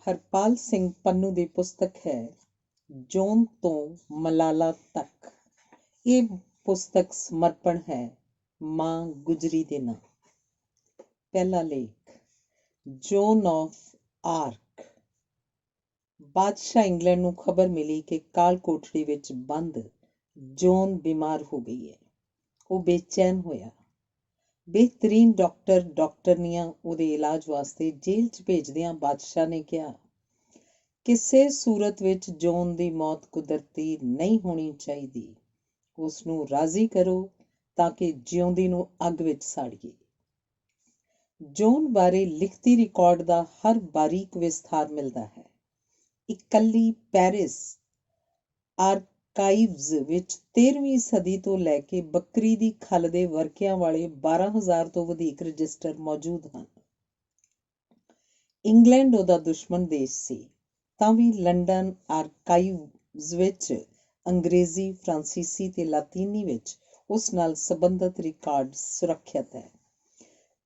ਹਰਪਾਲ ਸਿੰਘ ਪੰਨੂ ਦੀ ਪੁਸਤਕ ਹੈ ਜੌਨ ਤੋਂ ਮਲਾਲਾ ਤੱਕ। ਇਹ ਪੁਸਤਕ ਸਮਰਪਣ ਹੈ ਮਾਂ ਗੁਜਰੀ ਦੇ ਨਾਂ। ਪਹਿਲਾ ਲੇਖ, ਜੌਨ ਆਫ ਆਰਕ। ਬਾਦਸ਼ਾਹ ਇੰਗਲੈਂਡ ਨੂੰ ਖਬਰ ਮਿਲੀ ਕਿ ਕਾਲ ਕੋਠੜੀ ਵਿੱਚ ਬੰਦ ਜੌਨ ਬਿਮਾਰ ਹੋ ਗਈ ਹੈ। ਉਹ ਬੇਚੈਨ ਹੋਇਆ। ਬਿਹਤਰੀਨ ਡਾਕਟਰਨੀਆਂ ਉਹਦੇ ਇਲਾਜ ਵਾਸਤੇ ਜੇਲ੍ਹ 'ਚ ਭੇਜਦਿਆਂ ਬਾਦਸ਼ਾਹ ਨੇ ਕਿਹਾ, ਕਿਸੇ ਸੂਰਤ ਵਿੱਚ ਜੌਨ ਦੀ ਮੌਤ ਕੁਦਰਤੀ ਨਹੀਂ ਹੋਣੀ ਚਾਹੀਦੀ। ਉਸ ਨੂੰ ਰਾਜ਼ੀ ਕਰੋ ਤਾਂ ਕਿ ਜਿਉਂਦੀ ਨੂੰ ਅੱਗ ਵਿੱਚ ਸਾੜੀਏ। ਜੌਨ ਬਾਰੇ ਲਿਖਤੀ ਰਿਕਾਰਡ ਦਾ ਹਰ ਬਾਰੀਕ ਵਿਸਥਾਰ ਮਿਲਦਾ ਹੈ। ਇਕੱਲੀ ਪੈਰਿਸ ਆਰਕਾਈਵਜ਼ ਵਿੱਚ 13ਵੀਂ ਸਦੀ ਤੋਂ ਲੈ ਕੇ ਬੱਕਰੀ ਦੀ ਖੱਲ ਦੇ ਵਰਕਿਆਂ ਵਾਲੇ 12,000 ਤੋਂ ਵਧੇਕ ਰਜਿਸਟਰ ਮੌਜੂਦ ਹਨ। ਇੰਗਲੈਂਡ ਉਹਦਾ ਦੁਸ਼ਮਣ ਦੇਸ਼ ਸੀ, ਤਾਂ ਵੀ ਲੰਡਨ ਆਰਕਾਈਵਜ਼ ਵਿੱਚ ਅੰਗਰੇਜ਼ੀ, ਫਰਾਂਸੀਸੀ ਤੇ ਲਾਤੀਨੀ ਵਿੱਚ ਉਸ ਨਾਲ ਸੰਬੰਧਿਤ ਰਿਕਾਰਡ ਸੁਰੱਖਿਅਤ ਹੈ।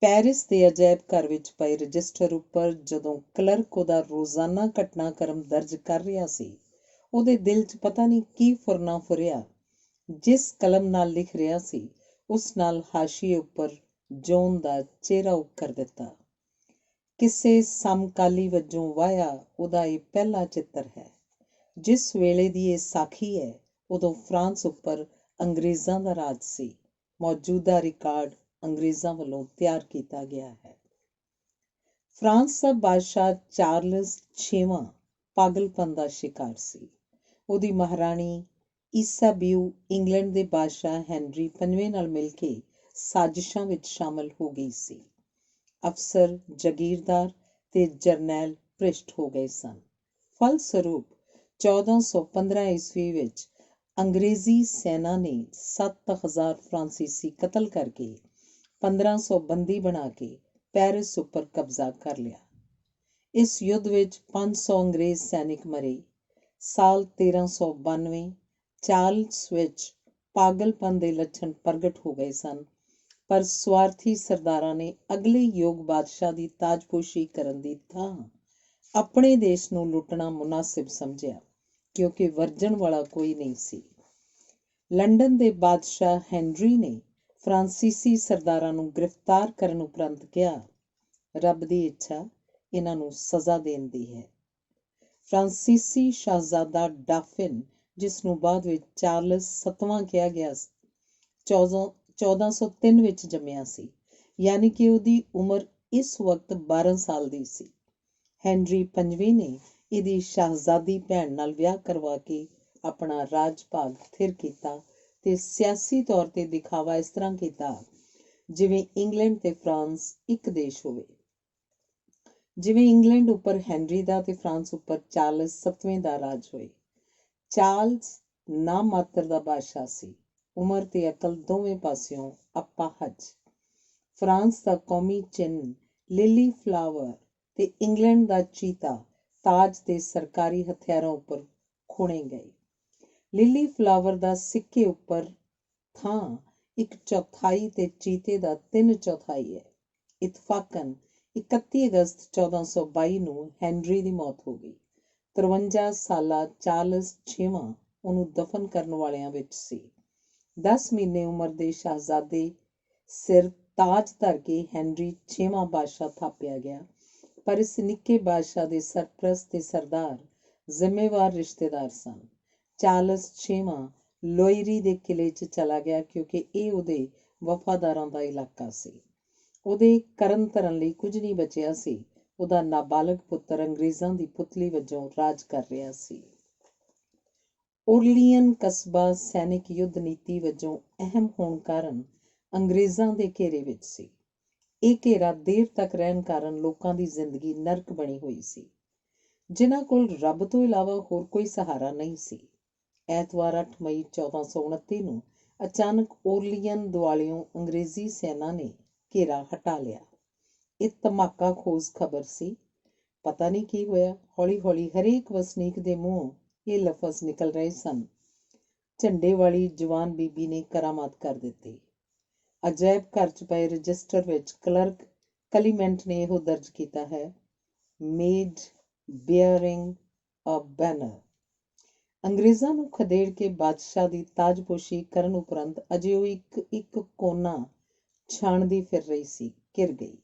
ਪੈਰਿਸ ਦੇ ਅਜਾਇਬ ਘਰ ਵਿੱਚ ਪਏ ਰਜਿਸਟਰ ਉੱਪਰ ਜਦੋਂ ਕਲਰਕ ਉਹਦਾ ਰੋਜ਼ਾਨਾ ਘਟਨਾਕ੍ਰਮ ਦਰਜ ਕਰ ਰਿਹਾ ਸੀ, ਉਹਦੇ ਦਿਲ 'ਚ ਪਤਾ ਨਹੀਂ ਕੀ ਫੁਰਨਾ ਫੁਰਿਆ। ਜਿਸ ਕਲਮ ਨਾਲ ਲਿਖ ਰਿਹਾ ਸੀ, ਉਸ ਨਾਲ ਹਾਸ਼ੀਏ ਉੱਪਰ ਜੌਨ ਦਾ ਚਿਹਰਾ ਉੱਕਰ ਦਿੱਤਾ। ਕਿਸੇ ਸਮਕਾਲੀ ਵਜੋਂ ਵਾਹਿਆ ਉਹਦਾ ਇਹ ਪਹਿਲਾ ਚਿੱਤਰ ਹੈ। ਜਿਸ ਵੇਲੇ ਦੀ ਇਹ ਸਾਖੀ ਹੈ, ਉਦੋਂ ਫਰਾਂਸ ਉੱਪਰ ਅੰਗਰੇਜ਼ਾਂ ਦਾ ਰਾਜ ਸੀ। ਮੌਜੂਦਾ ਰਿਕਾਰਡ ਅੰਗਰੇਜ਼ਾਂ ਵੱਲੋਂ ਤਿਆਰ ਕੀਤਾ ਗਿਆ ਹੈ। ਫਰਾਂਸ ਦਾ ਬਾਦਸ਼ਾਹ ਚਾਰਲਸ 6ਵਾਂ ਪਾਗਲਪਨ ਦਾ ਸ਼ਿਕਾਰ ਸੀ। ਉਹਦੀ ਮਹਾਰਾਣੀ ਇਸਾਬੀਓ ਇੰਗਲੈਂਡ ਦੇ ਬਾਦਸ਼ਾਹ ਹੈਨਰੀ 5ਵੇਂ ਨਾਲ ਮਿਲ ਕੇ ਸਾਜ਼ਿਸ਼ਾਂ ਵਿੱਚ ਸ਼ਾਮਲ ਹੋ ਗਈ ਸੀ। ਅਫਸਰ, ਜਾਗੀਰਦਾਰ ਤੇ ਜਰਨੈਲ ਭ੍ਰਿਸ਼ਟ ਹੋ ਗਏ ਸਨ। ਫਲਸਰੂਪ 1415 ਈਸਵੀ ਵਿੱਚ ਅੰਗਰੇਜ਼ੀ ਸੈਨਾ ਨੇ 7,000 ਫਰਾਂਸੀਸੀ ਕਤਲ ਕਰਕੇ 1500 ਬੰਦੀ ਬਣਾ ਕੇ ਪੈਰਿਸ ਉੱਪਰ ਕਬਜ਼ਾ ਕਰ ਲਿਆ। ਇਸ ਯੁੱਧ ਵਿੱਚ 500 ਅੰਗਰੇਜ਼ ਸੈਨਿਕ ਮਰੇ। ਸਾਲ 1392 ਚਾਰਲਸ ਵਿੱਚ ਪਾਗਲਪਨ ਦੇ ਲੱਛਣ ਪ੍ਰਗਟ ਹੋ ਗਏ ਸਨ, ਪਰ ਸਵਾਰਥੀ ਸਰਦਾਰਾਂ ਨੇ ਅਗਲੇ ਯੋਗ ਬਾਦਸ਼ਾਹ ਦੀ ਤਾਜਪੋਸ਼ੀ ਕਰਨ ਦੀ ਥਾਂ ਆਪਣੇ ਦੇਸ਼ ਨੂੰ ਲੁੱਟਣਾ ਮੁਨਾਸਿਬ ਸਮਝਿਆ, ਕਿਉਂਕਿ ਵਰਜਣ ਵਾਲਾ ਕੋਈ ਨਹੀਂ ਸੀ। ਲੰਡਨ ਦੇ ਬਾਦਸ਼ਾਹ ਹੈਨਰੀ ਨੇ ਫਰਾਂਸੀਸੀ ਸਰਦਾਰਾਂ ਨੂੰ ਗ੍ਰਿਫਤਾਰ ਕਰਨ ਉਪਰੰਤ ਕਿਹਾ, ਰੱਬ ਦੀ ਇੱਛਾ ਇਹਨਾਂ ਨੂੰ ਸਜ਼ਾ ਦੇਣ ਦੀ ਹੈ। ਫਰਾਂਸੀਸੀ ਸ਼ਹਿਜ਼ਾਦਾ ਡਾਫਿਨ, ਜਿਸ ਨੂੰ ਬਾਅਦ ਵਿੱਚ ਚਾਰਲਸ 7ਵਾਂ ਕਿਹਾ ਗਿਆ, 1403 ਵਿੱਚ ਜੰਮਿਆ ਸੀ, ਯਾਨੀ ਕਿ ਉਹਦੀ ਉਮਰ ਇਸ ਵਕਤ 12 ਸਾਲ ਦੀ ਸੀ। ਹੈਨਰੀ 5ਵੇਂ ਨੇ ਇਹਦੀ ਸ਼ਹਿਜ਼ਾਦੀ ਭੈਣ ਨਾਲ ਵਿਆਹ ਕਰਵਾ ਕੇ ਆਪਣਾ ਰਾਜ ਭਾਗ ਥਿਰ ਕੀਤਾ ਤੇ ਸਿਆਸੀ ਤੌਰ ਤੇ ਦਿਖਾਵਾ ਇਸ ਤਰ੍ਹਾਂ ਕੀਤਾ ਜਿਵੇਂ ਇੰਗਲੈਂਡ ਤੇ ਫਰਾਂਸ ਇੱਕ ਦੇਸ਼ ਹੋਵੇ। ਜਿਵੇਂ ਇੰਗਲੈਂਡ ਉੱਪਰ ਹੈਨਰੀ ਦਾ ਤੇ ਫਰਾਂਸ ਉੱਪਰ ਚਾਰਲਸ 7ਵੇਂ ਦਾ ਰਾਜ ਹੋਏ। ਚਾਰਲਸ ਨਾ ਮਾਤਰ ਦਾ ਬਾਦਸ਼ਾਹ ਸੀ, ਉਮਰ ਤੇ ਅਕਲ ਦੋਵੇਂ ਪਾਸਿਓਂ ਅਪਾਹਜ। ਫਰਾਂਸ ਦਾ ਕੌਮੀ ਚਿੰਨ੍ਹ ਲਿਲੀ ਫਲਾਵਰ ਤੇ ਇੰਗਲੈਂਡ ਦਾ ਚੀਤਾ ਤਾਜ ਤੇ ਸਰਕਾਰੀ ਹਥਿਆਰਾਂ ਉੱਪਰ ਖੁਣੇ ਗਏ। ਲਿਲੀ ਫਲਾਵਰ ਦਾ ਸਿੱਕੇ ਉੱਪਰ ਥਾਂ 1/4 ਤੇ ਚੀਤੇ ਦਾ 3/4 ਹੈ। ਇਤਫਾਕਨ 31 ਅਗਸਤ 1422 ਨੂੰ ਹੈਨਰੀ ਦੀ ਮੌਤ ਹੋ ਗਈ। 53 ਸਾਲਾ ਚਾਰਲਸ 6ਵਾਂ ਉਹਨੂੰ ਦਫਨ ਕਰਨ ਵਾਲਿਆਂ ਵਿੱਚ ਸੀ। 10 ਮਹੀਨੇ ਉਮਰ ਦੇ ਸ਼ਹਿਜ਼ਾਦੇ ਸਿਰ ਤਾਜ ਧਰ ਕੇ ਹੈਨਰੀ 6ਵਾਂ ਬਾਦਸ਼ਾਹ ਥਾਪਿਆ ਗਿਆ, ਪਰ ਇਸ ਨਿੱਕੇ ਬਾਦਸ਼ਾਹ ਦੇ ਸਰਪ੍ਰਸਤ ਤੇ ਸਰਦਾਰ ਜ਼ਿੰਮੇਵਾਰ ਰਿਸ਼ਤੇਦਾਰ ਸਨ। ਚਾਰਲਸ 6ਵਾਂ ਲੋਇਰੀ ਦੇ ਕਿਲੇ 'ਚ ਚਲਾ ਗਿਆ, ਕਿਉਂਕਿ ਇਹ ਉਹਦੇ ਵਫਾਦਾਰਾਂ ਦਾ ਇਲਾਕਾ ਸੀ। ਉਹਦੇ ਕਰਨ ਧਰਨ ਲਈ ਕੁਝ ਨਹੀਂ ਬਚਿਆ ਸੀ। ਉਹਦਾ ਨਾਬਾਲਗ ਪੁੱਤਰ ਅੰਗਰੇਜ਼ਾਂ ਦੀ ਪੁਤਲੀ ਵਜੋਂ ਰਾਜ ਕਰ ਰਿਹਾ ਸੀ। ਓਰਲੀਅਨ ਕਸਬਾ ਸੈਨਿਕ ਯੁੱਧ ਨੀਤੀ ਵਜੋਂ ਅਹਿਮ ਹੋਣ ਕਾਰਨ ਅੰਗਰੇਜ਼ਾਂ ਦੇ ਘੇਰੇ ਵਿੱਚ ਸੀ। ਇਹ ਘੇਰਾ ਦੇਰ ਤੱਕ ਰਹਿਣ ਕਾਰਨ ਲੋਕਾਂ ਦੀ ਜ਼ਿੰਦਗੀ ਨਰਕ ਬਣੀ ਹੋਈ ਸੀ, ਜਿਨ੍ਹਾਂ ਕੋਲ ਰੱਬ ਤੋਂ ਇਲਾਵਾ ਹੋਰ ਕੋਈ ਸਹਾਰਾ ਨਹੀਂ ਸੀ। ਐਤਵਾਰ 8 ਮਈ 1429 ਨੂੰ ਅਚਾਨਕ ਓਰਲੀਅਨ ਦੁਆਲਿਓਂ ਅੰਗਰੇਜ਼ੀ ਸੈਨਾ ਨੇ ਘੇਰਾ ਹਟਾ ਲਿਆ। ਇਹ ਧਮਾਕਾ ਖੋਜ਼ ਖਬਰ ਸੀ। ਪਤਾ ਨਹੀਂ ਕੀ ਹੋਇਆ, ਹੌਲੀ-ਹੌਲੀ ਹਰੇਕ ਵਸਨੀਕ ਦੇ ਮੂੰਹੋਂ ਇਹ ਲਫ਼ਜ਼ ਨਿਕਲ ਰਹੇ ਸਨ, ਝੰਡੇ ਵਾਲੀ ਜਵਾਨ ਬੀਬੀ ਨੇ ਕਰਾਮਾਤ ਕਰ ਦਿੱਤੀ। ਅਜਾਇਬ ਘਰ 'ਚ ਪਏ ਰਜਿਸਟਰ ਵਿੱਚ ਕਲਰਕ ਕਲੀਮੈਂਟ ਨੇ ਇਹੋ ਦਰਜ ਕੀਤਾ ਹੈ, ਮੇਡ bearing a banner। ਅੰਗਰੇਜ਼ਾਂ ਨੂੰ ਖਦੇੜ ਕੇ ਬਾਦਸ਼ਾਹ ਦੀ ਤਾਜਪੋਸ਼ੀ ਕਰਨ ਉਪਰੰਤ ਅਜੇ ਉਹ ਇੱਕ ਕੋਨਾ ਛਾਣਦੀ ਫਿਰ ਰਹੀ ਸੀ, ਘਿਰ ਗਈ,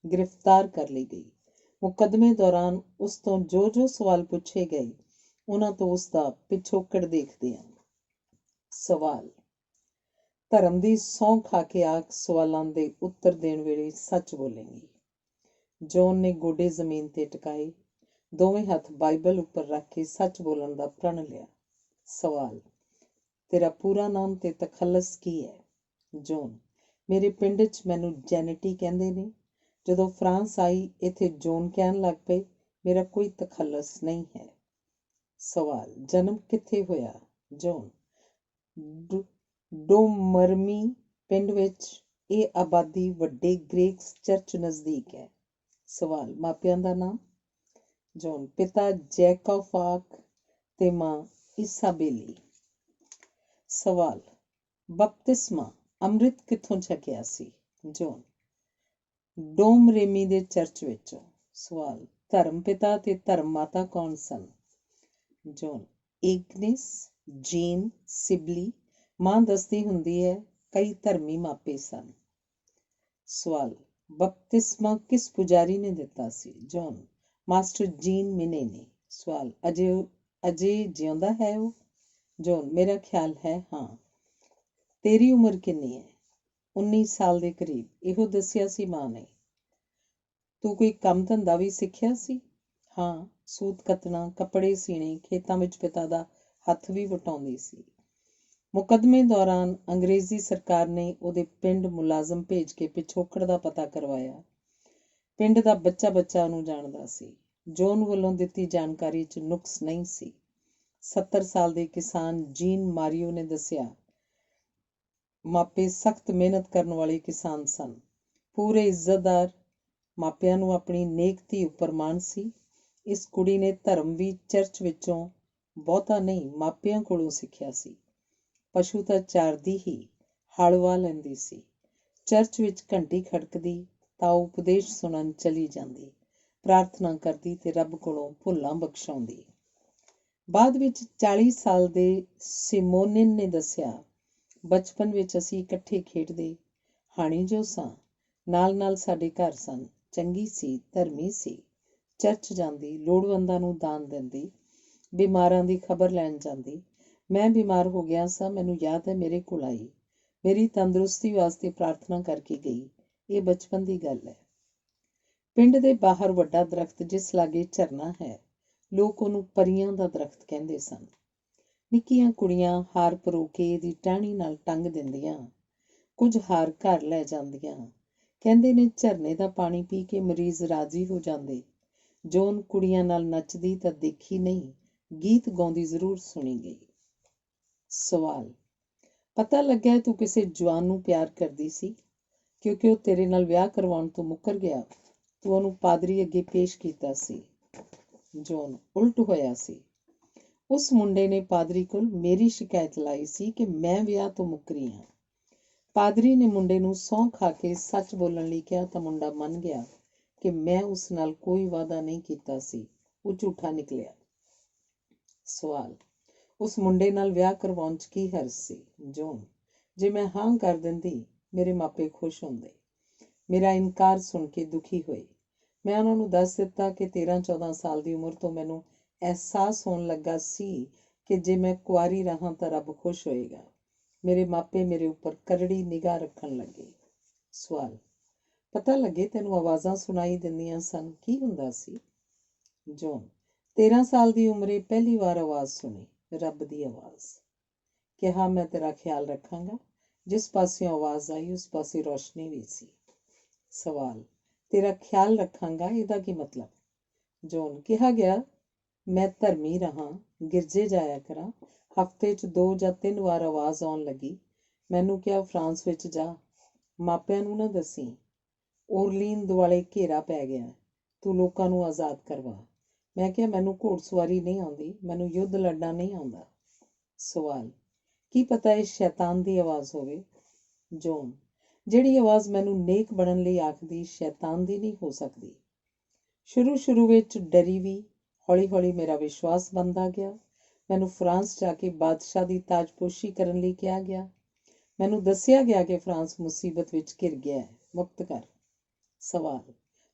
ਗ੍ਰਿਫਤਾਰ ਕਰ ਲਈ ਗਈ। ਮੁਕੱਦਮੇ ਦੌਰਾਨ ਉਸ ਤੋਂ ਜੋ ਸਵਾਲ ਪੁੱਛੇ ਗਏ, ਉਹਨਾਂ ਤੋਂ ਉਸ ਦਾ ਪਿਛੋਕੜ ਦੇਖਦੇ ਹਨ। ਸਵਾਲ: ਧਰਮ ਦੀ ਸਹੁੰ ਖਾ ਕੇ ਆਖ, ਸਵਾਲਾਂ ਦੇ ਉੱਤਰ ਦੇਣ ਵੇਲੇ ਸੱਚ ਬੋਲੇਂਗੀ। ਜੌਨ ਨੇ ਗੋਡੇ ਜ਼ਮੀਨ ਤੇ ਟਿਕਾਏ, ਦੋਵੇਂ ਹੱਥ ਬਾਈਬਲ ਉੱਪਰ ਰੱਖ ਕੇ ਸੱਚ ਬੋਲਣ ਦਾ ਪ੍ਰਣ ਲਿਆ। ਸਵਾਲ: ਤੇਰਾ ਪੂਰਾ ਨਾਮ ਤੇ ਤਖੱਲਸ ਕੀ ਹੈ? ਜੌਨ: ਮੇਰੇ ਪਿੰਡ 'ਚ ਮੈਨੂੰ ਜੈਨੇਟੀ ਕਹਿੰਦੇ ਨੇ। ਜਦੋਂ ਫਰਾਂਸ ਆਈ ਇੱਥੇ ਜੌਨ ਕਹਿਣ ਲੱਗ ਪਏ। ਮੇਰਾ ਕੋਈ ਤਖੱਲਸ ਨਹੀਂ ਹੈ। ਸਵਾਲ: ਜਨਮ ਕਿੱਥੇ ਹੋਇਆ? ਜੌਨ: ਡੋਮਰਮੀ ਪਿੰਡ ਵਿੱਚ। ਇਹ ਆਬਾਦੀ ਵੱਡੇ ਗ੍ਰੇਕਸ ਚਰਚ ਨਜ਼ਦੀਕ ਹੈ। ਸਵਾਲ: ਮਾਪਿਆਂ ਦਾ ਨਾਮ? ਜੌਨ: ਪਿਤਾ ਜੈਕਬ ਆਕ ਤੇ ਮਾਂ ਇਸਾਬੇਲੀ। ਸਵਾਲ: ਬਪਤਿਸਮਾ ਅੰਮ੍ਰਿਤ ਕਿੱਥੋਂ ਛਕਿਆ ਸੀ? ਜੌਨ: ਡੋਮਰੇਮੀ ਦੇ ਚਰਚ ਵਿੱਚੋਂ। ਸਵਾਲ: ਧਰਮ ਪਿਤਾ ਤੇ ਧਰਮ ਮਾਤਾ ਕੌਣ ਸਨ? John: ਏਗਨੇਸ, jean, ਸਿਬਲੀ। ਮਾਂ ਦੱਸਦੀ ਹੁੰਦੀ ਹੈ ਕਈ ਧਰਮੀ ਮਾਪੇ ਸਨ। ਸਵਾਲ: ਬਪਤਿਸਮਾ ਕਿਸ ਪੁਜਾਰੀ ਨੇ ਦਿੱਤਾ ਸੀ? ਜੌਨ: ਮਾਸਟਰ ਜੀਨ ਮਿਨੇ ਨੇ। ਸਵਾਲ: ਅਜੇ ਜਿਉਂਦਾ ਹੈ ਉਹ? ਜੌਨ: ਮੇਰਾ ਖਿਆਲ ਹੈ, ਹਾਂ। ਤੇਰੀ ਉਮਰ ਕਿੰਨੀ ਹੈ? 19 ਸਾਲ ਦੇ ਕਰੀਬ। ਇਹੋ ਦੱਸਿਆ ਸੀ ਮਾਂ ਨੇ। ਤੂੰ ਕੋਈ ਕੰਮ ਧੰਦਾ ਵੀ ਸਿੱਖਿਆ ਸੀ? ਹਾਂ, ਸੂਤ ਕੱਤਣਾ, ਕੱਪੜੇ ਸੀਣੇ, ਖੇਤਾਂ ਵਿੱਚ ਪਿਤਾ ਦਾ ਹੱਥ ਵੀ ਵਟਾਉਂਦੀ ਸੀ। ਮੁਕੱਦਮੇ ਦੌਰਾਨ ਅੰਗਰੇਜ਼ੀ ਸਰਕਾਰ ਨੇ ਉਹਦੇ ਪਿੰਡ ਮੁਲਾਜ਼ਮ ਭੇਜ ਕੇ ਪਿਛੋਕੜ ਦਾ ਪਤਾ ਕਰਵਾਇਆ। ਪਿੰਡ ਦਾ ਬੱਚਾ ਉਹਨੂੰ ਜਾਣਦਾ ਸੀ। ਜੌਨ ਵੱਲੋਂ ਦਿੱਤੀ ਜਾਣਕਾਰੀ 'ਚ ਨੁਕਸ ਨਹੀਂ ਸੀ। 70 ਸਾਲ ਦੇ ਕਿਸਾਨ ਜੀਨ ਮਾਰੀਓ ਨੇ ਦੱਸਿਆ, ਮਾਪੇ ਸਖਤ ਮਿਹਨਤ ਕਰਨ ਵਾਲੇ ਕਿਸਾਨ ਸਨ, ਪੂਰੇ ਇੱਜ਼ਤਦਾਰ। ਮਾਪਿਆਂ ਨੂੰ ਆਪਣੀ ਨੇਕ ਧੀ ਉੱਪਰ ਮਾਣ ਸੀ। ਇਸ ਕੁੜੀ ਨੇ ਧਰਮ ਵੀ ਚਰਚ ਵਿੱਚੋਂ ਬਹੁਤਾ ਨਹੀਂ, ਮਾਪਿਆਂ ਕੋਲੋਂ ਸਿੱਖਿਆ ਸੀ। ਪਸ਼ੂ ਤਾਂ ਚਾਰਦੀ ਹੀ ਹਲ ਵਾਹ ਲੈਂਦੀ ਸੀ। ਚਰਚ ਵਿੱਚ ਘੰਟੀ ਖੜਕਦੀ ਤਾਂ ਉਹ ਉਪਦੇਸ਼ ਸੁਣਨ ਚਲੀ ਜਾਂਦੀ, ਪ੍ਰਾਰਥਨਾ ਕਰਦੀ ਤੇ ਰੱਬ ਕੋਲੋਂ ਭੁੱਲਾਂ ਬਖਸ਼ਾਉਂਦੀ। ਬਾਅਦ ਵਿੱਚ 40 ਸਾਲ ਦੇ ਸਿਮੋਨਿਨ ਨੇ ਦੱਸਿਆ, ਬਚਪਨ ਵਿੱਚ ਅਸੀਂ ਇਕੱਠੇ ਖੇਡਦੇ, ਹਾਣੀ ਜੋ ਸਾਂ। ਨਾਲ ਸਾਡੇ ਘਰ ਸਨ। ਚੰਗੀ ਸੀ, ਧਰਮੀ ਸੀ, ਚਰਚ ਜਾਂਦੀ, ਲੋੜਵੰਦਾਂ ਨੂੰ ਦਾਨ ਦਿੰਦੀ, ਬਿਮਾਰਾਂ ਦੀ ਖਬਰ ਲੈਣ ਜਾਂਦੀ। ਮੈਂ ਬਿਮਾਰ ਹੋ ਗਿਆ ਸਾਂ, ਮੈਨੂੰ ਯਾਦ ਹੈ ਮੇਰੇ ਕੋਲ ਆਈ, ਮੇਰੀ ਤੰਦਰੁਸਤੀ ਵਾਸਤੇ ਪ੍ਰਾਰਥਨਾ ਕਰਕੇ ਗਈ। ਇਹ ਬਚਪਨ ਦੀ ਗੱਲ ਹੈ। ਪਿੰਡ ਦੇ ਬਾਹਰ ਵੱਡਾ ਦਰਖਤ, ਜਿਸ ਲਾਗੇ ਝਰਨਾ ਹੈ, ਲੋਕ ਉਹਨੂੰ ਪਰੀਆਂ ਦਾ ਦਰਖਤ ਕਹਿੰਦੇ ਸਨ। ਨਿੱਕੀਆਂ ਕੁੜੀਆਂ ਹਾਰ ਪਰੋ ਕੇ ਇਹਦੀ ਟਾਹਣੀ ਨਾਲ ਟੰਗ ਦਿੰਦੀਆਂ, ਕੁਝ ਹਾਰ ਘਰ ਲੈ ਜਾਂਦੀਆਂ। ਕਹਿੰਦੇ ਨੇ ਝਰਨੇ ਦਾ ਪਾਣੀ ਪੀ ਕੇ ਮਰੀਜ਼ ਰਾਜ਼ੀ ਹੋ ਜਾਂਦੇ। ਜੌਨ ਕੁੜੀਆਂ ਨਾਲ ਨੱਚਦੀ ਤਾਂ ਦੇਖੀ ਨਹੀਂ, ਗੀਤ ਗਾਉਂਦੀ ਜ਼ਰੂਰ ਸੁਣੀ ਗਈ। ਸਵਾਲ: ਪਤਾ ਲੱਗਿਆ ਤੂੰ ਕਿਸੇ ਜਵਾਨ ਨੂੰ ਪਿਆਰ ਕਰਦੀ ਸੀ। ਕਿਉਂਕਿ ਉਹ ਤੇਰੇ ਨਾਲ ਵਿਆਹ ਕਰਵਾਉਣ ਤੋਂ ਮੁੱਕਰ ਗਿਆ, ਤੂੰ ਉਹਨੂੰ ਪਾਦਰੀ ਅੱਗੇ ਪੇਸ਼ ਕੀਤਾ ਸੀ। ਜੌਨ: ਉਲਟ ਹੋਇਆ ਸੀ। ਉਸ ਮੁੰਡੇ ਨੇ ਪਾਦਰੀ ਕੋਲ ਮੇਰੀ ਸ਼ਿਕਾਇਤ ਲਾਈ ਸੀ ਕਿ ਮੈਂ ਵਿਆਹ ਤੋਂ ਮੁੱਕਰੀ ਹਾਂ। ਪਾਦਰੀ ਨੇ ਮੁੰਡੇ ਨੂੰ ਸਹੁੰ ਖਾ ਕੇ ਸੱਚ ਬੋਲਣ ਲਈ ਕਿਹਾ ਤਾਂ ਮੁੰਡਾ ਮੰਨ ਗਿਆ ਕਿ ਮੈਂ ਉਸ ਨਾਲ ਕੋਈ ਵਾਅਦਾ ਨਹੀਂ ਕੀਤਾ ਸੀ, ਉਹ ਝੂਠਾ ਨਿਕਲਿਆ। ਸਵਾਲ: ਉਸ ਮੁੰਡੇ ਨਾਲ ਵਿਆਹ ਕਰਵਾਉਣ 'ਚ ਕੀ ਹਰਜ਼ ਸੀ? ਜੌਨ: ਜੇ ਮੈਂ ਹਾਂ ਕਰ ਦਿੰਦੀ, ਮੇਰੇ ਮਾਪੇ ਖੁਸ਼ ਹੁੰਦੇ। ਮੇਰਾ ਇਨਕਾਰ ਸੁਣ ਕੇ ਦੁਖੀ ਹੋਏ। ਮੈਂ ਉਹਨਾਂ ਨੂੰ ਦੱਸ ਦਿੱਤਾ ਕਿ 13-14 ਸਾਲ ਦੀ ਉਮਰ ਤੋਂ ਮੈਨੂੰ ਅਹਿਸਾਸ ਹੋਣ ਲੱਗਾ ਸੀ ਕਿ ਜੇ ਮੈਂ ਕੁਆਰੀ ਰਹਾਂ ਤਾਂ ਰੱਬ ਖੁਸ਼ ਹੋਏਗਾ। ਮੇਰੇ ਮਾਪੇ ਮੇਰੇ ਉੱਪਰ ਕਰੜੀ ਨਿਗਾਹ ਰੱਖਣ ਲੱਗੇ। ਸਵਾਲ: ਪਤਾ ਲੱਗੇ ਤੈਨੂੰ ਆਵਾਜ਼ਾਂ ਸੁਣਾਈ ਦਿੰਦੀਆਂ ਸਨ, ਕੀ ਹੁੰਦਾ ਸੀ? ਜੌਨ: 13 ਸਾਲ ਦੀ ਉਮਰੇ ਪਹਿਲੀ ਵਾਰ ਆਵਾਜ਼ ਸੁਣੀ, ਰੱਬ ਦੀ ਆਵਾਜ਼। ਕਿਹਾ, ਮੈਂ ਤੇਰਾ ਖਿਆਲ ਰੱਖਾਂਗਾ। ਜਿਸ ਪਾਸਿਓਂ ਆਵਾਜ਼ ਆਈ ਉਸ ਪਾਸੇ ਰੋਸ਼ਨੀ ਵੀ ਸੀ। ਸਵਾਲ: ਤੇਰਾ ਖਿਆਲ ਰੱਖਾਂਗਾ, ਇਹਦਾ ਕੀ ਮਤਲਬ? ਜੌਨ: ਕਿਹਾ ਗਿਆ ਮੈਂ ਧਰਮੀ ਰਹਾਂ, ਗਿਰਜੇ ਜਾਇਆ ਕਰਾਂ, ਹਫ਼ਤੇ 'ਚ 2 ਜਾਂ 3 ਵਾਰ ਆਵਾਜ਼ ਆਉਣ ਲੱਗੀ। ਮੈਨੂੰ ਕਿਹਾ ਫਰਾਂਸ ਵਿੱਚ ਜਾ, ਮਾਪਿਆਂ ਨੂੰ ਨਾ ਦੱਸੀ, ਓਰਲੀਨ ਦੁਆਲੇ ਘੇਰਾ ਪੈ ਗਿਆ, ਤੂੰ ਲੋਕਾਂ ਨੂੰ ਆਜ਼ਾਦ ਕਰਵਾ। ਮੈਂ ਕਿਹਾ ਮੈਨੂੰ ਘੋੜਸਵਾਰੀ ਨਹੀਂ ਆਉਂਦੀ, ਮੈਨੂੰ ਯੁੱਧ ਲੜਨਾ ਨਹੀਂ ਆਉਂਦਾ। ਸਵਾਲ: ਕੀ ਪਤਾ ਇਹ ਸ਼ੈਤਾਨ ਦੀ ਆਵਾਜ਼ ਹੋਵੇ? ਜੌਨ: ਜਿਹੜੀ ਆਵਾਜ਼ ਮੈਨੂੰ ਨੇਕ ਬਣਨ ਲਈ ਆਖਦੀ, ਸ਼ੈਤਾਨ ਦੀ ਨਹੀਂ ਹੋ ਸਕਦੀ। ਸ਼ੁਰੂ ਵਿੱਚ ਡਰੀ ਵੀ, ਹੌਲੀ ਹੌਲੀ ਮੇਰਾ ਵਿਸ਼ਵਾਸ ਬਣਦਾ ਗਿਆ। ਮੈਨੂੰ ਫਰਾਂਸ ਜਾ ਕੇ ਬਾਦਸ਼ਾਹ ਦੀ ਤਾਜਪੋਸ਼ੀ ਕਰਨ ਲਈ ਕਿਹਾ ਗਿਆ। ਮੈਨੂੰ ਦੱਸਿਆ ਗਿਆ ਕਿ ਫਰਾਂਸ ਮੁਸੀਬਤ ਵਿੱਚ ਘਿਰ ਗਿਆ ਹੈ। ਮੁਕਤ ਕਰ। ਸਵਾਲ,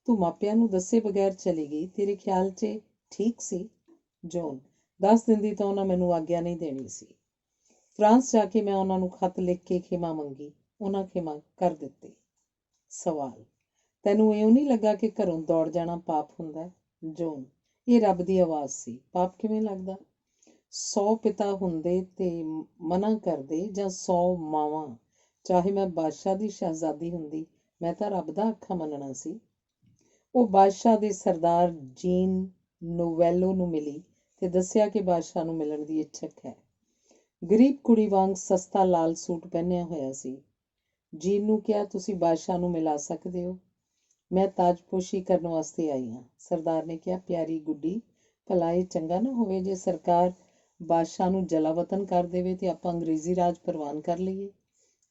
ਤੂੰ ਮਾਪਿਆਂ ਨੂੰ ਦੱਸੇ ਬਗੈਰ ਚਲੀ ਗਈ, ਤੇਰੇ ਖਿਆਲ 'ਚ ਠੀਕ ਸੀ? ਜੌਨ, ਦੱਸ ਦਿੰਦੀ ਤਾਂ ਉਹਨਾਂ ਮੈਨੂੰ ਆਗਿਆ ਨਹੀਂ ਦੇਣੀ ਸੀ। ਫਰਾਂਸ ਜਾ ਕੇ ਮੈਂ ਉਹਨਾਂ ਨੂੰ ਖੱਤ ਲਿਖ ਕੇ ਖਿਮਾ ਮੰਗੀ, ਉਹਨਾਂ ਖਿਮਾ ਕਰ ਦਿੱਤੀ। ਸਵਾਲ, ਤੈਨੂੰ ਇਉਂ ਨਹੀਂ ਲੱਗਾ ਕਿ ਘਰੋਂ ਦੌੜ ਜਾਣਾ ਪਾਪ ਹੁੰਦਾ ਹੈ? ਜੌਨ, ਇਹ ਰੱਬ ਦੀ ਆਵਾਜ਼ ਸੀ, ਪਾਪ ਕਿਵੇਂ ਲੱਗਦਾ? 100 ਪਿਤਾ ਹੁੰਦੇ ਤੇ ਮਨਾ ਕਰਦੇ, ਜਾਂ 100 ਮਾਵਾਂ। ਚਾਹੇ ਮੈਂ ਬਾਦਸ਼ਾਹ ਦੀ ਸ਼ਹਿਜ਼ਾਦੀ ਹੁੰਦੀ, ਮੈਂ ਤਾਂ ਰੱਬ ਦਾ ਆਖਾ ਮੰਨਣਾ ਸੀ। ਉਹ ਬਾਦਸ਼ਾਹ ਦੇ ਸਰਦਾਰ ਜੀਨ ਨੋਵੈਲੋ ਨੂੰ ਮਿਲੀ ਤੇ ਦੱਸਿਆ ਕਿ ਬਾਦਸ਼ਾਹ ਨੂੰ ਮਿਲਣ ਦੀ ਇੱਛਕ ਹੈ। ਗਰੀਬ ਕੁੜੀ ਵਾਂਗ ਸਸਤਾ ਲਾਲ ਸੂਟ ਪਹਿਨਿਆ ਹੋਇਆ ਸੀ। ਜੀਨ ਨੂੰ ਕਿਹਾ, ਤੁਸੀਂ ਬਾਦਸ਼ਾਹ ਨੂੰ ਮਿਲਾ ਸਕਦੇ ਹੋ? ਮੈਂ ਤਾਜਪੋਸ਼ੀ ਕਰਨ ਵਾਸਤੇ ਆਈ ਹਾਂ। ਸਰਦਾਰ ਨੇ ਕਿਹਾ, ਪਿਆਰੀ ਗੁੱਡੀ, ਭਲਾ ਇਹ ਚੰਗਾ ਨਾ ਹੋਵੇ ਜੇ ਸਰਕਾਰ ਬਾਦਸ਼ਾਹ ਨੂੰ ਜਲਾਵਤਨ ਕਰ ਦੇਵੇ ਤੇ ਆਪਾਂ ਅੰਗਰੇਜ਼ੀ ਰਾਜ ਪ੍ਰਵਾਨ ਕਰ ਲਈਏ।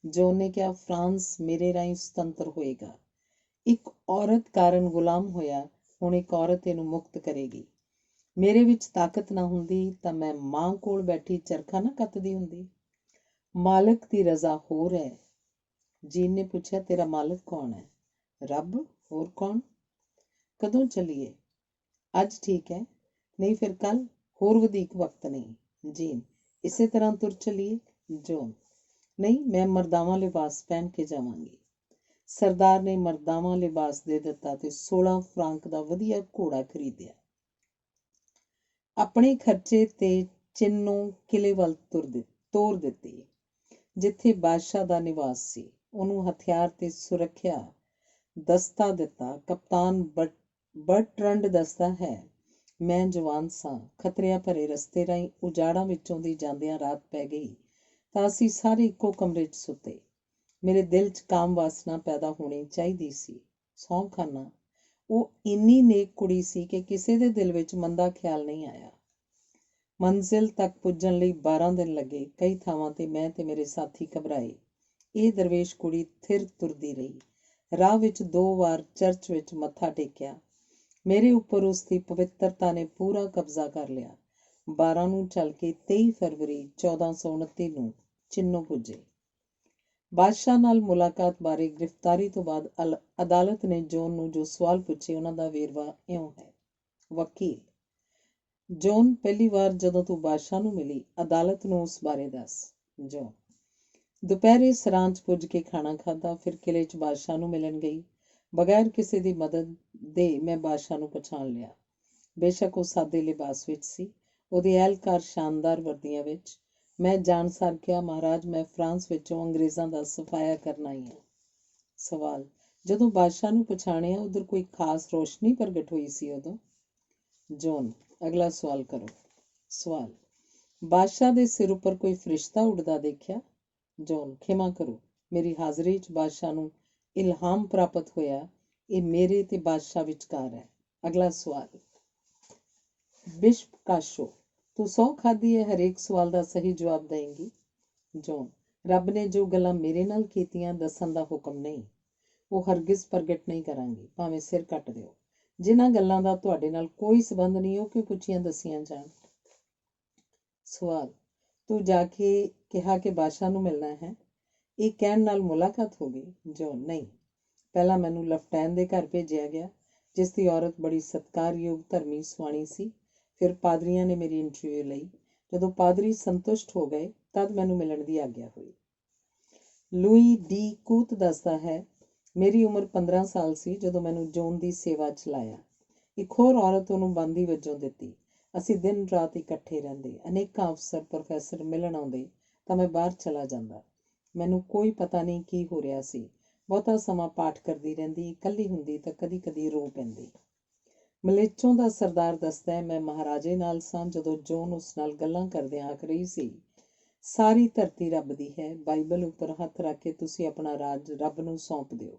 ਜੌਨ ਨੇ ਕਿਹਾ, ਫਰਾਂਸ ਮੇਰੇ ਰਾਹੀਂ ਸੁਤੰਤਰ ਹੋਏਗਾ। ਇੱਕ ਔਰਤ ਕਾਰਨ ਗੁਲਾਮ ਹੋਇਆ, ਹੁਣ ਇੱਕ ਔਰਤ ਇਹਨੂੰ ਮੁਕਤ ਕਰੇਗੀ। ਮੇਰੇ ਵਿੱਚ ਤਾਕਤ ਨਾ ਹੁੰਦੀ ਤਾਂ ਮੈਂ ਮਾਂ ਕੋਲ ਬੈਠੀ ਚਰਖਾ ਨਾ ਕੱਤਦੀ ਹੁੰਦੀ। ਮਾਲਕ ਦੀ ਰਜ਼ਾ ਹੋਰ ਹੈ। ਜੀਨ ਨੇ ਪੁੱਛਿਆ, ਤੇਰਾ ਮਾਲਕ ਕੌਣ ਹੈ? ਰੱਬ, ਹੋਰ ਕੌਣ? ਕਦੋਂ ਚੱਲੀਏ? ਅੱਜ ਠੀਕ ਹੈ, ਨਹੀਂ ਫਿਰ ਕੱਲ? ਹੋਰ ਵਧੀਕ ਵਕਤ ਨਹੀਂ। ਜੀਨ, ਇਸੇ ਤਰ੍ਹਾਂ ਤੁਰ ਚੱਲੀਏ? ਜੌਨ, ਨਹੀਂ, ਮੈਂ ਮਰਦਾਵਾਂ ਲਿਬਾਸ ਪਹਿਨ ਕੇ ਜਾਵਾਂਗੀ। ਸਰਦਾਰ ਨੇ ਮਰਦਾਵਾਂ ਲਿਬਾਸ ਦੇ ਦਿੱਤਾ ਤੇ 16 ਫਰਾਂਕ ਦਾ ਵਧੀਆ ਘੋੜਾ ਖਰੀਦਿਆ। ਆਪਣੇ ਖਰਚੇ ਤੇ ਚਿੰਨੋਂ ਕਿਲੇ ਵੱਲ ਤੋਰ ਦਿੱਤੀ, ਜਿੱਥੇ ਬਾਦਸ਼ਾਹ ਦਾ ਨਿਵਾਸ ਸੀ। ਉਹਨੂੰ ਹਥਿਆਰ ਤੇ ਸੁਰੱਖਿਆ ਦਸਤਾ ਦਿੱਤਾ। ਕਪਤਾਨ ਬਰਟਰੰਡ ਦੱਸਦਾ ਹੈ, ਮੈਂ ਜਵਾਨ ਸਾਂ। ਖਤਰਿਆਂ ਭਰੇ ਰਸਤੇ ਰਾਹੀਂ ਉਜਾੜਾਂ ਵਿੱਚੋਂ ਦੀ ਜਾਂਦਿਆਂ ਰਾਤ ਪੈ ਗਈ ਤਾਂ ਅਸੀਂ ਸਾਰੇ ਇੱਕੋ ਕਮਰੇ 'ਚ ਸੁੱਤੇ। ਮੇਰੇ ਦਿਲ 'ਚ ਕਾਮ ਵਾਸਨਾ ਪੈਦਾ ਹੋਣੀ ਚਾਹੀਦੀ ਸੀ। ਸਹੁੰ ਖਾਨਾ, ਉਹ ਇੰਨੀ ਨੇਕ ਕੁੜੀ ਸੀ ਕਿ ਕਿਸੇ ਦੇ ਦਿਲ ਵਿੱਚ ਮੰਦਾ ਖਿਆਲ ਨਹੀਂ ਆਇਆ। ਮੰਜ਼ਿਲ ਤੱਕ ਪੁੱਜਣ ਲਈ 12 ਦਿਨ ਲੱਗੇ। ਕਈ ਥਾਵਾਂ ਤੇ ਮੈਂ ਤੇ ਮੇਰੇ ਸਾਥੀ ਘਬਰਾਏ। ਇਹ ਦਰਵੇਸ਼ ਕੁੜੀ ਥਿਰ ਤੁਰਦੀ ਰਹੀ। ਰਾਹ ਵਿੱਚ 2 ਵਾਰ ਚਰਚ ਵਿੱਚ ਮੱਥਾ ਟੇਕਿਆ। ਮੇਰੇ ਉੱਪਰ ਉਸ ਦੀ ਪਵਿੱਤਰਤਾ ਨੇ ਪੂਰਾ ਕਬਜ਼ਾ ਕਰ ਲਿਆ। 12 ਨੂੰ ਚੱਲ ਕੇ 23 ਫਰਵਰੀ 1429 ਨੂੰ ਚਿੰਨੋਂ ਪੁੱਜੇ। ਬਾਦਸ਼ਾਹ ਨਾਲ ਮੁਲਾਕਾਤ ਬਾਰੇ ਗ੍ਰਿਫਤਾਰੀ ਤੋਂ ਬਾਅਦ ਅਦਾਲਤ ਨੇ ਜੌਨ ਨੂੰ ਜੋ ਸਵਾਲ ਪੁੱਛੇ, ਉਹਨਾਂ ਦਾ ਵੇਰਵਾ ਇਉਂ ਹੈ। ਵਕੀਲ, ਜੌਨ, ਪਹਿਲੀ ਵਾਰ ਜਦੋਂ ਤੂੰ ਬਾਦਸ਼ਾਹ ਨੂੰ ਮਿਲੀ, ਅਦਾਲਤ ਨੂੰ ਉਸ ਬਾਰੇ ਦੱਸ। ਜੌਨ, ਦੁਪਹਿਰੇ ਸਰਾਂ 'ਚ ਪੁੱਜ ਕੇ ਖਾਣਾ ਖਾਧਾ, ਫਿਰ ਕਿਲੇ 'ਚ ਬਾਦਸ਼ਾਹ ਨੂੰ ਮਿਲਣ ਗਈ। ਬਗੈਰ ਕਿਸੇ ਦੀ ਮਦਦ ਦੇ ਮੈਂ ਬਾਦਸ਼ਾਹ ਨੂੰ ਪਛਾਣ ਲਿਆ। ਬੇਸ਼ੱਕ ਉਹ ਸਾਦੇ ਲਿਬਾਸ ਵਿੱਚ ਸੀ, ਉਹਦੇ ਅਹਿਲਕਾਰ ਸ਼ਾਨਦਾਰ ਵਰਦੀਆਂ ਵਿੱਚ। ਮੈਂ ਜਾਣਸਾਰ ਕਿਹਾ, ਮਹਾਰਾਜ, ਮੈਂ ਫਰਾਂਸ ਵਿੱਚੋਂ ਅੰਗਰੇਜ਼ਾਂ ਦਾ ਸਫਾਇਆ ਕਰਨ ਆਈ ਹਾਂ। ਸਵਾਲ, ਜਦੋਂ ਬਾਦਸ਼ਾਹ ਨੂੰ ਪਛਾਣਿਆ, ਉੱਧਰ ਕੋਈ ਖਾਸ ਰੋਸ਼ਨੀ ਪ੍ਰਗਟ ਹੋਈ ਸੀ ਉਦੋਂ? ਜੌਨ, ਅਗਲਾ ਸਵਾਲ ਕਰੋ। ਸਵਾਲ, ਬਾਦਸ਼ਾਹ ਦੇ ਸਿਰ ਉੱਪਰ ਕੋਈ ਫਰਿਸ਼ਤਾ ਉੱਡਦਾ ਦੇਖਿਆ? ਜੌਨ, ਖਿਮਾ ਕਰੋ, ਮੇਰੀ ਹਾਜ਼ਰੀ 'ਚ ਬਾਦਸ਼ਾਹ ਨੂੰ ਇਲਹਾਮ ਪ੍ਰਾਪਤ ਹੋਇਆ। ਇਹ ਮੇਰੇ ਤੇ ਬਾਦਸ਼ਾਹ ਵਿਚਕਾਰ ਹੈ। ਅਗਲਾ ਸਵਾਲ। ਬਿਸ਼ਪ ਕਾਸ਼ੋ, ਤੂੰ ਸਹੁੰ ਖਾਧੀ ਹੈ, ਹਰੇਕ ਸਵਾਲ ਦਾ ਸਹੀ ਜਵਾਬ ਦੇਂਗੀ? ਜੌਨ, ਰੱਬ ਨੇ ਜੋ ਗੱਲਾਂ ਮੇਰੇ ਨਾਲ ਕੀਤੀਆਂ, ਦੱਸਣ ਦਾ ਹੁਕਮ ਨਹੀਂ। ਉਹ ਹਰਗਿਜ਼ ਪ੍ਰਗਟ ਨਹੀਂ ਕਰਾਂਗੀ, ਭਾਵੇਂ ਸਿਰ ਕੱਟ ਦਿਓ। ਜਿਨ੍ਹਾਂ ਗੱਲਾਂ ਦਾ ਤੁਹਾਡੇ ਨਾਲ ਕੋਈ ਸਬੰਧ ਨਹੀਂ, ਉਹ ਕਿਉਂ ਪੁੱਛੀਆਂ ਦੱਸੀਆਂ ਜਾਣ? ਸਵਾਲ, ਤੂੰ ਜਾ ਕੇ ਕਿਹਾ ਕਿ ਬਾਦਸ਼ਾਹ ਨੂੰ ਮਿਲਣਾ ਹੈ, ਇਹ ਕਹਿਣ ਨਾਲ ਮੁਲਾਕਾਤ ਹੋ ਗਈ? ਜੌਨ, ਨਹੀਂ, ਪਹਿਲਾਂ ਮੈਨੂੰ ਲਫਟੈਨ ਦੇ ਘਰ ਭੇਜਿਆ ਗਿਆ, ਜਿਸ ਦੀ ਔਰਤ ਬੜੀ ਸਤਿਕਾਰਯੋਗ ਧਰਮੀ ਸੁਆਣੀ ਸੀ। ਫਿਰ ਪਾਦਰੀਆਂ ਨੇ ਮੇਰੀ ਇੰਟਰਵਿਊ ਲਈ। ਜਦੋਂ ਪਾਦਰੀ ਸੰਤੁਸ਼ਟ ਹੋ ਗਏ, ਤਦ ਮੈਨੂੰ ਮਿਲਣ ਦੀ ਆਗਿਆ ਹੋਈ। ਲੂਈ ਡੀ ਕੂਤ ਦੱਸਦਾ ਹੈ, ਮੇਰੀ ਉਮਰ 15 ਸਾਲ ਸੀ ਜਦੋਂ ਮੈਨੂੰ ਜੌਨ ਦੀ ਸੇਵਾ 'ਚ ਲਾਇਆ। ਇੱਕ ਹੋਰ ਔਰਤ ਉਹਨੂੰ ਬੰਦੀ ਵਜੋਂ ਦਿੱਤੀ। ਅਸੀਂ ਦਿਨ ਰਾਤ ਇਕੱਠੇ ਰਹਿੰਦੇ। ਅਨੇਕਾਂ ਅਫਸਰ, ਪ੍ਰੋਫੈਸਰ ਮਿਲਣ ਆਉਂਦੇ ਤਾਂ ਮੈਂ ਬਾਹਰ ਚਲਾ ਜਾਂਦਾ। ਮੈਨੂੰ ਕੋਈ ਪਤਾ ਨਹੀਂ ਕੀ ਹੋ ਰਿਹਾ ਸੀ। ਬਹੁਤਾ ਸਮਾਂ ਪਾਠ ਕਰਦੀ ਰਹਿੰਦੀ। ਇਕੱਲੀ ਹੁੰਦੀ ਤਾਂ ਕਦੀ-ਕਦੀ ਰੋ ਪੈਂਦੀ। ਮਲੇਚੋਂ ਦਾ ਸਰਦਾਰ ਦੱਸਦਾ ਹੈ, ਮੈਂ ਮਹਾਰਾਜੇ ਨਾਲ ਸਾਂ ਜਦੋਂ ਜੌਨ ਉਸ ਨਾਲ ਗੱਲਾਂ ਕਰਦਿਆਂ ਆਖ ਰਹੀ ਸੀ, ਸਾਰੀ ਧਰਤੀ ਰੱਬ ਦੀ ਹੈ। ਬਾਈਬਲ ਉੱਪਰ ਹੱਥ ਰੱਖ ਕੇ ਤੁਸੀਂ ਆਪਣਾ ਰਾਜ ਰੱਬ ਨੂੰ ਸੌਂਪ ਦਿਓ।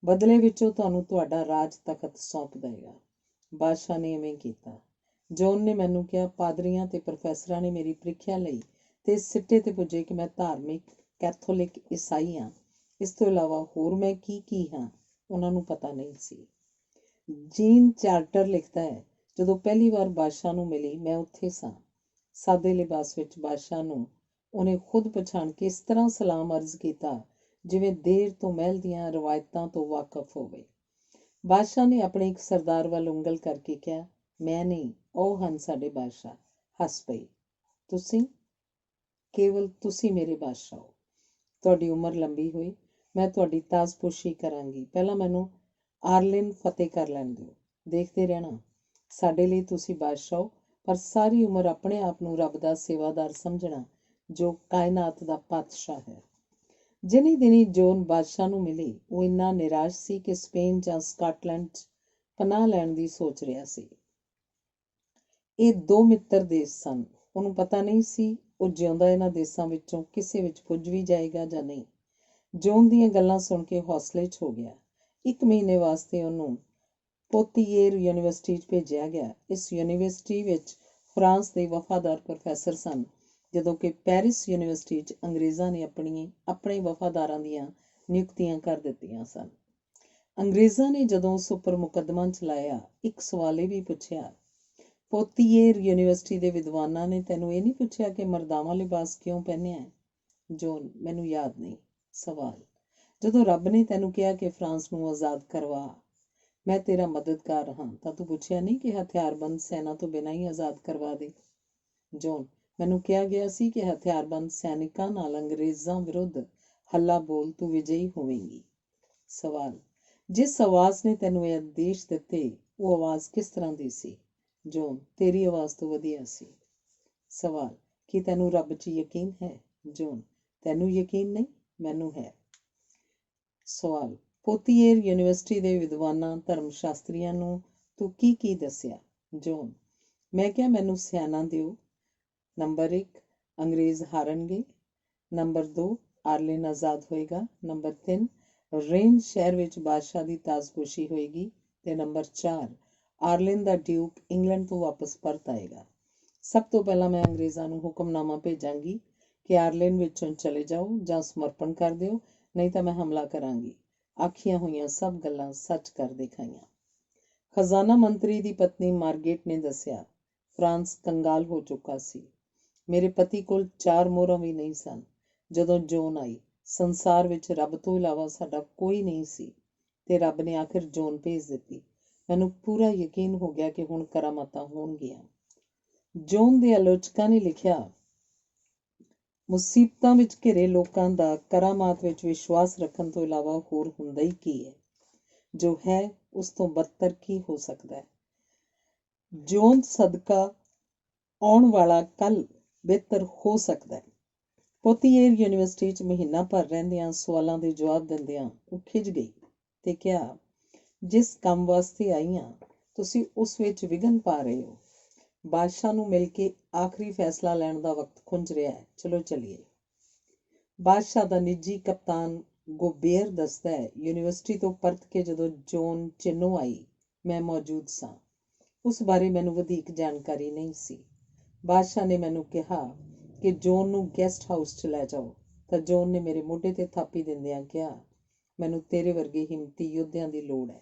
ਬਦਲੇ ਵਿੱਚੋਂ ਤੁਹਾਨੂੰ ਤੁਹਾਡਾ ਰਾਜ ਤਖਤ ਸੌਂਪ ਦੇਗਾ। ਬਾਦਸ਼ਾਹ ਨੇ ਇਵੇਂ ਕੀਤਾ। ਜੌਨ ਨੇ ਮੈਨੂੰ ਕਿਹਾ, ਪਾਦਰੀਆਂ ਤੇ ਪ੍ਰੋਫੈਸਰਾਂ ਨੇ ਮੇਰੀ ਪ੍ਰੀਖਿਆ ਲਈ ਤੇ ਇਸ ਸਿੱਟੇ ਤੇ ਪੁੱਜੇ ਕਿ ਮੈਂ ਧਾਰਮਿਕ, ਕੈਥੋਲਿਕ, ਈਸਾਈ ਹਾਂ। ਇਸ ਤੋਂ ਇਲਾਵਾ ਹੋਰ ਮੈਂ ਕੀ ਹਾਂ, ਉਹਨਾਂ ਨੂੰ ਪਤਾ ਨਹੀਂ ਸੀ। ਜੀਨ ਚਾਰਟਰ ਲਿਖਦਾ ਹੈ, ਜਦੋਂ ਪਹਿਲੀ ਵਾਰ ਬਾਦਸ਼ਾਹ ਨੂੰ ਮਿਲੀ ਮੈਂ ਉੱਥੇ ਸਾਂ। ਸਾਦੇ ਲਿਬਾਸ ਵਿੱਚ ਬਾਦਸ਼ਾਹ ਨੂੰ ਉਹਨੇ ਖੁਦ ਪਛਾਣ ਕੇ ਇਸ ਤਰ੍ਹਾਂ ਸਲਾਮ ਅਰਜ਼ ਕੀਤਾ ਜਿਵੇਂ ਦੇਰ ਤੋਂ ਮਹਿਲ ਦੀਆਂ ਰਵਾਇਤਾਂ ਤੋਂ ਵਾਕਫ ਹੋਵੇ। ਬਾਦਸ਼ਾਹ ਨੇ ਆਪਣੇ ਇੱਕ ਸਰਦਾਰ ਵੱਲ ਉਂਗਲ ਕਰਕੇ ਕਿਹਾ, ਮੈਂ ਨਹੀਂ, ਉਹ ਹਨ ਸਾਡੇ ਬਾਦਸ਼ਾਹ। ਹੱਸ ਪਈ। ਤੁਸੀਂ? ਕੇਵਲ ਤੁਸੀਂ ਮੇਰੇ ਬਾਦਸ਼ਾਹ ਹੋ। ਤੁਹਾਡੀ ਉਮਰ ਲੰਬੀ ਹੋਈ। ਮੈਂ ਤੁਹਾਡੀ ਤਾਜ਼ਪੋਸ਼ੀ ਕਰਾਂਗੀ। ਪਹਿਲਾਂ ਮੈਨੂੰ ਆਰਲਿਨ ਫਤਿਹ ਕਰ ਲੈਣ ਦਿਓ। ਦੇਖਦੇ ਰਹਿਣਾ। ਸਾਡੇ ਲਈ ਤੁਸੀਂ ਬਾਦਸ਼ਾਹ ਹੋ, ਪਰ ਸਾਰੀ ਉਮਰ ਆਪਣੇ ਆਪ ਨੂੰ ਰੱਬ ਦਾ ਸੇਵਾਦਾਰ ਸਮਝਣਾ ਜੋ ਕਾਇਨਾਤ ਦਾ ਪਾਤਸ਼ਾਹ ਹੈ। ਜਿੰਨੀ ਦਿਨੀ ਜੋਨ ਬਾਦਸ਼ਾਹ ਨੂੰ ਮਿਲੀ, ਉਹ ਇੰਨਾ ਨਿਰਾਸ਼ ਸੀ ਕਿ ਸਪੇਨ ਜਾਂ ਸਕਾਟਲੈਂਡ 'ਚ ਪਨਾਹ ਲੈਣ ਦੀ ਸੋਚ ਰਿਹਾ ਸੀ। ਇਹ ਦੋ ਮਿੱਤਰ ਦੇਸ਼ ਸਨ। ਉਹਨੂੰ ਪਤਾ ਨਹੀਂ ਸੀ ਉਹ ਜਿਉਂਦਾ ਇਹਨਾਂ ਦੇਸ਼ਾਂ ਵਿੱਚੋਂ ਕਿਸੇ ਵਿੱਚ ਪੁੱਜ ਵੀ ਜਾਏਗਾ ਜਾਂ ਨਹੀਂ। ਜੋਨ ਦੀਆਂ ਗੱਲਾਂ ਸੁਣ ਕੇ ਹੌਸਲੇ 'ਚ ਹੋ ਗਿਆ। 1 ਮਹੀਨੇ ਵਾਸਤੇ ਉਹਨੂੰ ਪੋਤੀਏਰ ਯੂਨੀਵਰਸਿਟੀ 'ਚ ਭੇਜਿਆ ਗਿਆ। ਇਸ ਯੂਨੀਵਰਸਿਟੀ ਵਿੱਚ ਫਰਾਂਸ ਦੇ ਵਫਾਦਾਰ ਪ੍ਰੋਫੈਸਰ ਸਨ, ਜਦੋਂ ਕਿ ਪੈਰਿਸ ਯੂਨੀਵਰਸਿਟੀ 'ਚ ਅੰਗਰੇਜ਼ਾਂ ਨੇ ਆਪਣੇ ਵਫਾਦਾਰਾਂ ਦੀਆਂ ਨਿਯੁਕਤੀਆਂ ਕਰ ਦਿੱਤੀਆਂ ਸਨ। ਅੰਗਰੇਜ਼ਾਂ ਨੇ ਜਦੋਂ ਉਸ ਉੱਪਰ ਮੁਕੱਦਮਾ ਚਲਾਇਆ, ਇੱਕ ਸਵਾਲ ਇਹ ਵੀ ਪੁੱਛਿਆ, ਪੋਤੀਏਰ ਯੂਨੀਵਰਸਿਟੀ ਦੇ ਵਿਦਵਾਨਾਂ ਨੇ ਤੈਨੂੰ ਇਹ ਨਹੀਂ ਪੁੱਛਿਆ ਕਿ ਮਰਦਾਵਾਂ ਲਿਬਾਸ ਕਿਉਂ ਪਹਿਨਿਆ ਹੈ? ਜੋਨ, ਮੈਨੂੰ ਯਾਦ ਨਹੀਂ। ਸਵਾਲ, ਜਦੋਂ ਰੱਬ ਨੇ ਤੈਨੂੰ ਕਿਹਾ ਕਿ ਫਰਾਂਸ ਨੂੰ ਆਜ਼ਾਦ ਕਰਵਾ, ਮੈਂ ਤੇਰਾ ਮਦਦਗਾਰ ਹਾਂ, ਤਾਂ ਤੂੰ ਪੁੱਛਿਆ ਨਹੀਂ ਕਿ ਹਥਿਆਰਬੰਦ ਸੈਨਾ ਤੋਂ ਬਿਨਾਂ ਹੀ ਆਜ਼ਾਦ ਕਰਵਾ ਦੇ? ਜੋਨ, ਮੈਨੂੰ ਕਿਹਾ ਗਿਆ ਸੀ ਕਿ ਹਥਿਆਰਬੰਦ ਸੈਨਿਕਾਂ ਨਾਲ ਅੰਗਰੇਜ਼ਾਂ ਵਿਰੁੱਧ ਹੱਲਾ ਬੋਲ ਤੂੰ ਵਿਜয়ੀ ਹੋਵੇਂਗੀ। ਸਵਾਲ, ਜਿਸ ਆਵਾਜ਼ ਨੇ ਤੈਨੂੰ ਇਹ ਆਦੇਸ਼ ਦਿੱਤੇ, ਉਹ ਆਵਾਜ਼ ਕਿਸ ਤਰ੍ਹਾਂ ਦੀ ਸੀ? ਜੋਨ, ਤੇਰੀ ਆਵਾਜ਼ ਤੋਂ ਵਧੀਆ ਸੀ। ਸਵਾਲ, ਕੀ ਤੈਨੂੰ ਰੱਬ 'ਚ ਯਕੀਨ ਹੈ? ਜੋਨ, ਤੈਨੂੰ ਯਕੀਨ ਨਹੀਂ, ਮੈਨੂੰ ਹੈ। ਸਵਾਲ, ਪੋਤੀਏਰ ਯੂਨੀਵਰਸਿਟੀ ਦੇ ਵਿਦਵਾਨਾਂ ਧਰਮ ਸ਼ਾਸਤਰੀਆਂ ਨੂੰ ਤੂੰ ਕੀ ਦੱਸਿਆ? ਜੋਨ, ਮੈਂ ਕਿਹਾ ਮੈਨੂੰ ਸਿਆਣਾ ਦਿਓ। ਨੰਬਰ 1, ਅੰਗਰੇਜ਼ ਹਾਰਨਗੇ। ਨੰਬਰ 2, ਆਰਲਿਨ ਆਜ਼ਾਦ ਹੋਏਗਾ। ਨੰਬਰ 3, ਰੇਨ ਸ਼ਹਿਰ ਵਿੱਚ ਬਾਦਸ਼ਾਹ ਦੀ ਤਾਜ਼ਪੋਸ਼ੀ ਹੋਏਗੀ। ਤੇ ਨੰਬਰ 4, ਆਰਲਿਨ ਦਾ ਡਿਊਕ ਇੰਗਲੈਂਡ ਤੋਂ ਵਾਪਸ ਪਰਤ ਆਏਗਾ। ਸਭ ਤੋਂ ਪਹਿਲਾਂ ਮੈਂ ਅੰਗਰੇਜ਼ਾਂ ਨੂੰ ਹੁਕਮਨਾਮਾ ਭੇਜਾਂਗੀ ਕਿ ਆਰਲਿਨ ਵਿੱਚੋਂ ਚਲੇ ਜਾਓ ਜਾਂ ਸਮਰਪਣ ਕਰ ਦਿਓ, ਨਹੀਂ ਤਾਂ ਮੈਂ ਹਮਲਾ ਕਰਾਂਗੀ। ਆਖੀਆਂ ਹੋਈਆਂ ਸਭ ਗੱਲਾਂ ਸੱਚ ਕਰ ਦਿਖਾਈਆਂ। ਖਜ਼ਾਨਾ ਮੰਤਰੀ ਦੀ ਪਤਨੀ ਮਾਰਗੇਟ ਨੇ ਦੱਸਿਆ, ਫਰਾਂਸ ਕੰਗਾਲ ਹੋ ਚੁੱਕਾ ਸੀ। ਮੇਰੇ ਪਤੀ ਕੋਲ 4 ਮੋਹਰਾਂ ਵੀ ਨਹੀਂ ਸਨ। ਜਦੋਂ ਜੋਨ ਆਈ, ਸੰਸਾਰ ਵਿੱਚ ਰੱਬ ਤੋਂ ਇਲਾਵਾ ਸਾਡਾ ਕੋਈ ਨਹੀਂ ਸੀ ਤੇ ਰੱਬ ਨੇ ਆਖਿਰ ਜੋਨ ਭੇਜ ਦਿੱਤੀ। ਮੈਨੂੰ ਪੂਰਾ ਯਕੀਨ ਹੋ ਗਿਆ ਕਿ ਹੁਣ ਕਰਾਮਾਤਾਂ ਹੋਣਗੀਆਂ। ਜੋਨ ਦੇ ਆਲੋਚਕਾਂ ਨੇ ਲਿਖਿਆ, ਮੁਸੀਬਤਾਂ ਵਿੱਚ ਘਿਰੇ ਲੋਕਾਂ ਦਾ ਕਰਾਮਾਤ ਵਿੱਚ ਵਿਸ਼ਵਾਸ ਰੱਖਣ ਤੋਂ ਇਲਾਵਾ ਹੋਰ ਹੁੰਦਾ ਹੀ ਕੀ ਹੈ? ਜੋ ਹੈ ਉਸ ਤੋਂ ਬਦਤਰ ਕੀ ਹੋ ਸਕਦਾ ਹੈ? ਜੋਨ ਸਦਕਾ ਆਉਣ ਵਾਲਾ ਕੱਲ੍ਹ ਬਿਹਤਰ ਹੋ ਸਕਦਾ ਹੈ। ਪੋਤੀਏਰ ਯੂਨੀਵਰਸਿਟੀ 'ਚ ਮਹੀਨਾ ਭਰ ਰਹਿੰਦਿਆਂ, ਸਵਾਲਾਂ ਦੇ ਜਵਾਬ ਦਿੰਦਿਆਂ ਉਹ ਖਿਝ ਗਈ ਤੇ ਕਿਹਾ, ਜਿਸ ਕੰਮ ਵਾਸਤੇ ਆਈ ਹਾਂ, ਤੁਸੀਂ ਉਸ ਵਿੱਚ ਵਿਘਨ ਪਾ ਰਹੇ ਹੋ। ਬਾਦਸ਼ਾਹ ਨੂੰ ਮਿਲ ਕੇ ਆਖਰੀ ਫੈਸਲਾ ਲੈਣ ਦਾ ਵਕਤ ਖੁੰਝ ਰਿਹਾ ਹੈ। ਚਲੋ ਚੱਲੀਏ। ਬਾਦਸ਼ਾਹ ਦਾ ਨਿੱਜੀ ਕਪਤਾਨ ਗੋਬੇਰ ਦੱਸਦਾ ਹੈ, ਯੂਨੀਵਰਸਿਟੀ ਤੋਂ ਪਰਤ ਕੇ ਜਦੋਂ ਜੋਨ ਚਿੰਨ੍ਹੋਂ ਆਈ, ਮੈਂ ਮੌਜੂਦ ਸਾਂ। ਉਸ ਬਾਰੇ ਮੈਨੂੰ ਵਧੇਕ ਜਾਣਕਾਰੀ ਨਹੀਂ ਸੀ। ਬਾਦਸ਼ਾਹ ਨੇ ਮੈਨੂੰ ਕਿਹਾ ਕਿ ਜੋਨ ਨੂੰ ਗੈਸਟ ਹਾਊਸ 'ਚ ਲੈ ਜਾਓ, ਤਾਂ ਜੋਨ ਨੇ ਮੇਰੇ ਮੋਢੇ 'ਤੇ ਥਾਪੀ ਦਿੰਦਿਆਂ ਕਿਹਾ, ਮੈਨੂੰ ਤੇਰੇ ਵਰਗੇ ਹਿੰਮਤੀ ਯੋਧਿਆਂ ਦੀ ਲੋੜ ਹੈ।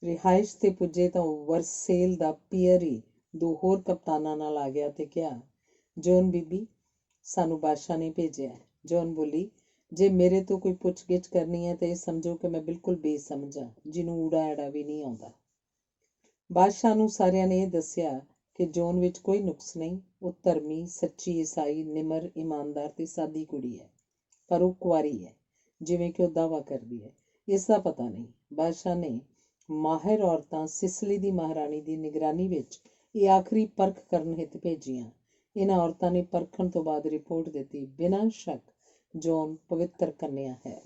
ਰਿਹਾਇਸ਼ 'ਤੇ ਪੁੱਜੇ ਤਾਂ ਉਹ ਵਰਸੇਲ ਦਾ ਪੀਅਰੀ 2 ਹੋਰ ਕਪਤਾਨਾਂ ਨਾਲ ਆ ਗਿਆ ਤੇ ਕਿਹਾ, ਜੋਨ ਬੀਬੀ, ਸਾਨੂੰ ਬਾਦਸ਼ਾਹ ਨੇ ਭੇਜਿਆ। ਜੋਨ ਬੋਲੀ, ਜੇ ਮੇਰੇ ਤੋਂ ਕੋਈ ਪੁੱਛ-ਗਿੱਛ ਕਰਨੀ ਹੈ ਤਾਂ ਇਹ ਸਮਝੋ ਕਿ ਮੈਂ ਬਿਲਕੁਲ ਬੇਸਮਝ ਹਾਂ, ਜਿਹਨੂੰ ਊੜਾ ਐੜਾ ਵੀ ਨਹੀਂ ਆਉਂਦਾ। ਬਾਦਸ਼ਾਹ ਨੂੰ ਸਾਰਿਆਂ ਨੇ ਇਹ ਦੱਸਿਆ ਕਿ ਜੋਨ ਵਿੱਚ ਕੋਈ ਨੁਕਸ ਨਹੀਂ। ਉਹ ਧਰਮੀ, ਸੱਚੀ ਈਸਾਈ, ਨਿਮਰ, ਇਮਾਨਦਾਰ ਤੇ ਸਾਦੀ ਕੁੜੀ ਹੈ, ਪਰ ਉਹ ਕੁਆਰੀ ਹੈ, ਜਿਵੇਂ ਕਿ ਉਹ ਦਾਅਵਾ ਕਰਦੀ ਹੈ। ਇਸ ਦਾ ਪਤਾ ਨਹੀਂ। ਬਾਦਸ਼ਾਹ ਨੇ ਮਾਹਿਰ ਔਰਤਾਂ ਸਿਸਲੀ ਦੀ ਮਹਾਰਾਣੀ ਦੀ ਨਿਗਰਾਨੀ ਵਿੱਚ ਇਹ ਆਖਰੀ ਪਰਖ ਕਰਨ ਹਿੱਤ ਭੇਜੀਆਂ। ਇਹਨਾਂ ਔਰਤਾਂ ਨੇ ਪਰਖਣ ਤੋਂ ਬਾਅਦ ਰਿਪੋਰਟ ਦਿੱਤੀ, ਬਿਨਾਂ ਸ਼ੱਕ ਜੋਨ ਪਵਿੱਤਰ ਕੰਨਿਆ ਹੈ।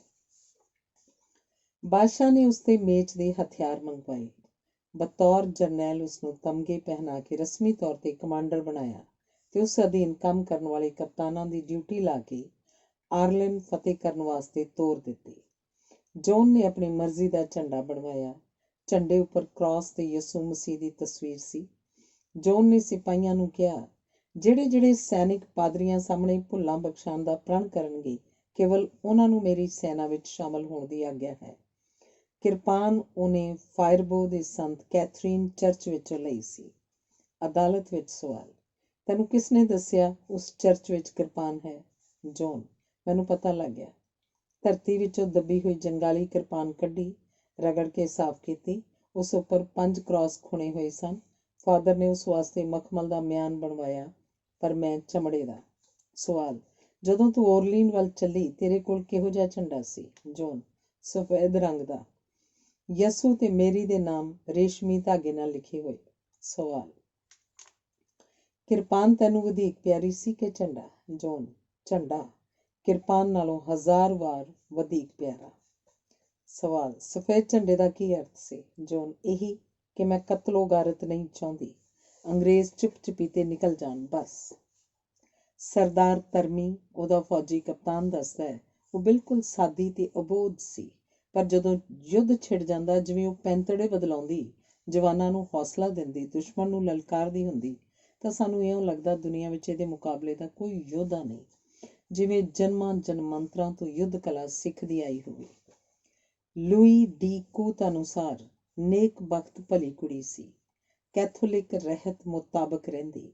ਬਾਦਸ਼ਾਹ ਨੇ ਉਸ ਦੇ ਮੇਚ ਦੇ ਹਥਿਆਰ ਮੰਗਵਾਏ। ਬਤੌਰ ਜਰਨੈਲ ਉਸਨੂੰ ਤਮਗੇ ਪਹਿਨਾ ਕੇ ਰਸਮੀ ਤੌਰ 'ਤੇ ਕਮਾਂਡਰ ਬਣਾਇਆ ਤੇ ਉਸ ਅਧੀਨ ਕੰਮ ਕਰਨ ਵਾਲੇ ਕਪਤਾਨਾਂ ਦੀ ਡਿਊਟੀ ਲਾ ਕੇ ਆਰਲਿਨ ਫਤਿਹ ਕਰਨ ਵਾਸਤੇ ਤੋਰ ਦਿੱਤੀ। ਜੋਨ ਨੇ ਆਪਣੀ ਮਰਜ਼ੀ ਦਾ ਝੰਡਾ ਬਣਵਾਇਆ। ਝੰਡੇ ਉੱਪਰ ਕ੍ਰਾਸ ਤੇ ਯਿਸੂ ਮਸੀਹ ਦੀ ਤਸਵੀਰ ਸੀ। ਜੋਨ ਨੇ ਸਿਪਾਹੀਆਂ ਨੂੰ ਕਿਹਾ, ਜਿਹੜੇ ਸੈਨਿਕ ਪਾਦਰੀਆਂ ਸਾਹਮਣੇ ਭੁੱਲਾਂ ਬਖਸ਼ਾਉਣ ਦਾ ਪ੍ਰਣ ਕਰਨਗੇ, ਕੇਵਲ ਉਹਨਾਂ ਨੂੰ ਮੇਰੀ ਸੈਨਾ ਵਿੱਚ ਸ਼ਾਮਲ ਹੋਣ ਦੀ ਆਗਿਆ ਹੈ। ਕਿਰਪਾਨ ਉਹਨੇ ਫਾਇਰਬੋ ਦੇ ਸੰਤ ਕੈਥਰੀਨ ਚਰਚ ਵਿੱਚੋਂ ਲਈ ਸੀ। ਅਦਾਲਤ ਵਿੱਚ ਸਵਾਲ, ਤੈਨੂੰ ਕਿਸ ਨੇ ਦੱਸਿਆ ਉਸ ਚਰਚ ਵਿੱਚ ਕਿਰਪਾਨ ਹੈ? ਜੌਨ, ਮੈਨੂੰ ਪਤਾ ਲੱਗ ਗਿਆ। ਧਰਤੀ ਵਿੱਚੋਂ ਦੱਬੀ ਹੋਈ ਜੰਗਾਲੀ ਕਿਰਪਾਨ ਕੱਢੀ, ਰਗੜ ਕੇ ਸਾਫ਼ ਕੀਤੀ। ਉਸ ਉੱਪਰ 5 ਕ੍ਰਾਸ ਖੁਣੇ ਹੋਏ ਸਨ। ਫਾਦਰ ਨੇ ਉਸ ਵਾਸਤੇ ਮਖਮਲ ਦਾ ਮਿਆਨ ਬਣਵਾਇਆ, ਪਰ ਮੈਂ ਚਮੜੇ ਦਾ। ਸਵਾਲ, ਜਦੋਂ ਤੂੰ ਓਰਲੀਨ ਵੱਲ ਚੱਲੀ ਤੇਰੇ ਕੋਲ ਕਿਹੋ ਜਿਹਾ ਝੰਡਾ ਸੀ? ਜੌਨ, ਸਫੈਦ ਰੰਗ ਦਾ, ਯਸੂ ਤੇ ਮੇਰੀ ਦੇ ਨਾਮ ਰੇਸ਼ਮੀ ਧਾਗੇ ਨਾਲ ਲਿਖੇ ਹੋਏ। ਸਵਾਲ, ਕਿਰਪਾਨ ਤੈਨੂੰ ਵਧੇਕ ਪਿਆਰੀ ਸੀ ਕਿ ਝੰਡਾ? ਜੌਨ, ਝੰਡਾ ਕਿਰਪਾਨ ਨਾਲੋਂ 1000 ਵਾਰ ਵਧੇਕ ਪਿਆਰਾ। ਸਵਾਲ, ਸਫੈਦ ਝੰਡੇ ਦਾ ਕੀ ਅਰਥ ਸੀ? ਜੌਨ, ਇਹੀ ਕਿ ਮੈਂ ਕਤਲੋ ਗਾਰਤ ਨਹੀਂ ਚਾਹੁੰਦੀ। ਅੰਗਰੇਜ਼ ਚੁੱਪ ਚਪੀਤੇ ਨਿਕਲ ਜਾਣ, ਬਸ। ਸਰਦਾਰ ਧਰਮੀ, ਉਹਦਾ ਫੌਜੀ ਕਪਤਾਨ, ਦੱਸਦਾ ਹੈ ਉਹ ਬਿਲਕੁਲ ਸਾਦੀ ਤੇ ਅਬੋਧ ਸੀ, ਪਰ ਜਦੋਂ ਯੁੱਧ ਛਿੜ ਜਾਂਦਾ ਜਿਵੇਂ ਉਹ ਪੈਂਤੜੇ ਬਦਲਾਉਂਦੀ, ਜਵਾਨਾਂ ਨੂੰ ਹੌਸਲਾ ਦਿੰਦੀ, ਦੁਸ਼ਮਣ ਨੂੰ ਲਲਕਾਰਦੀ ਹੁੰਦੀ, ਤਾਂ ਸਾਨੂੰ ਇਉਂ ਲੱਗਦਾ ਦੁਨੀਆ ਵਿੱਚ ਇਹਦੇ ਮੁਕਾਬਲੇ ਦਾ ਕੋਈ ਯੋਧਾ ਨਹੀਂ, ਜਿਵੇਂ ਜਨਮਾਂ ਜਨਮਾਂਤਰਾਂ ਤੋਂ ਯੁੱਧ ਕਲਾ ਸਿੱਖਦੀ ਆਈ ਹੋਵੇ। ਲੂਈ ਡੀ ਕੂਤ ਅਨੁਸਾਰ ਨੇਕ ਬਖਤ ਭਲੀ ਕੁੜੀ ਸੀ, ਕੈਥੋਲਿਕ ਰਹਿਤ ਮੁਤਾਬਕ ਰਹਿੰਦੀ,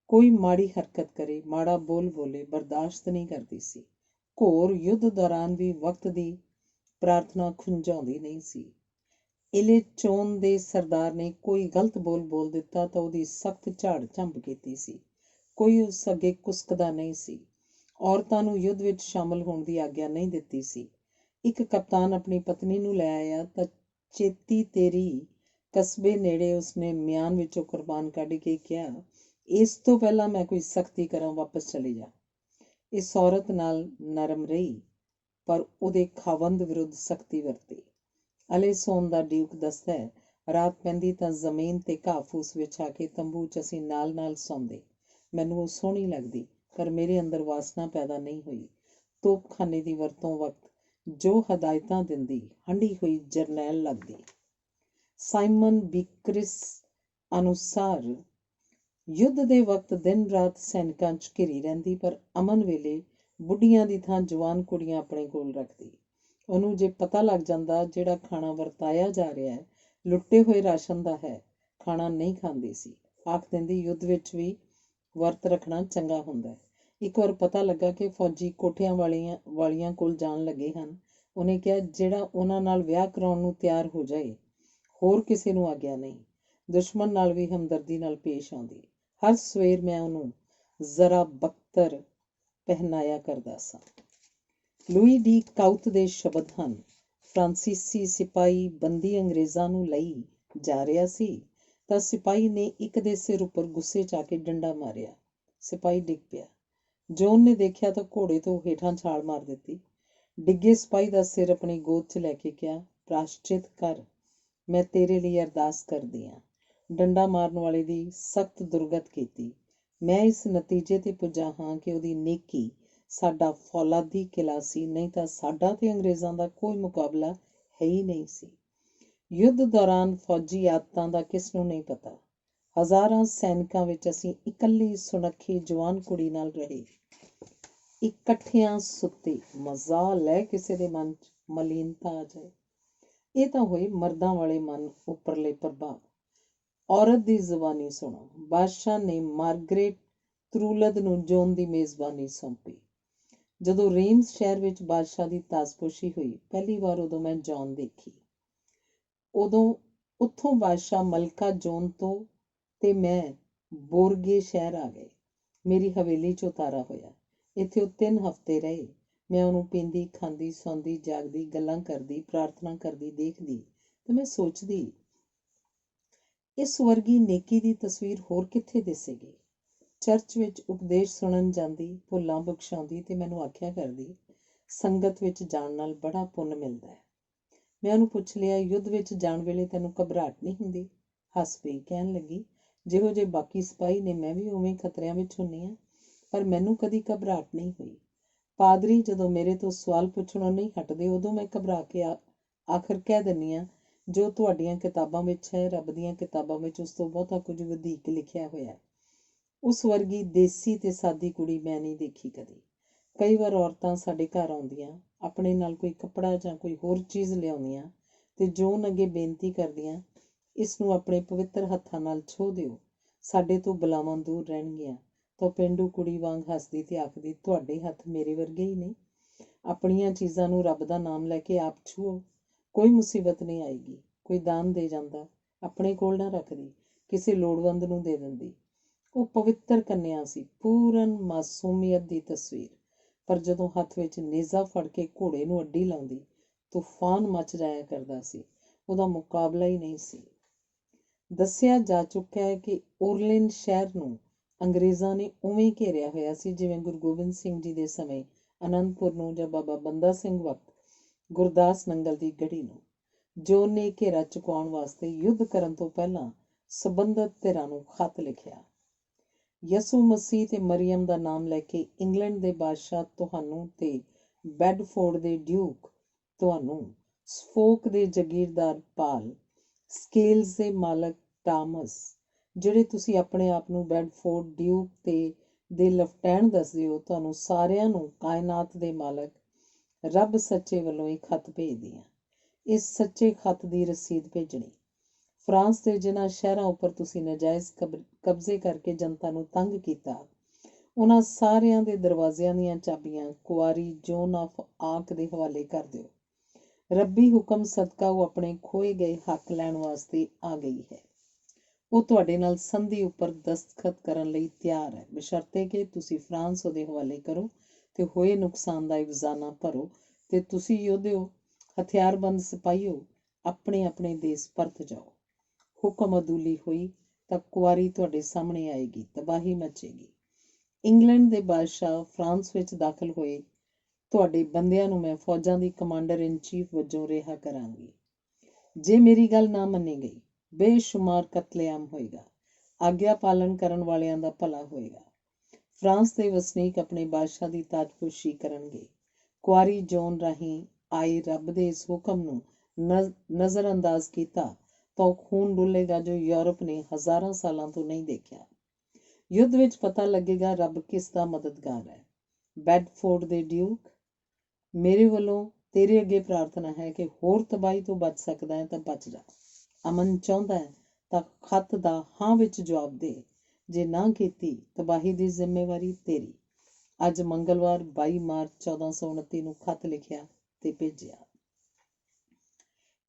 ਕੋਈ ਮਾੜੀ ਹਰਕਤ ਕਰੇ, ਮਾੜਾ ਬੋਲ ਬੋਲੇ, ਬਰਦਾਸ਼ਤ ਨਹੀਂ ਕਰਦੀ ਸੀ। ਘੋਰ ਯੁੱਧ ਦੌਰਾਨ ਵੀ ਵਕਤ ਦੀ ਪ੍ਰਾਰਥਨਾ ਖੁੰਝਾਉਂਦੀ ਨਹੀਂ ਸੀ। ਇਲੇਚੋਨ ਦੇ ਸਰਦਾਰ ਨੇ ਕੋਈ ਗਲਤ ਬੋਲ ਦਿੱਤਾ ਤਾਂ ਉਹਦੀ ਸਖਤ ਝਾੜ ਝੰਬ ਕੀਤੀ ਸੀ। ਕੋਈ ਉਸ ਅੱਗੇ ਕੁਸਕਦਾ ਨਹੀਂ ਸੀ। ਔਰਤਾਂ ਨੂੰ ਯੁੱਧ ਵਿੱਚ ਸ਼ਾਮਲ ਹੋਣ ਦੀ ਆਗਿਆ ਨਹੀਂ ਦਿੱਤੀ ਸੀ। ਇੱਕ ਕਪਤਾਨ ਆਪਣੀ ਪਤਨੀ ਨੂੰ ਲੈ ਆਇਆ ਤਾਂ ਚੇਤੀ ਤੇਰੀ ਕਸਬੇ ਨੇੜੇ ਉਸਨੇ ਮਿਆਨ ਵਿੱਚੋਂ ਕੁਰਬਾਨ ਕੱਢ ਕੇ ਕਿਹਾ, ਇਸ ਤੋਂ ਪਹਿਲਾਂ ਮੈਂ ਕੋਈ ਸਖਤੀ ਕਰਾਂ, ਵਾਪਸ ਚਲੇ ਜਾ। ਇਸ ਔਰਤ ਨਾਲ ਨਰਮ ਰਹੀ, ਪਰ ਉਹਦੇ ਖਾਵੰਦ ਵਿਰੁੱਧ ਸਖਤੀ ਵਰਤੀ। ਅਲੇਸੋਨ ਦਾ ਡਿਊਕ ਦੱਸਦਾ ਹੈ, ਰਾਤ ਪੈਂਦੀ ਤਾਂ ਜ਼ਮੀਨ ਤੇ ਘਾਹ ਫੂਸ ਵਿਛਾ ਕੇ ਤੰਬੂ 'ਚ ਅਸੀਂ ਨਾਲ ਸੌਂਦੇ। ਮੈਨੂੰ ਉਹ ਸੋਹਣੀ ਲੱਗਦੀ, ਪਰ ਮੇਰੇ ਅੰਦਰ ਵਾਸਨਾ ਪੈਦਾ ਨਹੀਂ ਹੋਈ। ਤੋਪਖਾਨੇ ਦੀ ਵਰਤੋਂ ਵਕਤ ਜੋ ਹਦਾਇਤਾਂ ਦਿੰਦੀ, ਹੰਢੀ ਹੋਈ ਜਰਨੈਲ ਲੱਗਦੀ। ਸਾਈਮਨ ਬੀਕਰਿਸ ਅਨੁਸਾਰ ਯੁੱਧ ਦੇ ਵਕਤ ਦਿਨ ਰਾਤ ਸੈਨਿਕਾਂ 'ਚ ਘਿਰੀ ਰਹਿੰਦੀ, ਪਰ ਅਮਨ ਵੇਲੇ ਬੁੱਢੀਆਂ ਦੀ ਥਾਂ ਜਵਾਨ ਕੁੜੀਆਂ ਆਪਣੇ ਕੋਲ ਰੱਖਦੀ। ਉਹਨੂੰ ਜੇ ਪਤਾ ਲੱਗ ਜਾਂਦਾ ਜਿਹੜਾ ਖਾਣਾ ਵਰਤਾਇਆ ਜਾ ਰਿਹਾ ਹੈ ਲੁੱਟੇ ਹੋਏ ਰਾਸ਼ਨ ਦਾ ਹੈ, ਖਾਣਾ ਨਹੀਂ ਖਾਂਦੀ ਸੀ। ਆਖ ਦਿੰਦੀ, ਯੁੱਧ ਵਿੱਚ ਵੀ ਵਰਤ ਰੱਖਣਾ ਚੰਗਾ ਹੁੰਦਾ ਹੈ। ਇੱਕ ਵਾਰ ਪਤਾ ਲੱਗਾ ਕਿ ਫੌਜੀ ਕੋਠਿਆਂ ਵਾਲੀਆਂ ਕੋਲ ਜਾਣ ਲੱਗੇ ਹਨ। ਉਹਨੇ ਕਿਹਾ, ਜਿਹੜਾ ਉਹਨਾਂ ਨਾਲ ਵਿਆਹ ਕਰਾਉਣ ਨੂੰ ਤਿਆਰ ਹੋ ਜਾਏ, ਹੋਰ ਕਿਸੇ ਨੂੰ ਆਗਿਆ ਨਹੀਂ। ਦੁਸ਼ਮਣ ਨਾਲ ਵੀ ਹਮਦਰਦੀ ਨਾਲ ਪੇਸ਼ ਆਉਂਦੀ। ਹਰ ਸਵੇਰ ਮੈਂ ਉਹਨੂੰ ਜ਼ਰਾ ਬਖਤਰ ਪਹਿਨਾਇਆ ਕਰਦਾ ਸਾਂ। ਲੂਈ ਡੀ ਕਾਊਤ ਦੇ ਸ਼ਬਦ ਹਨ, ਫਰਾਂਸੀਸੀ ਸਿਪਾਹੀ ਬੰਦੀ ਅੰਗਰੇਜ਼ਾਂ ਨੂੰ ਲਈ ਜਾ ਰਿਹਾ ਸੀ ਤਾਂ ਸਿਪਾਹੀ ਨੇ ਇੱਕ ਦੇ ਸਿਰ ਉੱਪਰ ਗੁੱਸੇ 'ਚ ਆ ਕੇ ਡੰਡਾ ਮਾਰਿਆ। ਸਿਪਾਹੀ ਡਿੱਗ ਪਿਆ। ਜੋਨ ਨੇ ਦੇਖਿਆ ਤਾਂ ਘੋੜੇ ਤੋਂ ਹੇਠਾਂ ਛਾਲ ਮਾਰ ਦਿੱਤੀ। ਡਿੱਗੇ ਸਿਪਾਹੀ ਦਾ ਸਿਰ ਆਪਣੀ ਗੋਦ 'ਚ ਲੈ ਕੇ ਕਿਹਾ, ਪ੍ਰਾਸ਼ਚਿਤ ਕਰ, ਮੈਂ ਤੇਰੇ ਲਈ ਅਰਦਾਸ ਕਰਦੀ ਹਾਂ। ਡੰਡਾ ਮਾਰਨ ਵਾਲੇ ਦੀ ਸਖਤ ਦੁਰਗਤ ਕੀਤੀ। ਮੈਂ ਇਸ ਨਤੀਜੇ 'ਤੇ ਪੁੱਜਾ ਹਾਂ ਕਿ ਉਹਦੀ ਨੇਕੀ ਸਾਡਾ ਫੌਲਾਦੀ ਕਿਲਾ ਸੀ, ਨਹੀਂ ਤਾਂ ਸਾਡਾ ਤੇ ਅੰਗਰੇਜ਼ਾਂ ਦਾ ਕੋਈ ਮੁਕਾਬਲਾ ਹੈ ਹੀ ਨਹੀਂ ਸੀ। ਯੁੱਧ ਦੌਰਾਨ ਫੌਜੀ ਆਦਤਾਂ ਦਾ ਕਿਸ ਨੂੰ ਨਹੀਂ ਪਤਾ। ਹਜ਼ਾਰਾਂ ਸੈਨਿਕਾਂ ਵਿੱਚ ਅਸੀਂ ਇਕੱਲੀ ਸੁਨੱਖੀ ਜਵਾਨ ਕੁੜੀ ਨਾਲ ਰਹੇ, ਇਕੱਠਿਆਂ ਸੁੱਤੇ। ਮਜ਼ਾਲ ਹੈ ਕਿਸੇ ਦੇ ਮਨ 'ਚ ਮਲੀਨਤਾ ਆ ਜਾਏ। ਇਹ ਤਾਂ ਹੋਏ ਮਰਦਾਂ ਵਾਲੇ ਮਨ ਉੱਪਰਲੇ ਪ੍ਰਭਾਵ। ਔਰਤ ਦੀ ਜ਼ੁਬਾਨੀ ਸੁਣੋ। ਬਾਦਸ਼ਾਹ ਨੇ ਮਾਰਗਰੇਟ ਤਰੂਲਦ ਨੂੰ ਜੋਨ ਦੀ ਮੇਜ਼ਬਾਨੀ ਸੌਂਪੀ। ਜਦੋਂ ਰੇਮਸ ਸ਼ਹਿਰ ਵਿੱਚ ਬਾਦਸ਼ਾਹ ਦੀ ਤਾਜ਼ਪੋਸ਼ੀ ਹੋਈ, ਪਹਿਲੀ ਵਾਰ ਉਦੋਂ ਮੈਂ ਜੌਨ ਦੇਖੀ। ਉੱਥੋਂ ਬਾਦਸ਼ਾਹ ਮਲਕਾ ਜੋਨ ਤੋਂ ਤੇ ਮੈਂ ਬੋਰਗੇ ਸ਼ਹਿਰ ਆ ਗਏ। ਮੇਰੀ ਹਵੇਲੀ 'ਚ ਉਤਾਰਾ ਹੋਇਆ। ਇੱਥੇ ਉਹ 3 ਹਫ਼ਤੇ ਰਹੇ। ਮੈਂ ਉਹਨੂੰ ਪੀਂਦੀ, ਖਾਂਦੀ, ਸੌਂਦੀ, ਜਾਗਦੀ, ਗੱਲਾਂ ਕਰਦੀ, ਪ੍ਰਾਰਥਨਾ ਕਰਦੀ ਦੇਖਦੀ ਤੇ ਮੈਂ ਸੋਚਦੀ, ਇਸ ਵਰਗੀ ਨੇਕੀ ਦੀ ਤਸਵੀਰ ਹੋਰ ਕਿੱਥੇ ਦਿਸੇਗੀ। ਚਰਚ ਵਿੱਚ ਉਪਦੇਸ਼ ਸੁਣਨ ਜਾਂਦੀ, ਭੁੱਲਾਂ ਬਖਸ਼ਾਉਂਦੀ ਤੇ ਮੈਨੂੰ ਆਖਿਆ ਕਰਦੀ, ਸੰਗਤ ਵਿੱਚ ਜਾਣ ਨਾਲ ਬੜਾ ਪੁੰਨ ਮਿਲਦਾ ਹੈ। ਮੈਂ ਉਹਨੂੰ ਪੁੱਛ ਲਿਆ, ਯੁੱਧ ਵਿੱਚ ਜਾਣ ਵੇਲੇ ਤੈਨੂੰ ਘਬਰਾਹਟ ਨਹੀਂ ਹੁੰਦੀ? ਹੱਸ ਪਈ, ਕਹਿਣ ਲੱਗੀ, ਜਿਹੋ ਜਿਹੇ ਬਾਕੀ ਸਿਪਾਹੀ ਨੇ ਮੈਂ ਵੀ ਉਵੇਂ ਖਤਰਿਆਂ ਵਿੱਚ ਹੁੰਦੀ ਹਾਂ, ਪਰ ਮੈਨੂੰ ਕਦੀ ਘਬਰਾਹਟ ਨਹੀਂ ਹੋਈ। ਪਾਦਰੀ ਜਦੋਂ ਮੇਰੇ ਤੋਂ ਸਵਾਲ ਪੁੱਛਣੋਂ ਨਹੀਂ ਹਟਦੇ, ਉਦੋਂ ਮੈਂ ਘਬਰਾ ਕੇ ਆਖਰ ਕਹਿ ਦਿੰਦੀ ਹਾਂ, ਜੋ ਤੁਹਾਡੀਆਂ ਕਿਤਾਬਾਂ ਵਿੱਚ ਹੈ, ਰੱਬ ਦੀਆਂ ਕਿਤਾਬਾਂ ਵਿੱਚ ਉਸ ਤੋਂ ਬਹੁਤਾ ਕੁਝ ਵਧੀਕ ਲਿਖਿਆ ਹੋਇਆ। ਉਸ ਵਰਗੀ ਦੇਸੀ ਤੇ ਸਾਦੀ ਕੁੜੀ ਮੈਂ ਨਹੀਂ ਦੇਖੀ ਕਦੀ। ਕਈ ਵਾਰ ਔਰਤਾਂ ਸਾਡੇ ਘਰ ਆਉਂਦੀਆਂ, ਆਪਣੇ ਨਾਲ ਕੋਈ ਕੱਪੜਾ ਜਾਂ ਕੋਈ ਹੋਰ ਚੀਜ਼ ਲਿਆਉਂਦੀਆਂ, ਤੇ ਜੋਨ ਅੱਗੇ ਬੇਨਤੀ ਕਰਦੀਆਂ, ਇਸ ਨੂੰ ਆਪਣੇ ਪਵਿੱਤਰ ਹੱਥਾਂ ਨਾਲ ਛੋਹ ਦਿਓ, ਸਾਡੇ ਤੋਂ ਬਲਾਵਾਂ ਦੂਰ ਰਹਿਣਗੀਆਂ। ਤਾਂ ਪੇਂਡੂ ਕੁੜੀ ਵਾਂਗ ਹੱਸਦੀ ਤੇ ਆਖਦੀ, ਤੁਹਾਡੇ ਹੱਥ ਮੇਰੇ ਵਰਗੇ ਹੀ ਨੇ। ਆਪਣੀਆਂ ਚੀਜ਼ਾਂ ਨੂੰ ਰੱਬ ਦਾ ਨਾਮ ਲੈ ਕੇ ਆਪ ਛੂਹੋ, ਕੋਈ ਮੁਸੀਬਤ ਨਹੀਂ ਆਏਗੀ। ਕੋਈ ਦਾਨ ਦੇ ਜਾਂਦਾ, ਆਪਣੇ ਕੋਲ ਨਾ ਰੱਖਦੀ, ਕਿਸੇ ਲੋੜਵੰਦ ਨੂੰ ਦੇ ਦਿੰਦੀ। ਉਹ ਪਵਿੱਤਰ ਕੰਨਿਆ ਸੀ, ਪੂਰਨ ਮਾਸੂਮੀਅਤ ਦੀ ਤਸਵੀਰ। ਪਰ ਜਦੋਂ ਹੱਥ ਵਿੱਚ ਨੇਜ਼ਾ ਫੜ ਕੇ ਘੋੜੇ ਨੂੰ ਅੱਡੀ ਲਾਉਂਦੀ, ਤੂਫਾਨ ਮਚ ਜਾਇਆ ਕਰਦਾ ਸੀ। ਉਹਦਾ ਮੁਕਾਬਲਾ ਹੀ ਨਹੀਂ ਸੀ। ਦੱਸਿਆ ਜਾ ਚੁੱਕਿਆ ਹੈ ਕਿ ਓਰਲੇਨ ਸ਼ਹਿਰ ਨੂੰ ਅੰਗਰੇਜ਼ਾਂ ਨੇ ਉਵੇਂ ਘੇਰਿਆ ਹੋਇਆ ਸੀ ਜਿਵੇਂ ਗੁਰੂ ਗੋਬਿੰਦ ਸਿੰਘ ਜੀ ਦੇ ਸਮੇਂ ਅਨੰਦਪੁਰ ਨੂੰ ਜਾਂ ਬਾਬਾ ਬੰਦਾ ਸਿੰਘ ਵਕਤ ਗੁਰਦਾਸ ਨੰਗਲ ਦੀ ਗੜੀ ਨੂੰ। ਜੋਨ ਨੇ ਘੇਰਾ ਚੁਕਾਉਣ ਵਾਸਤੇ ਯੁੱਧ ਕਰਨ ਤੋਂ ਪਹਿਲਾਂ ਸਬੰਧਤ ਧਿਰਾਂ ਨੂੰ ਖੱਤ ਲਿਖਿਆ। ਯਸੂ ਮਸੀਹ ਤੇ ਮਰੀਅਮ ਦਾ ਨਾਮ ਲੈ ਕੇ ਇੰਗਲੈਂਡ ਦੇ ਬਾਦਸ਼ਾਹ ਤੁਹਾਨੂੰ ਤੇ ਬੈਡਫੋਰਡ ਦੇ ਡਿਊਕ ਤੁਹਾਨੂੰ, ਸਫੋਕ ਦੇ ਜਾਗੀਰਦਾਰ ਪਾਲ, ਸਕੇਲਜ਼ ਦੇ ਮਾਲਕ ਟਾਮਸ, ਜਿਹੜੇ ਤੁਸੀਂ ਆਪਣੇ ਆਪ ਨੂੰ ਬੈਡਫੋਰਡ ਡਿਊਕ ਦੇ ਲੈਫਟੈਨੈਂਟ ਦੱਸਦੇ ਹੋ, ਤੁਹਾਨੂੰ ਸਾਰਿਆਂ ਨੂੰ ਕਾਇਨਾਤ ਦੇ ਮਾਲਕ ਰੱਬ ਸੱਚੇ ਵੱਲੋਂ ਇਹ ਖੱਤ ਭੇਜਦੀ ਹਾਂ। ਇਸ ਸੱਚੇ ਖੱਤ ਦੀ ਰਸੀਦ ਭੇਜਣੀ। ਫਰਾਂਸ ਦੇ ਜਿਨ੍ਹਾਂ ਸ਼ਹਿਰਾਂ ਉੱਪਰ ਤੁਸੀਂ ਨਾਜਾਇਜ਼ ਕਬਜ਼ੇ ਕਰਕੇ ਜਨਤਾ ਨੂੰ ਤੰਗ ਕੀਤਾ, ਉਹਨਾਂ ਸਾਰਿਆਂ ਦੇ ਦਰਵਾਜ਼ਿਆਂ ਦੀਆਂ ਚਾਬੀਆਂ ਕੁਆਰੀ ਜੋਨ ਆਫ ਆਰਕ ਦੇ ਹਵਾਲੇ ਕਰ ਦਿਓ। ਰੱਬੀ ਹੁਕਮ ਸਦਕਾ ਉਹ ਆਪਣੇ ਖੋਏ ਗਏ ਹੱਕ ਲੈਣ ਵਾਸਤੇ ਆ ਗਈ ਹੈ। ਉਹ ਤੁਹਾਡੇ ਨਾਲ ਸੰਧੀ ਉੱਪਰ ਦਸਤਖਤ ਕਰਨ ਲਈ ਤਿਆਰ ਹੈ, ਬਸ਼ਰਤੇ ਕਿ ਤੁਸੀਂ ਫਰਾਂਸ ਉਹਦੇ ਹਵਾਲੇ ਕਰੋ ਤੇ ਹੋਏ ਨੁਕਸਾਨ ਦਾ ਇਵਜ਼ਾਨਾ ਭਰੋ ਤੇ ਤੁਸੀਂ ਯੋਧਿਓ, ਹਥਿਆਰਬੰਦ ਸਿਪਾਹੀਓ, ਆਪਣੇ ਆਪਣੇ ਦੇਸ਼ ਪਰਤ ਜਾਓ। ਹੁਕਮ ਅਦੂਲੀ ਹੋਈ ਤਾਂ ਕੁਆਰੀ ਤੁਹਾਡੇ ਸਾਹਮਣੇ ਆਏਗੀ, ਤਬਾਹੀ ਮਚੇਗੀ। ਇੰਗਲੈਂਡ ਦੇ ਬਾਦਸ਼ਾਹ ਫਰਾਂਸ ਵਿੱਚ ਦਾਖਲ ਹੋਏ, ਤੁਹਾਡੇ ਬੰਦਿਆਂ ਨੂੰ ਮੈਂ ਫੌਜਾਂ ਦੀ ਕਮਾਂਡਰ ਇਨ ਚੀਫ ਵਜੋਂ ਰਿਹਾ ਕਰਾਂਗੀ। ਜੇ ਮੇਰੀ ਗੱਲ ਨਾ ਮੰਨੀ ਗਈ, ਬੇਸ਼ੁਮਾਰ ਕਤਲੇਆਮ ਹੋਏਗਾ। ਆਗਿਆ ਪਾਲਣ ਕਰਨ ਵਾਲਿਆਂ ਦਾ ਭਲਾ ਹੋਏਗਾ। ਫਰਾਂਸ ਦੇ ਵਸਨੀਕ ਆਪਣੇ ਬਾਦਸ਼ਾਹ ਦੀ ਤਾਜਪੋਸ਼ੀ ਕਰਨਗੇ। ਕੁਆਰੀ ਜੋਨ ਰਾਹੀਂ ਆਏ ਰੱਬ ਦੇ ਇਸ ਹੁਕਮ ਨੂੰ ਨਜ਼ਰਅੰਦਾਜ਼ ਕੀਤਾ ਤਾਂ ਉਹ ਖੂਨ ਡੁੱਲੇਗਾ ਜੋ ਯੂਰਪ ਨੇ ਹਜ਼ਾਰਾਂ ਸਾਲਾਂ ਤੋਂ ਨਹੀਂ ਦੇਖਿਆ। ਯੁੱਧ ਵਿੱਚ ਪਤਾ ਲੱਗੇਗਾ ਰੱਬ ਕਿਸ ਦਾ ਮਦਦਗਾਰ ਹੈ। ਬੈਡਫੋਰਡ ਦੇ ਡਿਊਕ, ਮੇਰੇ ਵੱਲੋਂ ਤੇਰੇ ਅੱਗੇ ਪ੍ਰਾਰਥਨਾ ਹੈ ਕਿ ਹੋਰ ਤਬਾਹੀ ਤੋਂ ਬਚ ਸਕਦਾ ਹੈ ਤਾਂ ਬਚ ਜਾ। ਅਮਨ ਚਾਹੁੰਦਾ ਹੈ ਤਾਂ ਖੱਤ ਦਾ ਹਾਂ ਵਿੱਚ ਜਵਾਬ ਦੇ, ਜੇ ਨਾ ਕੀਤੀ ਤਬਾਹੀ ਦੀ ਜ਼ਿੰਮੇਵਾਰੀ ਤੇਰੀ। ਅੱਜ ਮੰਗਲਵਾਰ 22 ਮਾਰਚ 1429 ਨੂੰ ਖੱਤ ਲਿਖਿਆ ਤੇ ਭੇਜਿਆ।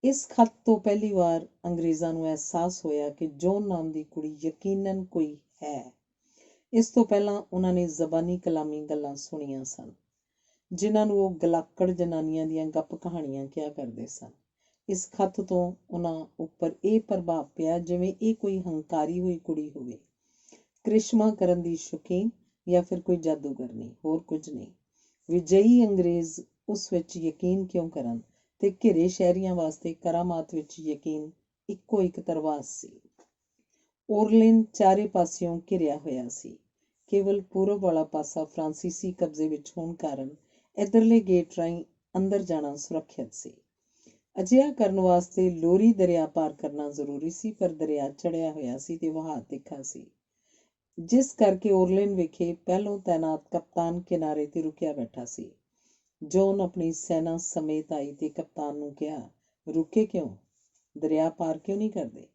ਇਸ ਖੱਤ ਤੋਂ ਪਹਿਲੀ ਵਾਰ ਅੰਗਰੇਜ਼ਾਂ ਨੂੰ ਅਹਿਸਾਸ ਹੋਇਆ ਕਿ ਜੋਨ ਨਾਮ ਦੀ ਕੁੜੀ ਯਕੀਨਨ ਕੋਈ ਹੈ। ਇਸ ਤੋਂ ਪਹਿਲਾਂ ਉਹਨਾਂ ਨੇ ਜ਼ਬਾਨੀ ਕਲਾਮੀ ਗੱਲਾਂ ਸੁਣੀਆਂ ਸਨ, ਜਿਨ੍ਹਾਂ ਨੂੰ ਉਹ ਗਲਾਕੜ ਜਨਾਨੀਆਂ ਦੀਆਂ ਗੱਪ ਕਹਾਣੀਆਂ ਕਿਹਾ ਕਰਦੇ ਸਨ। ਇਸ ਖੱਤ ਤੋਂ ਉਹਨਾਂ ਉੱਪਰ ਇਹ ਪ੍ਰਭਾਵ ਪਿਆ ਜਿਵੇਂ ਇਹ ਕੋਈ ਹੰਕਾਰੀ ਹੋਈ ਕੁੜੀ ਹੋਵੇ, ਕ੍ਰਿਸ਼ਮਾ ਕਰਨ ਦੀ ਸ਼ੌਕੀਨ ਜਾਂ ਫਿਰ ਕੋਈ ਜਾਦੂਗਰਨੀ, ਹੋਰ ਕੁਝ ਨਹੀਂ। ਵਿਜਯੀ ਅੰਗਰੇਜ਼ ਉਸ ਵਿੱਚ ਯਕੀਨ ਕਿਉਂ ਕਰਨ ਤੇ ਘਿਰੇ ਸ਼ਹਿਰੀਆਂ ਵਾਸਤੇ ਕਰਾਮਾਤ ਵਿੱਚ ਯਕੀਨ ਇੱਕੋ ਇੱਕ ਤਰਵਾਸ ਸੀ। ਓਰਲੇਨ ਚਾਰੇ ਪਾਸਿਓਂ ਘਿਰਿਆ ਹੋਇਆ ਸੀ। ਕੇਵਲ ਪੂਰਬ ਵਾਲਾ ਪਾਸਾ ਫਰਾਂਸੀਸੀ ਕਬਜ਼ੇ ਵਿੱਚ ਹੋਣ ਕਾਰਨ ਇੱਧਰਲੇ ਗੇਟ ਰਾਹੀਂ ਅੰਦਰ ਜਾਣਾ ਸੁਰੱਖਿਅਤ ਸੀ। ਅਜਿਹਾ ਕਰਨ ਵਾਸਤੇ ਲੋਰੀ ਦਰਿਆ ਪਾਰ ਕਰਨਾ ਜ਼ਰੂਰੀ ਸੀ, ਪਰ ਦਰਿਆ ਚੜ੍ਹਿਆ ਹੋਇਆ ਸੀ ਤੇ ਵਹਾਅ ਤਿੱਖਾ ਸੀ, ਜਿਸ ਕਰਕੇ ਓਰਲੇਨ ਵਿਖੇ ਪਹਿਲੋਂ ਤੈਨਾਤ ਕਪਤਾਨ ਕਿਨਾਰੇ ਤੇ ਰੁਕਿਆ ਬੈਠਾ ਸੀ। ਜੋਨ ਆਪਣੀ ਸੈਨਾ ਸਮੇਤ ਆਈ ਤੇ ਕਪਤਾਨ ਨੂੰ ਕਿਹਾ, ਰੁਕੇ ਕਿਉਂ? ਦਰਿਆ ਪਾਰ ਕਿਉਂ ਨਹੀਂ ਕਰਦੇ?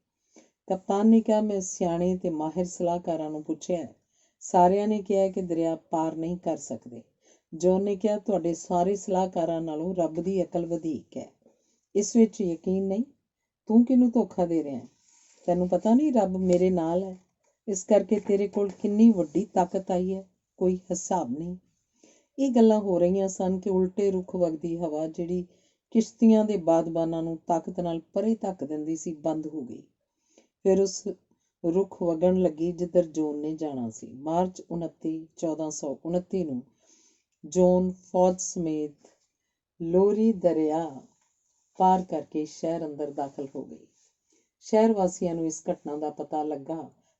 ਕਪਤਾਨ ਨੇ ਕਿਹਾ, ਮੈਂ ਸਿਆਣੇ ਤੇ ਮਾਹਿਰ ਸਲਾਹਕਾਰਾਂ ਨੂੰ ਪੁੱਛਿਆ, ਸਾਰਿਆਂ ਨੇ ਕਿਹਾ ਕਿ ਦਰਿਆ ਪਾਰ ਨਹੀਂ ਕਰ ਸਕਦੇ। ਜੋਨ ਨੇ ਕਿਹਾ, ਤੁਹਾਡੇ ਸਾਰੇ ਸਲਾਹਕਾਰਾਂ ਨਾਲੋਂ ਰੱਬ ਦੀ ਅਕਲ ਵਧੇਕ ਹੈ। ਇਸ ਵਿੱਚ ਯਕੀਨ ਨਹੀਂ? ਤੂੰ ਕਿਹਨੂੰ ਧੋਖਾ ਦੇ ਰਿਹਾ? ਤੈਨੂੰ ਪਤਾ ਨਹੀਂ ਰੱਬ ਮੇਰੇ ਨਾਲ ਹੈ, ਇਸ ਕਰਕੇ ਤੇਰੇ ਕੋਲ ਕਿੰਨੀ ਵੱਡੀ ਤਾਕਤ ਆਈ ਹੈ, ਕੋਈ ਹਿਸਾਬ ਨਹੀਂ। ਇਹ ਗੱਲਾਂ ਹੋ ਰਹੀਆਂ ਸਨ ਕਿ ਉਲਟੇ ਰੁੱਖ ਵਗਦੀ ਹਵਾ, ਜਿਹੜੀ ਕਿਸ਼ਤੀਆਂ ਦੇ ਬਾਦਬਾਨਾਂ ਨੂੰ ਤਾਕਤ ਨਾਲ ਪਰੇ ਧੱਕ ਦਿੰਦੀ ਸੀ, ਬੰਦ ਹੋ ਗਈ। ਫਿਰ ਉਸ ਰੁੱਖ ਵਗਣ ਲੱਗੀ ਜਿੱਧਰ ਜੋਨ ਨੇ ਜਾਣਾ ਸੀ। ਮਾਰਚ 29, 1429 ਨੂੰ ਜੋਨ ਫੌਜ ਸਮੇਤ ਲੋਰੀ ਦਰਿਆ ਪਾਰ ਕਰਕੇ ਸ਼ਹਿਰ ਅੰਦਰ ਦਾਖਲ ਹੋ ਗਈ। ਸ਼ਹਿਰ ਵਾਸੀਆਂ ਨੂੰ ਇਸ ਘਟਨਾ ਦਾ ਪਤਾ ਲੱਗਾ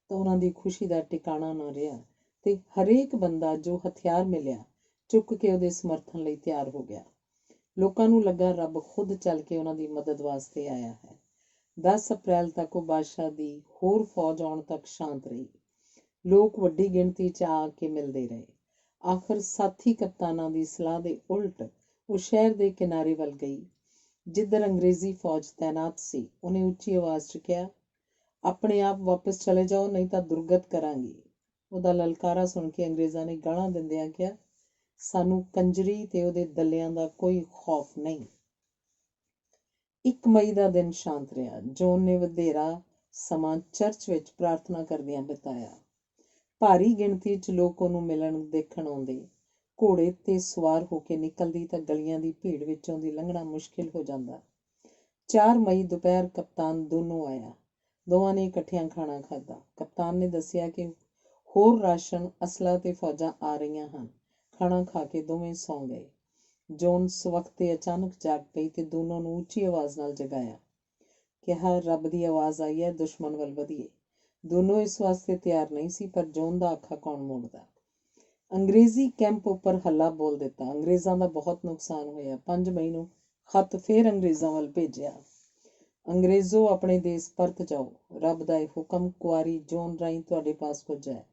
ਤਾਂ ਉਹਨਾਂ ਦੀ ਖੁਸ਼ੀ ਦਾ ਟਿਕਾਣਾ ਨਾ ਰਿਹਾ ਤੇ ਹਰੇਕ ਬੰਦਾ ਜੋ ਹਥਿਆਰ ਮਿਲਿਆ ਚੁੱਕ ਕੇ ਉਹਦੇ ਸਮਰਥਨ ਲਈ ਤਿਆਰ ਹੋ ਗਿਆ। ਲੋਕਾਂ ਨੂੰ ਲੱਗਾ ਰੱਬ ਖੁਦ ਚੱਲ ਕੇ ਉਹਨਾਂ ਦੀ ਮਦਦ ਵਾਸਤੇ ਆਇਆ ਹੈ। 10 ਅਪ੍ਰੈਲ ਤੱਕ ਉਹ ਬਾਦਸ਼ਾਹ ਦੀ ਹੋਰ ਫੌਜ ਆਉਣ ਤੱਕ ਸ਼ਾਂਤ ਰਹੀ। ਲੋਕ ਵੱਡੀ ਗਿਣਤੀ 'ਚ ਆ ਕੇ ਮਿਲਦੇ ਰਹੇ। ਆਖਰ ਸਾਥੀ ਕਪਤਾਨਾਂ ਦੀ ਸਲਾਹ ਦੇ ਉਲਟ ਉਹ ਸ਼ਹਿਰ ਦੇ ਕਿਨਾਰੇ ਵੱਲ ਗਈ, ਜਿੱਧਰ ਅੰਗਰੇਜ਼ੀ ਫੌਜ ਤੈਨਾਤ ਸੀ ਉਹਨੇ ਉੱਚੀ ਆਵਾਜ਼ 'ਚ ਕਿਹਾ, ਆਪਣੇ ਆਪ ਵਾਪਸ ਚਲੇ ਜਾਓ, ਨਹੀਂ ਤਾਂ ਦੁਰਗਤ ਕਰਾਂਗੀ। ਉਹਦਾ ਲਲਕਾਰਾ ਸੁਣ ਕੇ ਅੰਗਰੇਜ਼ਾਂ ਨੇ ਗਾਲਾਂ ਦਿੰਦਿਆਂ ਕਿਹਾ, ਸਾਨੂੰ ਕੰਜਰੀ ਤੇ ਉਹਦੇ ਦੱਲਿਆਂ ਦਾ ਕੋਈ ਖੌਫ ਨਹੀਂ। 1 ਮਈ ਦਾ ਦਿਨ ਸ਼ਾਂਤ ਰਿਹਾ। ਜੋਨ ਨੇ ਵਧੇਰਾ ਸਮਾਂ ਚਰਚ ਵਿੱਚ ਪ੍ਰਾਰਥਨਾ ਕਰਦਿਆਂ ਬਿਤਾਇਆ। ਭਾਰੀ ਗਿਣਤੀ 'ਚ ਲੋਕ ਉਹਨੂੰ ਮਿਲਣ ਦੇਖਣ ਆਉਂਦੇ। ਘੋੜੇ 'ਤੇ ਸਵਾਰ ਹੋ ਕੇ ਨਿਕਲਦੀ ਤਾਂ ਗਲੀਆਂ ਦੀ ਭੀੜ ਵਿੱਚੋਂ ਦੀ ਲੰਘਣਾ ਮੁਸ਼ਕਿਲ ਹੋ ਜਾਂਦਾ। 4 ਮਈ ਦੁਪਹਿਰ ਕਪਤਾਨ ਦੋਨੋਂ ਆਇਆ। ਦੋਵਾਂ ਨੇ ਇਕੱਠਿਆਂ ਖਾਣਾ ਖਾਧਾ। ਕਪਤਾਨ ਨੇ ਦੱਸਿਆ ਕਿ ਹੋਰ ਰਾਸ਼ਨ, ਅਸਲਾ ਤੇ ਫੌਜਾਂ ਆ ਰਹੀਆਂ ਹਨ। ਖਾਣਾ ਖਾ ਕੇ ਦੋਵੇਂ ਸੌਂ ਗਏ। ਜੋਨ ਸਵਖਤ 'ਤੇ ਅਚਾਨਕ ਜਾਗ ਪਈ ਤੇ ਦੋਨੋਂ ਨੂੰ ਉੱਚੀ ਆਵਾਜ਼ ਨਾਲ ਜਗਾਇਆ। ਕਿਹਾ, ਰੱਬ ਦੀ ਆਵਾਜ਼ ਆਈ ਹੈ, ਦੁਸ਼ਮਣ ਵੱਲ ਵਧੀਏ। ਦੋਨੋਂ ਇਸ ਵਾਸਤੇ ਤਿਆਰ ਨਹੀਂ ਸੀ, ਪਰ ਜੋਨ ਦਾ ਆਖਾ ਕੌਣ ਮੋੜਦਾ। ਅੰਗਰੇਜ਼ੀ ਕੈਂਪ ਉੱਪਰ ਹੱਲਾ ਬੋਲ ਦਿੱਤਾ। ਅੰਗਰੇਜ਼ਾਂ ਦਾ ਬਹੁਤ ਨੁਕਸਾਨ ਹੋਇਆ। 5 ਮਈ ਨੂੰ ਖੱਤ ਫੇਰ ਅੰਗਰੇਜ਼ਾਂ ਵੱਲ ਭੇਜਿਆ। ਅੰਗਰੇਜ਼ੋ, ਆਪਣੇ ਦੇਸ਼ ਪਰਤ ਜਾਓ। ਰੱਬ ਦਾ ਇਹ ਹੁਕਮ ਕੁਆਰੀ ਜੋਨ ਰਾਹੀਂ ਤੁਹਾਡੇ ਪਾਸ ਪੁੱਜਾ ਹੈ।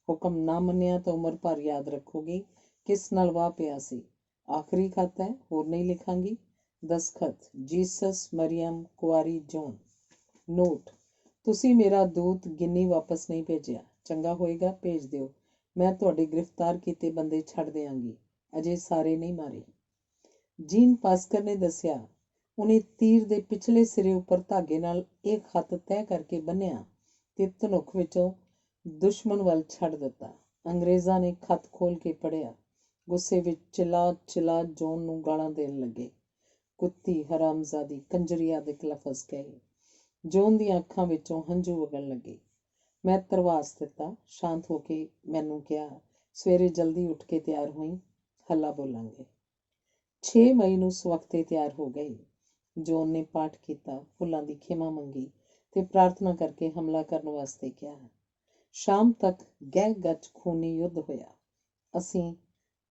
ਹੁਕਮ ਨਾ ਮੰਨਿਆ ਤਾਂ ਉਮਰ ਭਰ ਯਾਦ ਰੱਖੋਗੀ ਕਿਸ ਨਾਲ ਵਾਹ ਪਿਆ ਸੀ। ਆਖਰੀ ਖੱਤ ਹੈ, ਹੋਰ ਨਹੀਂ ਲਿਖਾਂਗੀ। ਦਸਖਤ, ਜੀਸਸ ਮਰੀਅਮ ਕੁਆਰੀ ਜੋਨ। ਨੋਟ, ਤੁਸੀਂ ਮੇਰਾ ਦੂਤ ਗਿੰਨੀ ਵਾਪਸ ਨਹੀਂ ਭੇਜਿਆ। ਚੰਗਾ ਹੋਏਗਾ ਭੇਜ ਦਿਓ। ਮੈਂ ਤੁਹਾਡੇ ਗ੍ਰਿਫਤਾਰ ਕੀਤੇ ਬੰਦੇ ਛੱਡ ਦਿਆਂਗੀ। ਅਜੇ ਸਾਰੇ ਨਹੀਂ ਮਾਰੇ। ਜੀਨ ਪਾਸਕਰ ਨੇ ਦੱਸਿਆ, ਉਹਨੇ ਤੀਰ ਦੇ ਪਿਛਲੇ ਸਿਰੇ ਉੱਪਰ ਧਾਗੇ ਨਾਲ ਇਹ ਖੱਤ ਤੈਅ ਕਰਕੇ ਬੰਨ੍ਹਿਆ ਤੇ ਧਨੁੱਖ ਵਿੱਚੋਂ ਦੁਸ਼ਮਣ ਵੱਲ ਛੱਡ ਦਿੱਤਾ। ਅੰਗਰੇਜ਼ਾਂ ਨੇ ਖੱਤ ਖੋਲ੍ਹ ਕੇ ਪੜ੍ਹਿਆ। ਗੁੱਸੇ ਵਿੱਚ ਚਿਲਾ ਜੋਨ ਨੂੰ ਗਾਲਾਂ ਦੇਣ ਲੱਗੇ। ਕੁੱਤੀ, ਹਰਾਮਜ਼ਾਦੀ, ਕੰਜਰੀ ਆਦਿਕ ਲਫ਼ਜ਼ ਕਹੇ। ਜੋਨ ਦੀਆਂ ਅੱਖਾਂ ਵਿੱਚੋਂ ਹੰਝੂ ਵਗਣ ਲੱਗੇ। ਮੈਂ ਧਰਵਾਸ ਦਿੱਤਾ। ਸ਼ਾਂਤ ਹੋ ਕੇ ਮੈਨੂੰ ਕਿਹਾ, ਸਵੇਰੇ ਜਲਦੀ ਉੱਠ ਕੇ ਤਿਆਰ ਹੋਈ, ਹੱਲਾ ਬੋਲਾਂਗੇ। 6 ਮਈ ਨੂੰ ਸਵਖਤੇ ਤਿਆਰ ਹੋ ਗਏ। ਜੋਨ ਨੇ ਪਾਠ ਕੀਤਾ, ਫੁੱਲਾਂ ਦੀ ਖਿਮਾ ਮੰਗੀ ਤੇ ਪ੍ਰਾਰਥਨਾ ਕਰਕੇ ਹਮਲਾ ਕਰਨ ਵਾਸਤੇ ਕਿਹਾ। ਸ਼ਾਮ ਤੱਕ ਗਹਿ ਗੱਚ ਖੂਨੀ ਯੁੱਧ ਹੋਇਆ। ਅਸੀਂ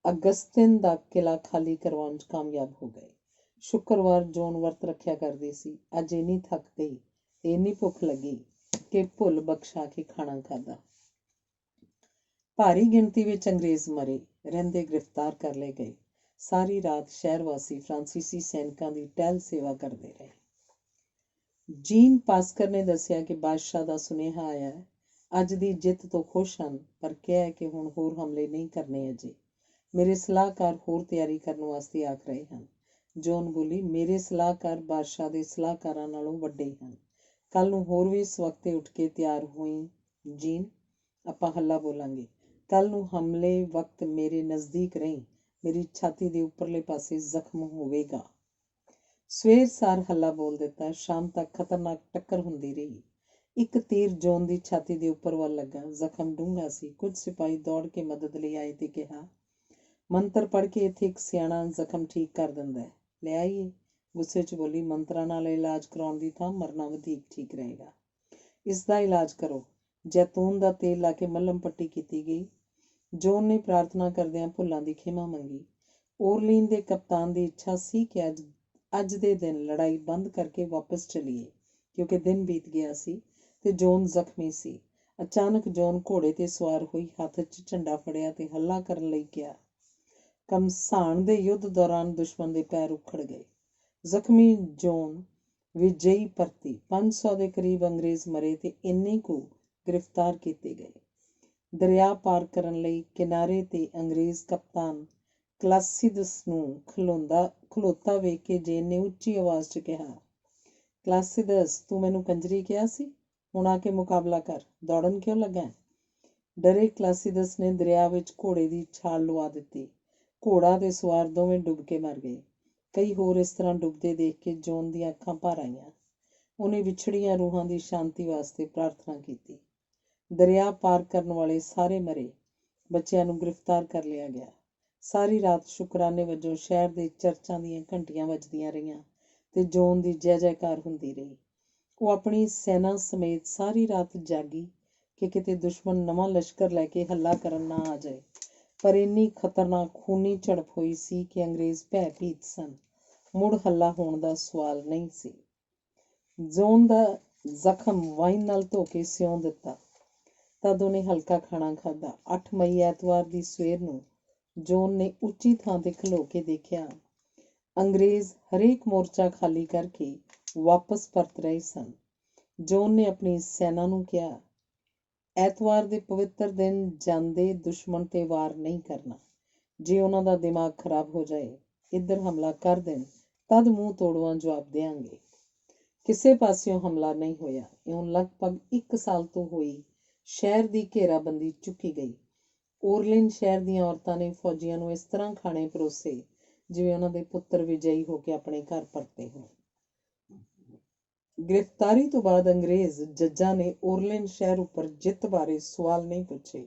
ਅਗਸਤਿਨ ਦਾ ਕਿਲ੍ਹਾ ਖਾਲੀ ਕਰਵਾਉਣ 'ਚ ਕਾਮਯਾਬ ਹੋ ਗਏ। ਸ਼ੁੱਕਰਵਾਰ ਜੋਨ ਵਰਤ ਰੱਖਿਆ ਕਰਦੀ ਸੀ। ਅੱਜ ਇੰਨੀ ਥੱਕ ਗਈ ਤੇ ਇੰਨੀ ਭੁੱਖ ਲੱਗੀ ਕਿ ਭੁੱਲ ਬਖਸ਼ਾ ਕੇ ਖਾਣਾ ਖਾਧਾ। ਭਾਰੀ ਗਿਣਤੀ ਵਿੱਚ ਅੰਗਰੇਜ਼ ਮਰੇ, ਰਹਿੰਦੇ ਗ੍ਰਿਫਤਾਰ ਕਰ ਲਏ ਗਏ। ਸਾਰੀ ਰਾਤ ਸ਼ਹਿਰ ਵਾਸੀ ਫਰਾਂਸੀਸੀ ਸੈਨਿਕਾਂ ਦੀ ਟਹਿਲ ਸੇਵਾ ਕਰਦੇ ਰਹੇ। ਜੀਨ ਪਾਸਕਰ ਨੇ ਦੱਸਿਆ ਕਿ ਬਾਦਸ਼ਾਹ ਦਾ ਸੁਨੇਹਾ ਆਇਆ ਹੈ। ਅੱਜ ਦੀ ਜਿੱਤ ਤੋਂ ਖੁਸ਼ ਹਨ, ਪਰ ਕਿਹਾ ਹੈ ਕਿ ਹੁਣ ਹੋਰ ਹਮਲੇ ਨਹੀਂ ਕਰਨੇ ਅਜੇ। ਮੇਰੇ ਸਲਾਹਕਾਰ ਹੋਰ ਤਿਆਰੀ ਕਰਨ ਵਾਸਤੇ ਆਖ ਰਹੇ ਹਨ। ਜੋਨ ਬੋਲੀ, ਮੇਰੇ ਸਲਾਹਕਾਰ ਬਾਦਸ਼ਾਹ ਦੇ ਸਲਾਹਕਾਰਾਂ ਨਾਲੋਂ ਵੱਡੇ ਹਨ। ਕੱਲ੍ਹ ਨੂੰ ਹੋਰ ਵੀ ਇਸ ਵਕਤੇ ਉੱਠ ਕੇ ਤਿਆਰ ਹੋਈ ਜੀਨ, ਆਪਾਂ ਹੱਲਾ ਬੋਲਾਂਗੇ। ਕੱਲ੍ਹ ਨੂੰ ਹਮਲੇ ਵਕਤ ਮੇਰੇ ਨਜ਼ਦੀਕ ਰਹੀਂ। ਮੇਰੀ ਛਾਤੀ ਦੇ ਉੱਪਰਲੇ ਪਾਸੇ ਜ਼ਖਮ ਹੋਵੇਗਾ। ਸਵੇਰ ਸਾਰ ਹੱਲਾ ਬੋਲ ਦਿੱਤਾ। ਸ਼ਾਮ ਤੱਕ ਖਤਰਨਾਕ ਟੱਕਰ ਹੁੰਦੀ ਰਹੀ। ਇੱਕ ਤੀਰ ਜੋਨ ਦੀ ਛਾਤੀ ਦੇ ਉੱਪਰ ਵੱਲ ਲੱਗਾ। ਜ਼ਖਮ ਡੂੰਘਾ ਸੀ। ਕੁਝ ਸਿਪਾਹੀ ਦੌੜ ਕੇ ਮਦਦ ਲਈ ਆਏ ਤੇ ਕਿਹਾ, ਮੰਤਰ ਪੜ੍ਹ ਕੇ ਇੱਥੇ ਇੱਕ ਸਿਆਣਾ ਜ਼ਖਮ ਠੀਕ ਕਰ ਦਿੰਦਾ ਹੈ, ਲੈ ਆਈਏ। ਗੁੱਸੇ 'ਚ ਬੋਲੀ, ਮੰਤਰਾਂ ਨਾਲ ਇਲਾਜ ਕਰਾਉਣ ਦੀ ਥਾਂ ਮਰਨਾ ਵਧੇਕ ਠੀਕ ਰਹੇਗਾ। ਇਸ ਦਾ ਇਲਾਜ ਕਰੋ। ਜੈਤੂਨ ਦਾ ਤੇਲ ਲਾ ਕੇ ਮੱਲਮ ਪੱਟੀ ਕੀਤੀ ਗਈ। ਜੋਨ ਨੇ ਪ੍ਰਾਰਥਨਾ ਕਰਦਿਆਂ ਫੁੱਲਾਂ ਦੀ ਖਿਮਾ ਮੰਗੀ। ਓਰਲੀਨ ਦੇ ਕਪਤਾਨ ਦੀ ਇੱਛਾ ਸੀ ਕਿ ਅੱਜ ਦੇ ਦਿਨ ਲੜਾਈ ਬੰਦ ਕਰਕੇ ਵਾਪਸ ਚਲੀਏ, ਕਿਉਂਕਿ ਦਿਨ ਬੀਤ ਗਿਆ ਸੀ ਤੇ ਜੋਨ ਜ਼ਖਮੀ ਸੀ। ਅਚਾਨਕ ਜੋਨ ਘੋੜੇ 'ਤੇ ਸਵਾਰ ਹੋਈ, ਹੱਥ 'ਚ ਝੰਡਾ ਫੜਿਆ ਤੇ ਹੱਲਾ ਕਰਨ ਲਈ ਕਿਹਾ। ਘਮਸਾਣ ਦੇ ਯੁੱਧ ਦੌਰਾਨ ਦੁਸ਼ਮਣ ਦੇ ਪੈਰ ਉਖੜ ਗਏ। ਜ਼ਖਮੀ ਜੋਨ ਵਿਜਯੀ ਪਰਤੀ। 500 ਦੇ ਕਰੀਬ ਅੰਗਰੇਜ਼ ਮਰੇ ਤੇ ਇੰਨੇ ਕੁ ਗ੍ਰਿਫਤਾਰ ਕੀਤੇ ਗਏ। ਦਰਿਆ ਪਾਰ ਕਰਨ ਲਈ ਕਿਨਾਰੇ 'ਤੇ ਅੰਗਰੇਜ਼ ਕਪਤਾਨ ਕਲਾਸੀਦਸ ਨੂੰ ਖਲੋਤਾ ਵੇਖ ਕੇ ਜੇਨ ਨੇ ਉੱਚੀ ਆਵਾਜ਼ 'ਚ ਕਿਹਾ, ਕਲਾਸੀਦਸ, ਤੂੰ ਮੈਨੂੰ ਕੰਜਰੀ ਕਿਹਾ ਸੀ, ਹੁਣ ਆ ਕੇ ਮੁਕਾਬਲਾ ਕਰ। ਦੌੜਨ ਕਿਉਂ ਲੱਗਾ? ਡਰੇ ਕਲਾਸੀਦਸ ਨੇ ਦਰਿਆ ਵਿੱਚ ਘੋੜੇ ਦੀ ਛਾਲ ਲੁਆ ਦਿੱਤੀ। ਘੋੜਾ ਤੇ ਸਵਾਰ ਦੋਵੇਂ ਡੁੱਬ ਕੇ ਮਰ ਗਏ। ਕਈ ਹੋਰ ਇਸ ਤਰ੍ਹਾਂ ਡੁੱਬਦੇ ਦੇਖ ਕੇ ਜੋਨ ਦੀਆਂ ਅੱਖਾਂ ਭਰ ਆਈਆਂ। ਉਹਨੇ ਵਿਛੜੀਆਂ ਰੂਹਾਂ ਦੀ ਸ਼ਾਂਤੀ ਵਾਸਤੇ ਪ੍ਰਾਰਥਨਾ ਕੀਤੀ। ਦਰਿਆ ਪਾਰ ਕਰਨ ਵਾਲੇ ਸਾਰੇ ਮਰੇ। ਬੱਚਿਆਂ ਨੂੰ ਗ੍ਰਿਫਤਾਰ ਕਰ ਲਿਆ ਗਿਆ। ਸਾਰੀ ਰਾਤ ਸ਼ੁਕਰਾਨੇ ਵਜੋਂ ਸ਼ਹਿਰ ਦੇ ਚਰਚਾਂ ਦੀਆਂ ਘੰਟੀਆਂ ਵੱਜਦੀਆਂ ਰਹੀਆਂ ਤੇ ਜੋਨ ਦੀ ਜੈ ਜੈਕਾਰ ਹੁੰਦੀ ਰਹੀ। ਉਹ ਆਪਣੀ ਸੈਨਾ ਸਮੇਤ ਸਾਰੀ ਰਾਤ ਜਾਗੀ ਕਿ ਕਿਤੇ ਦੁਸ਼ਮਣ ਨਵਾਂ ਲਸ਼ਕਰ ਲੈ ਕੇ ਹੱਲਾ ਕਰਨ ਨਾ ਆ ਜਾਏ। ਪਰ ਇੰਨੀ ਖਤਰਨਾਕ ਖੂਨੀ ਝੜਪ ਹੋਈ ਸੀ ਕਿ ਅੰਗਰੇਜ਼ ਭੈ-ਭੀਤ ਸਨ। ਮੁੜ ਹੱਲਾ ਹੋਣ ਦਾ ਸਵਾਲ ਨਹੀਂ ਸੀ। ਜੋਨ ਦਾ ਜ਼ਖਮ ਵਾਈਨ ਨਾਲ ਧੋ ਕੇ ਸਿਉਂ ਦਿੱਤਾ। ਤਦ ਉਹਨੇ ਹਲਕਾ ਖਾਣਾ ਖਾਧਾ। 8 ਮਈ ਐਤਵਾਰ ਦੀ ਸਵੇਰ ਨੂੰ ਜੋਨ ਨੇ ਉੱਚੀ ਥਾਂ 'ਤੇ ਖਲੋ ਕੇ ਦੇਖਿਆ ਅੰਗਰੇਜ਼ ਹਰੇਕ ਮੋਰਚਾ ਖਾਲੀ ਕਰਕੇ ਵਾਪਸ ਪਰਤ ਰਹੇ ਸਨ। ਜੋਨ ਨੇ ਆਪਣੀ ਸੈਨਾ ਨੂੰ ਕਿਹਾ, ਐਤਵਾਰ ਦੇ ਪਵਿੱਤਰ ਦਿਨ ਜਾਂਦੇ ਦੁਸ਼ਮਣ ਤੇ ਵਾਰ ਨਹੀਂ ਕਰਨਾ। ਜੇ ਉਹਨਾਂ ਦਾ ਦਿਮਾਗ ਖਰਾਬ ਹੋ ਜਾਏ, ਇੱਧਰ ਹਮਲਾ ਕਰ ਦੇਣ, ਤਦ ਮੂੰਹ ਤੋੜਵਾਂ ਜਵਾਬ ਦਿਆਂਗੇ। ਕਿਸੇ ਪਾਸਿਓਂ ਹਮਲਾ ਨਹੀਂ ਹੋਇਆ। ਇਉਂ ਲਗਭਗ 1 ਸਾਲ ਤੋਂ ਹੋਈ ਸ਼ਹਿਰ ਦੀ ਘੇਰਾਬੰਦੀ ਚੁੱਕੀ ਗਈ। ਓਰਲੀਨ ਸ਼ਹਿਰ ਦੀਆਂ ਔਰਤਾਂ ਨੇ ਫੌਜੀਆਂ ਨੂੰ ਇਸ ਤਰ੍ਹਾਂ ਖਾਣੇ ਪਰੋਸੇ ਜਿਵੇਂ ਉਹਨਾਂ ਦੇ ਪੁੱਤਰ ਵਿਜয়ੀ ਹੋ ਕੇ ਆਪਣੇ ਘਰ ਪਰਤੇ ਹੋਣ। ਗ੍ਰਿਫਤਾਰੀ ਤੋਂ ਬਾਅਦ ਅੰਗਰੇਜ਼ ਜੱਜਾਂ ਨੇ ਓਰਲੀਨ ਸ਼ਹਿਰ ਉੱਪਰ ਜਿੱਤ ਬਾਰੇ ਸਵਾਲ ਨਹੀਂ ਪੁੱਛੇ,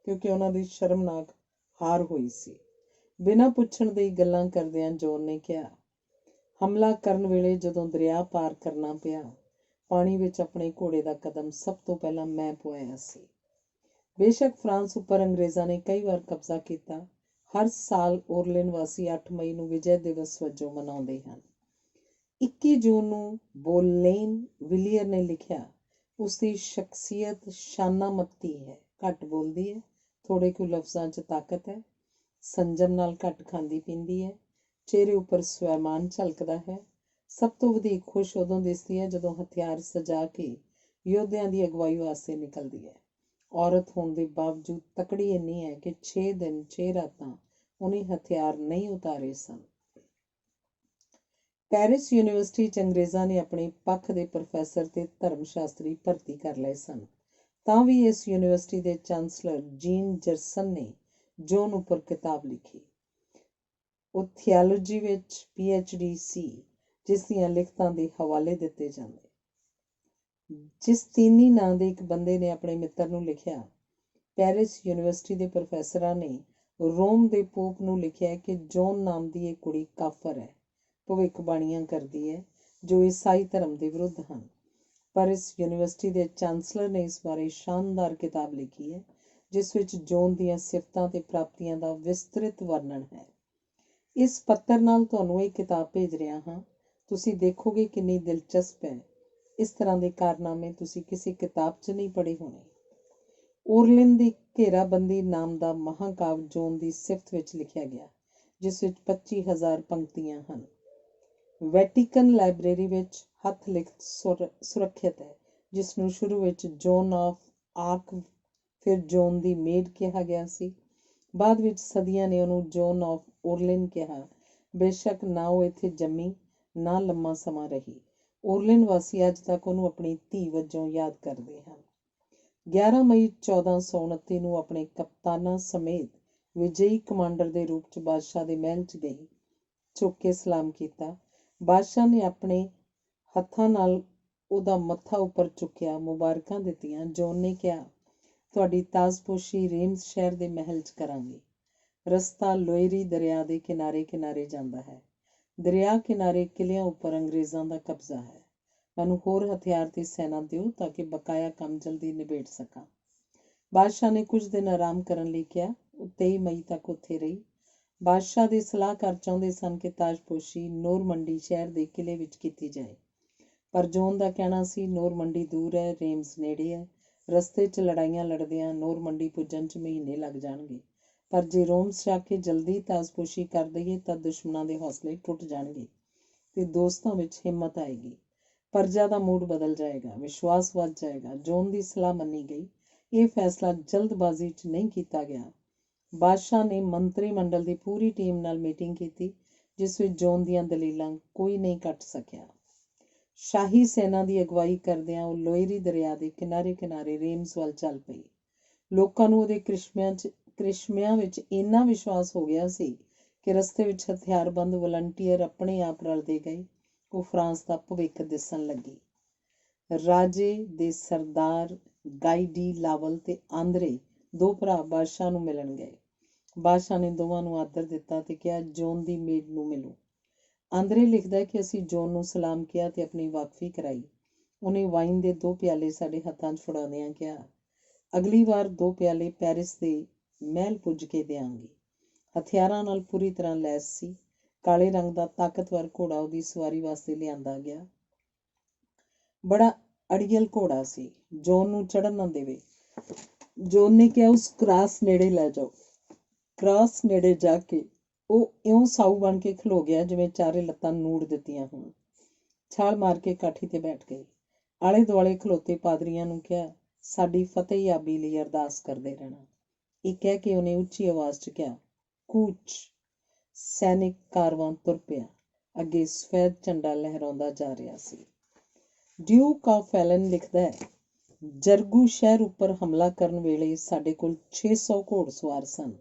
ਕਿਉਂਕਿ ਉਹਨਾਂ ਦੀ ਸ਼ਰਮਨਾਕ ਹਾਰ ਹੋਈ ਸੀ। ਬਿਨਾਂ ਪੁੱਛਣ ਦੇ ਹੀ ਗੱਲਾਂ ਕਰਦਿਆਂ ਜੋਨ ਨੇ ਕਿਹਾ, ਹਮਲਾ ਕਰਨ ਵੇਲੇ ਜਦੋਂ ਦਰਿਆ ਪਾਰ ਕਰਨਾ ਪਿਆ, ਪਾਣੀ ਵਿੱਚ ਆਪਣੇ ਘੋੜੇ ਦਾ ਕਦਮ ਸਭ ਤੋਂ ਪਹਿਲਾਂ ਮੈਂ ਪੁਆਇਆ ਸੀ। ਬੇਸ਼ੱਕ ਫਰਾਂਸ ਉੱਪਰ ਅੰਗਰੇਜ਼ਾਂ ਨੇ ਕਈ ਵਾਰ ਕਬਜ਼ਾ ਕੀਤਾ, ਹਰ ਸਾਲ ਓਰਲੀਨ ਵਾਸੀ 8 ਮਈ ਨੂੰ ਵਿਜੈ ਦਿਵਸ ਵਜੋਂ ਮਨਾਉਂਦੇ ਹਨ। 21 ਜੂਨ ਨੂੰ ਬੋਲੇਨ ਵਿਲੀਅਰ ਨੇ ਲਿਖਿਆ, ਉਸਦੀ ਸ਼ਖਸੀਅਤ ਸ਼ਾਨਾਮੱਤੀ ਹੈ, ਘੱਟ ਬੋਲਦੀ ਹੈ, ਥੋੜੇ ਕੁ ਲਫ਼ਜ਼ਾਂ 'ਚ ਤਾਕਤ ਹੈ, ਸੰਜਮ ਨਾਲ ਘੱਟ ਖਾਂਦੀ ਪੀਂਦੀ ਹੈ, ਚਿਹਰੇ ਉੱਪਰ ਸਵੈਮਾਨ ਝਲਕਦਾ ਹੈ। ਸਭ ਤੋਂ ਵਧੇਰੇ ਖੁਸ਼ ਉਦੋਂ ਦਿਸਦੀ ਹੈ ਜਦੋਂ ਹਥਿਆਰ ਸਜਾ ਕੇ ਯੋਧਿਆਂ ਦੀ ਅਗਵਾਈ ਵਾਸਤੇ ਨਿਕਲਦੀ ਹੈ। ਔਰਤ ਹੋਣ ਦੇ ਬਾਵਜੂਦ ਤਕੜੀ ਇੰਨੀ ਹੈ ਕਿ 6 ਦਿਨ 6 ਰਾਤਾਂ ਉਹਨੇ ਹਥਿਆਰ ਨਹੀਂ ਉਤਾਰੇ ਸਨ। ਪੈਰਿਸ ਯੂਨੀਵਰਸਿਟੀ 'ਚ ਅੰਗਰੇਜ਼ਾਂ ਨੇ ਆਪਣੇ ਪੱਖ ਦੇ ਪ੍ਰੋਫੈਸਰ ਤੇ ਧਰਮ ਸ਼ਾਸਤਰੀ ਭਰਤੀ ਕਰ ਲਏ ਸਨ। ਤਾਂ ਵੀ ਇਸ ਯੂਨੀਵਰਸਿਟੀ ਦੇ ਚਾਂਸਲਰ ਜੀਨ ਜਰਸਨ ਨੇ ਜੋਨ ਉੱਪਰ ਕਿਤਾਬ ਲਿਖੀ। ਉਹ ਥਿਆਲੋਜੀ ਵਿੱਚ PhD ਸੀ, ਜਿਸ ਦੀਆਂ ਲਿਖਤਾਂ ਦੇ ਹਵਾਲੇ ਦਿੱਤੇ ਜਾਂਦੇ। ਜਿਸਤੀਨੀ ਨਾਂ ਦੇ ਇੱਕ ਬੰਦੇ ਨੇ ਆਪਣੇ ਮਿੱਤਰ ਨੂੰ ਲਿਖਿਆ, ਪੈਰਿਸ ਯੂਨੀਵਰਸਿਟੀ ਦੇ ਪ੍ਰੋਫੈਸਰਾਂ ਨੇ ਰੋਮ ਦੇ ਪੋਪ ਨੂੰ ਲਿਖਿਆ ਕਿ ਜੋਨ ਨਾਮ ਦੀ ਇਹ ਕੁੜੀ ਕਾਫਰ ਹੈ, ਭਵਿੱਖਬਾਣੀਆਂ ਕਰਦੀ ਹੈ ਜੋ ਈਸਾਈ ਧਰਮ ਦੇ ਵਿਰੁੱਧ ਹਨ। ਪਰ ਇਸ ਯੂਨੀਵਰਸਿਟੀ ਦੇ ਚਾਂਸਲਰ ਨੇ ਇਸ ਬਾਰੇ ਸ਼ਾਨਦਾਰ ਕਿਤਾਬ ਲਿਖੀ ਹੈ, ਜਿਸ ਵਿੱਚ ਜੋਨ ਦੀਆਂ ਸਿਫਤਾਂ ਤੇ ਪ੍ਰਾਪਤੀਆਂ ਦਾ ਵਿਸਤ੍ਰਿਤ ਵਰਣਨ ਹੈ। ਇਸ ਪੱਤਰ ਨਾਲ ਤੁਹਾਨੂੰ ਇਹ ਕਿਤਾਬ ਭੇਜ ਰਿਹਾ ਹਾਂ। ਤੁਸੀਂ ਦੇਖੋਗੇ ਕਿੰਨੀ ਦਿਲਚਸਪ ਹੈ। ਇਸ ਤਰ੍ਹਾਂ ਦੇ ਕਾਰਨਾਮੇ ਤੁਸੀਂ ਕਿਸੇ ਕਿਤਾਬ 'ਚ ਨਹੀਂ ਪੜ੍ਹੇ ਹੋਣੇ। ਓਰਲੀਨ ਦੀ ਘੇਰਾਬੰਦੀ ਨਾਮ ਦਾ ਮਹਾਂਕਾਵਿ ਜੋਨ ਦੀ ਸਿਫਤ ਵਿੱਚ ਲਿਖਿਆ ਗਿਆ, ਜਿਸ ਵਿੱਚ 25,000 ਪੰਕਤੀਆਂ ਹਨ। ਵੈਟੀਕਨ ਲਾਇਬ੍ਰੇਰੀ ਵਿੱਚ ਹੱਥ ਲਿਖਤ ਸੁਰੱਖਿਅਤ ਹੈ, ਜਿਸ ਨੂੰ ਸ਼ੁਰੂ ਵਿੱਚ ਜੋਨ ਆਫ ਆਰਕ, ਫਿਰ ਜੋਨ ਦੀ ਮੇਡ ਕਿਹਾ ਗਿਆ ਸੀ। ਬਾਅਦ ਵਿੱਚ ਸਦੀਆਂ ਨੇ ਉਹਨੂੰ ਜੋਨ ਆਫ ਓਰਲੀਨ ਕਿਹਾ। ਬੇਸ਼ੱਕ ਨਾ ਉਹ ਇੱਥੇ ਜੰਮੀ, ਨਾ ਲੰਮਾ ਸਮਾਂ ਰਹੀ, ਓਰਲੀਨ ਵਾਸੀ ਅੱਜ ਤੱਕ ਉਹਨੂੰ ਆਪਣੀ ਧੀ ਵਜੋਂ ਯਾਦ ਕਰਦੇ ਹਨ। 11 ਮਈ 1429 ਨੂੰ ਆਪਣੇ ਕਪਤਾਨਾਂ ਸਮੇਤ ਵਿਜਯੀ ਕਮਾਂਡਰ ਦੇ ਰੂਪ 'ਚ ਬਾਦਸ਼ਾਹ ਦੇ ਮਹਿਲ 'ਚ ਗਈ। ਝੁੱਕ ਕੇ ਸਲਾਮ ਕੀਤਾ। ਬਾਦਸ਼ਾਹ ਨੇ ਆਪਣੇ ਹੱਥਾਂ ਨਾਲ ਉਹਦਾ ਮੱਥਾ ਉੱਪਰ ਚੁੱਕਿਆ, ਮੁਬਾਰਕਾਂ ਦਿੱਤੀਆਂ। ਜੋਨ ਨੇ ਕਿਹਾ, ਤੁਹਾਡੀ ਤਾਜ਼ਪੋਸ਼ੀ ਰੇਮਸ ਸ਼ਹਿਰ ਦੇ ਮਹਿਲ 'ਚ ਕਰਾਂਗੇ। ਰਸਤਾ ਲੋਇਰੀ ਦਰਿਆ ਦੇ ਕਿਨਾਰੇ ਕਿਨਾਰੇ ਜਾਂਦਾ ਹੈ। ਦਰਿਆ ਕਿਨਾਰੇ ਕਿਲ੍ਹਿਆਂ ਉੱਪਰ ਅੰਗਰੇਜ਼ਾਂ ਦਾ ਕਬਜ਼ਾ ਹੈ। ਮੈਨੂੰ ਹੋਰ ਹਥਿਆਰ ਤੇ ਸੈਨਾ ਦਿਓ ਤਾਂ ਕਿ ਬਕਾਇਆ ਕੰਮ ਜਲਦੀ ਨਿਬੇੜ ਸਕਾਂ। ਬਾਦਸ਼ਾਹ ਨੇ ਕੁਝ ਦਿਨ ਆਰਾਮ ਕਰਨ ਲਈ ਕਿਹਾ। ਉਹ 23 ਮਈ ਤੱਕ ਉੱਥੇ ਰਹੀ। ਬਾਦਸ਼ਾਹ ਦੇ ਸਲਾਹਕਾਰ ਚਾਹੁੰਦੇ ਸਨ ਕਿ ਤਾਜ਼ਪੋਸ਼ੀ ਨੋਰਮੰਡੀ ਸ਼ਹਿਰ ਦੇ ਕਿਲ੍ਹੇ ਵਿੱਚ ਕੀਤੀ ਜਾਏ, ਪਰ ਜੋਨ ਦਾ ਕਹਿਣਾ ਸੀ ਨੋਰਮੰਡੀ ਦੂਰ ਹੈ, ਰੇਮਸ ਨੇੜੇ ਹੈ। ਰਸਤੇ 'ਚ ਲੜਾਈਆਂ ਲੜਦਿਆਂ ਨੋਰਮੰਡੀ ਪੁੱਜਣ 'ਚ ਮਹੀਨੇ ਲੱਗ ਜਾਣਗੇ, ਪਰ ਜੇ ਰੋਮਸ ਜਾ ਕੇ ਜਲਦੀ ਤਾਜ਼ਪੋਸ਼ੀ ਕਰ ਦਈਏ ਤਾਂ ਦੁਸ਼ਮਣਾਂ ਦੇ ਹੌਸਲੇ ਟੁੱਟ ਜਾਣਗੇ ਤੇ ਦੋਸਤਾਂ ਵਿੱਚ ਹਿੰਮਤ ਆਏਗੀ। ਪਰਜਾ ਦਾ ਮੂਡ ਬਦਲ ਜਾਏਗਾ, ਵਿਸ਼ਵਾਸ ਵੱਧ ਜਾਏਗਾ। ਜੋਨ ਦੀ ਸਲਾਹ ਮੰਨੀ ਗਈ। ਇਹ ਫੈਸਲਾ ਜਲਦਬਾਜ਼ੀ 'ਚ ਨਹੀਂ ਕੀਤਾ ਗਿਆ। ਬਾਦਸ਼ਾਹ ਨੇ ਮੰਤਰੀ ਮੰਡਲ ਦੀ ਪੂਰੀ ਟੀਮ ਨਾਲ ਮੀਟਿੰਗ ਕੀਤੀ, ਜਿਸ ਵਿੱਚ ਜੋਨ ਦੀਆਂ ਦਲੀਲਾਂ ਕੋਈ ਨਹੀਂ ਕੱਟ ਸਕਿਆ। ਸ਼ਾਹੀ ਸੈਨਾ ਦੀ ਅਗਵਾਈ ਕਰਦਿਆਂ ਉਹ ਲੋਇਰੀ ਦਰਿਆ ਦੇ ਕਿਨਾਰੇ ਕਿਨਾਰੇ ਰੇਮਸ ਵੱਲ ਚੱਲ ਪਈ। ਲੋਕਾਂ ਨੂੰ ਉਹਦੇ ਕ੍ਰਿਸ਼ਮਿਆਂ ਵਿੱਚ ਇੰਨਾ ਵਿਸ਼ਵਾਸ ਹੋ ਗਿਆ ਸੀ ਕਿ ਰਸਤੇ ਵਿੱਚ ਹਥਿਆਰਬੰਦ ਵਲੰਟੀਅਰ ਆਪਣੇ ਆਪ ਰਲਦੇ ਗਏ। ਉਹ ਫਰਾਂਸ ਦਾ ਭਵਿੱਖ ਦਿਸਣ ਲੱਗੀ। ਰਾਜੇ ਦੇ ਸਰਦਾਰ ਗਾਈ ਡੀ ਲਾਵਲ ਤੇ ਆਂਦਰੇ, 2 ਭਰਾ ਬਾਦਸ਼ਾਹ ਨੂੰ ਮਿਲਣ ਗਏ। ਬਾਦਸ਼ਾਹ ਨੇ ਦੋਵਾਂ ਨੂੰ ਆਦਰ ਦਿੱਤਾ ਤੇ ਕਿਹਾ, ਜੋਨ ਦੀ ਮੇਡ ਨੂੰ ਮਿਲੋ। ਆਂਦਰੇ ਲਿਖਦਾ ਕਿ ਅਸੀਂ ਜੋਨ ਨੂੰ ਸਲਾਮ ਕਿਹਾ ਤੇ ਆਪਣੀ ਵਾਕਫੀ ਕਰਾਈ। ਉਹਨੇ ਵਾਈਨ ਦੇ 2 ਪਿਆਲੇ ਸਾਡੇ ਹੱਥਾਂ 'ਚ ਫੜਾਉਂਦਿਆਂ ਕਿਹਾ, ਅਗਲੀ ਵਾਰ 2 ਪਿਆਲੇ ਪੈਰਿਸ ਦੇ ਮਹਿਲ ਪੁੱਜ ਕੇ ਦਿਆਂਗੀ। ਹਥਿਆਰਾਂ ਨਾਲ ਪੂਰੀ ਤਰ੍ਹਾਂ ਲੈਸ ਸੀ। ਕਾਲੇ ਰੰਗ ਦਾ ਤਾਕਤਵਰ ਘੋੜਾ ਉਹਦੀ ਸਵਾਰੀ ਵਾਸਤੇ ਲਿਆਂਦਾ ਗਿਆ। ਬੜਾ ਅੜੀਅਲ ਘੋੜਾ ਸੀ। ਜੋਨ ਨੂੰ ਚੜ੍ਹਨ ਨਾ ਦੇਵੇ। ਜੋਨ ਨੇ ਕਿਹਾ, ਉਸ ਕ੍ਰਾਸ ਨੇੜੇ ਲੈ ਜਾਓ। ਕ੍ਰਾਸ ਨੇੜੇ ਜਾ ਕੇ ਉਹ ਇਉਂ ਸਾਊ ਬਣ ਕੇ ਖਲੋ ਗਿਆ ਜਿਵੇਂ ਚਾਰੇ ਲੱਤਾਂ ਨੂੜ ਦਿੱਤੀਆਂ ਹੋਣ। ਛਾਲ ਮਾਰ ਕੇ ਕਾਠੀ ਤੇ ਬੈਠ ਗਈ। ਆਲੇ ਦੁਆਲੇ ਖਲੋਤੇ ਪਾਦਰੀਆਂ ਨੂੰ ਕਿਹਾ, ਸਾਡੀ ਫਤਿਹਯਾਬੀ ਲਈ ਅਰਦਾਸ ਕਰਦੇ ਰਹਿਣਾ। ਇਹ ਕਹਿ ਕੇ ਉਹਨੇ ਉੱਚੀ ਆਵਾਜ਼ 'ਚ ਕਿਹਾ, ਕੂਚ। ਸੈਨਿਕ ਕਾਰਵਾਂ ਤੁਰ ਪਿਆ। ਅੱਗੇ ਸਫੈਦ ਝੰਡਾ ਲਹਿਰਾਉਂਦਾ ਜਾ ਰਿਹਾ ਸੀ। ਡਿਊਕ ਆਫ ਐਲਨ ਲਿਖਦਾ ਹੈ, ਜਰਗੂ ਸ਼ਹਿਰ ਉੱਪਰ ਹਮਲਾ ਕਰਨ ਵੇਲੇ ਸਾਡੇ ਕੋਲ 600 ਘੋੜਸਵਾਰ ਸਨ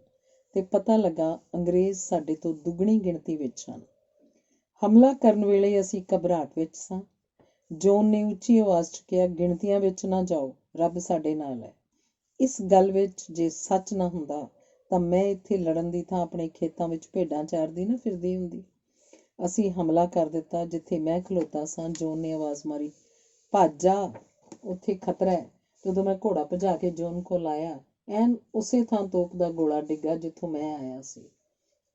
ਤੇ ਪਤਾ ਲੱਗਾ ਅੰਗਰੇਜ਼ ਸਾਡੇ ਤੋਂ ਦੁੱਗਣੀ ਗਿਣਤੀ ਵਿੱਚ ਹਨ। ਹਮਲਾ ਕਰਨ ਵੇਲੇ ਅਸੀਂ ਘਬਰਾਹਟ ਵਿੱਚ ਸਾਂ। ਜੋਨ ਨੇ ਉੱਚੀ ਆਵਾਜ਼ 'ਚ ਕਿਹਾ, ਗਿਣਤੀਆਂ ਵਿੱਚ ਨਾ ਜਾਓ, ਰੱਬ ਸਾਡੇ ਨਾਲ ਹੈ। ਇਸ ਗੱਲ ਵਿੱਚ ਜੇ ਸੱਚ ਨਾ ਹੁੰਦਾ ਤਾਂ ਮੈਂ ਇੱਥੇ ਲੜਨ ਦੀ ਥਾਂ ਆਪਣੇ ਖੇਤਾਂ ਵਿੱਚ ਭੇਡਾਂ ਚਾਰਦੀ ਨਾ ਫਿਰਦੀ ਹੁੰਦੀ। ਅਸੀਂ ਹਮਲਾ ਕਰ ਦਿੱਤਾ ਜਿੱਥੇ ਮੈਂ ਖਲੋਤਾ ਸਾਂ। ਜੋਨ ਨੇ ਆਵਾਜ਼ ਮਾਰੀ, ਭੱਜ ਜਾ, ਉੱਥੇ ਖਤਰਾ ਹੈ। ਜਦੋਂ ਮੈਂ ਘੋੜਾ ਭਜਾ ਕੇ ਜੋਨ ਕੋਲ ਆਇਆ, ਐਨ ਉਸੇ ਥਾਂ ਤੋਪ ਦਾ ਗੋਲਾ ਡਿੱਗਾ ਜਿੱਥੋਂ ਮੈਂ ਆਇਆ ਸੀ।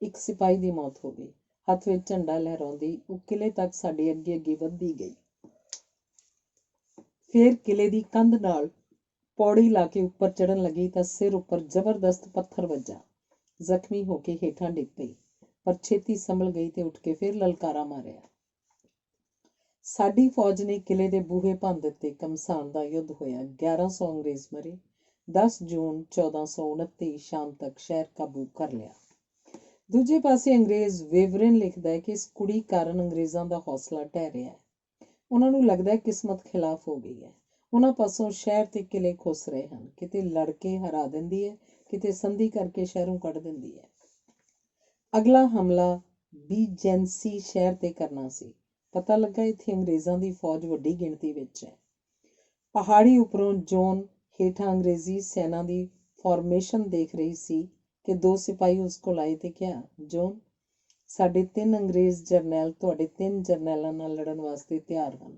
ਇੱਕ ਸਿਪਾਹੀ ਦੀ ਮੌਤ ਹੋ ਗਈ। ਹੱਥ ਵਿੱਚ ਝੰਡਾ ਲਹਿਰਾਉਂਦੀ ਉਹ ਕਿਲੇ ਤੱਕ ਸਾਡੇ ਅੱਗੇ ਅੱਗੇ ਵੱਧਦੀ ਗਈ। ਫਿਰ ਕਿਲੇ ਦੀ ਕੰਧ ਨਾਲ ਪੌੜੀ ਲਾ ਕੇ ਉੱਪਰ ਚੜ੍ਹਨ ਲੱਗੀ ਤਾਂ ਸਿਰ ਉੱਪਰ ਜ਼ਬਰਦਸਤ ਪੱਥਰ ਵੱਜਾ। ਜ਼ਖਮੀ ਹੋ ਕੇ ਹੇਠਾਂ ਡਿੱਗ ਪਈ, ਪਰ ਛੇਤੀ ਸੰਭਲ ਗਈ ਤੇ ਉੱਠ ਕੇ ਫਿਰ ਲਲਕਾਰਾ ਮਾਰਿਆ। ਸਾਡੀ ਫੌਜ ਨੇ ਕਿਲੇ ਦੇ ਬੂਹੇ ਭੰਨ ਦਿੱਤੇ। ਘਮਸਾਨ ਦਾ ਯੁੱਧ ਹੋਇਆ। 1100 ਅੰਗਰੇਜ਼ ਮਰੇ। 10 ਜੂਨ 1429 ਸ਼ਾਮ ਤੱਕ ਸ਼ਹਿਰ ਕਾਬੂ ਕਰ ਲਿਆ। ਦੂਜੇ ਪਾਸੇ ਅੰਗਰੇਜ਼ ਵੇਵਰਨ ਲਿਖਦਾ ਹੈ ਕਿ ਇਸ ਕੁੜੀ ਕਾਰਨ ਅੰਗਰੇਜ਼ਾਂ ਦਾ ਹੌਸਲਾ ਢਹਿ ਰਿਹਾ ਹੈ। ਉਹਨਾਂ ਨੂੰ ਲੱਗਦਾ ਹੈ ਕਿਸਮਤ ਖਿਲਾਫ ਹੋ ਗਈ ਹੈ। ਉਹਨਾਂ ਪਾਸੋਂ ਸ਼ਹਿਰ ਤੇ ਕਿਲੇ ਖੁੱਸ ਰਹੇ ਹਨ। ਕਿਤੇ ਲੜ ਕੇ ਹਰਾ ਦਿੰਦੀ ਹੈ, ਕਿਤੇ ਸੰਧੀ ਕਰਕੇ ਸ਼ਹਿਰੋਂ ਕੱਢ ਦਿੰਦੀ ਹੈ। ਅਗਲਾ ਹਮਲਾ ਬੀਜੈਂਸੀ ਸ਼ਹਿਰ ਤੇ ਕਰਨਾ ਸੀ। ਪਤਾ ਲੱਗਾ ਇੱਥੇ ਅੰਗਰੇਜ਼ਾਂ ਦੀ ਫੌਜ ਵੱਡੀ ਗਿਣਤੀ ਵਿੱਚ ਹੈ। ਪਹਾੜੀ ਉੱਪਰੋਂ ਜੋਨ ਹੇਠਾਂ ਅੰਗਰੇਜ਼ੀ ਸੈਨਾ ਦੀ ਫਾਰਮੇਸ਼ਨ ਦੇਖ ਰਹੀ ਸੀ ਕਿ 2 ਸਿਪਾਹੀ ਉਸ ਕੋਲ ਆਏ ਤੇ ਕਿਹਾ, ਜੋਨ, ਸਾਡੇ 3 ਅੰਗਰੇਜ਼ ਜਰਨੈਲ ਤੁਹਾਡੇ 3 ਜਰਨੈਲਾਂ ਨਾਲ ਲੜਨ ਵਾਸਤੇ ਤਿਆਰ ਹਨ।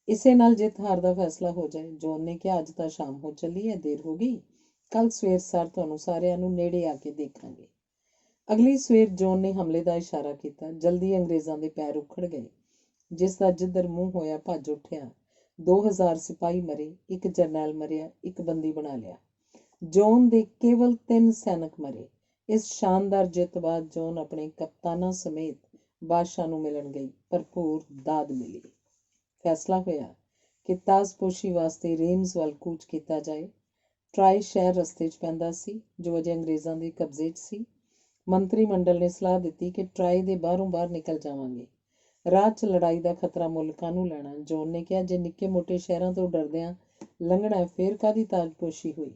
ਇਸੇ ਨਾਲ ਜਿੱਤ ਹਾਰ ਦਾ ਫੈਸਲਾ ਹੋ ਜਾਏ। ਜੋਨ ਨੇ ਕਿਹਾ, ਅੱਜ ਤਾਂ ਸ਼ਾਮ ਹੋ ਚੱਲੀ ਹੈ, ਦੇਰ ਹੋ ਗਈ। ਕੱਲ ਸਵੇਰ ਸਾਰ ਤੁਹਾਨੂੰ ਸਾਰਿਆਂ ਨੂੰ ਨੇੜੇ ਆ ਕੇ ਦੇਖਾਂਗੇ। ਅਗਲੀ ਸਵੇਰ ਜੋਨ ਨੇ ਹਮਲੇ ਦਾ ਇਸ਼ਾਰਾ ਕੀਤਾ। ਜਲਦੀ ਅੰਗਰੇਜ਼ਾਂ ਦੇ ਪੈਰ ਉਖੜ ਗਏ। ਜਿਸ ਦਾ ਜਿੱਧਰ ਮੂੰਹ ਹੋਇਆ ਭੱਜ ਉੱਠਿਆ। 2000 ਸਿਪਾਹੀ ਮਰੇ, 1 ਜਰਨੈਲ ਮਰਿਆ, 1 ਬੰਦੀ ਬਣਾ ਲਿਆ। ਜੋਨ ਦੇ ਕੇਵਲ 3 ਸੈਨਿਕ ਮਰੇ। ਇਸ ਸ਼ਾਨਦਾਰ ਜਿੱਤ ਬਾਅਦ ਜੋਨ ਆਪਣੇ ਕਪਤਾਨਾਂ ਸਮੇਤ ਬਾਦਸ਼ਾਹ ਨੂੰ ਮਿਲਣ ਗਈ। ਭਰਪੂਰ ਦਾਦ ਮਿਲੀ। ਫੈਸਲਾ ਹੋਇਆ ਕਿ ਤਾਜ਼ਪੋਸ਼ੀ ਵਾਸਤੇ ਰੇਮਸ ਵੱਲ ਕੂਚ ਕੀਤਾ ਜਾਏ। ਟਰਾਈ ਸ਼ਹਿਰ ਰਸਤੇ 'ਚ ਪੈਂਦਾ ਸੀ, ਜੋ ਅਜੇ ਅੰਗਰੇਜ਼ਾਂ ਦੇ ਕਬਜ਼ੇ 'ਚ ਸੀ। ਮੰਤਰੀ ਮੰਡਲ ਨੇ ਸਲਾਹ ਦਿੱਤੀ ਕਿ ਟਰਾਈ ਦੇ ਬਾਹਰੋਂ ਬਾਹਰ ਨਿਕਲ ਜਾਵਾਂਗੇ। ਰਾਹ 'ਚ ਲੜਾਈ ਦਾ ਖਤਰਾ ਮੁੱਲ ਕਾਹਨੂੰ ਲੈਣਾ। ਜੋਨ ਨੇ ਕਿਹਾ, ਜੇ ਨਿੱਕੇ ਮੋਟੇ ਸ਼ਹਿਰਾਂ ਤੋਂ ਡਰਦਿਆਂ ਲੰਘਣਾ ਫੇਰ ਕਾਹਦੀ ਤਾਜਪੋਸ਼ੀ ਹੋਈ।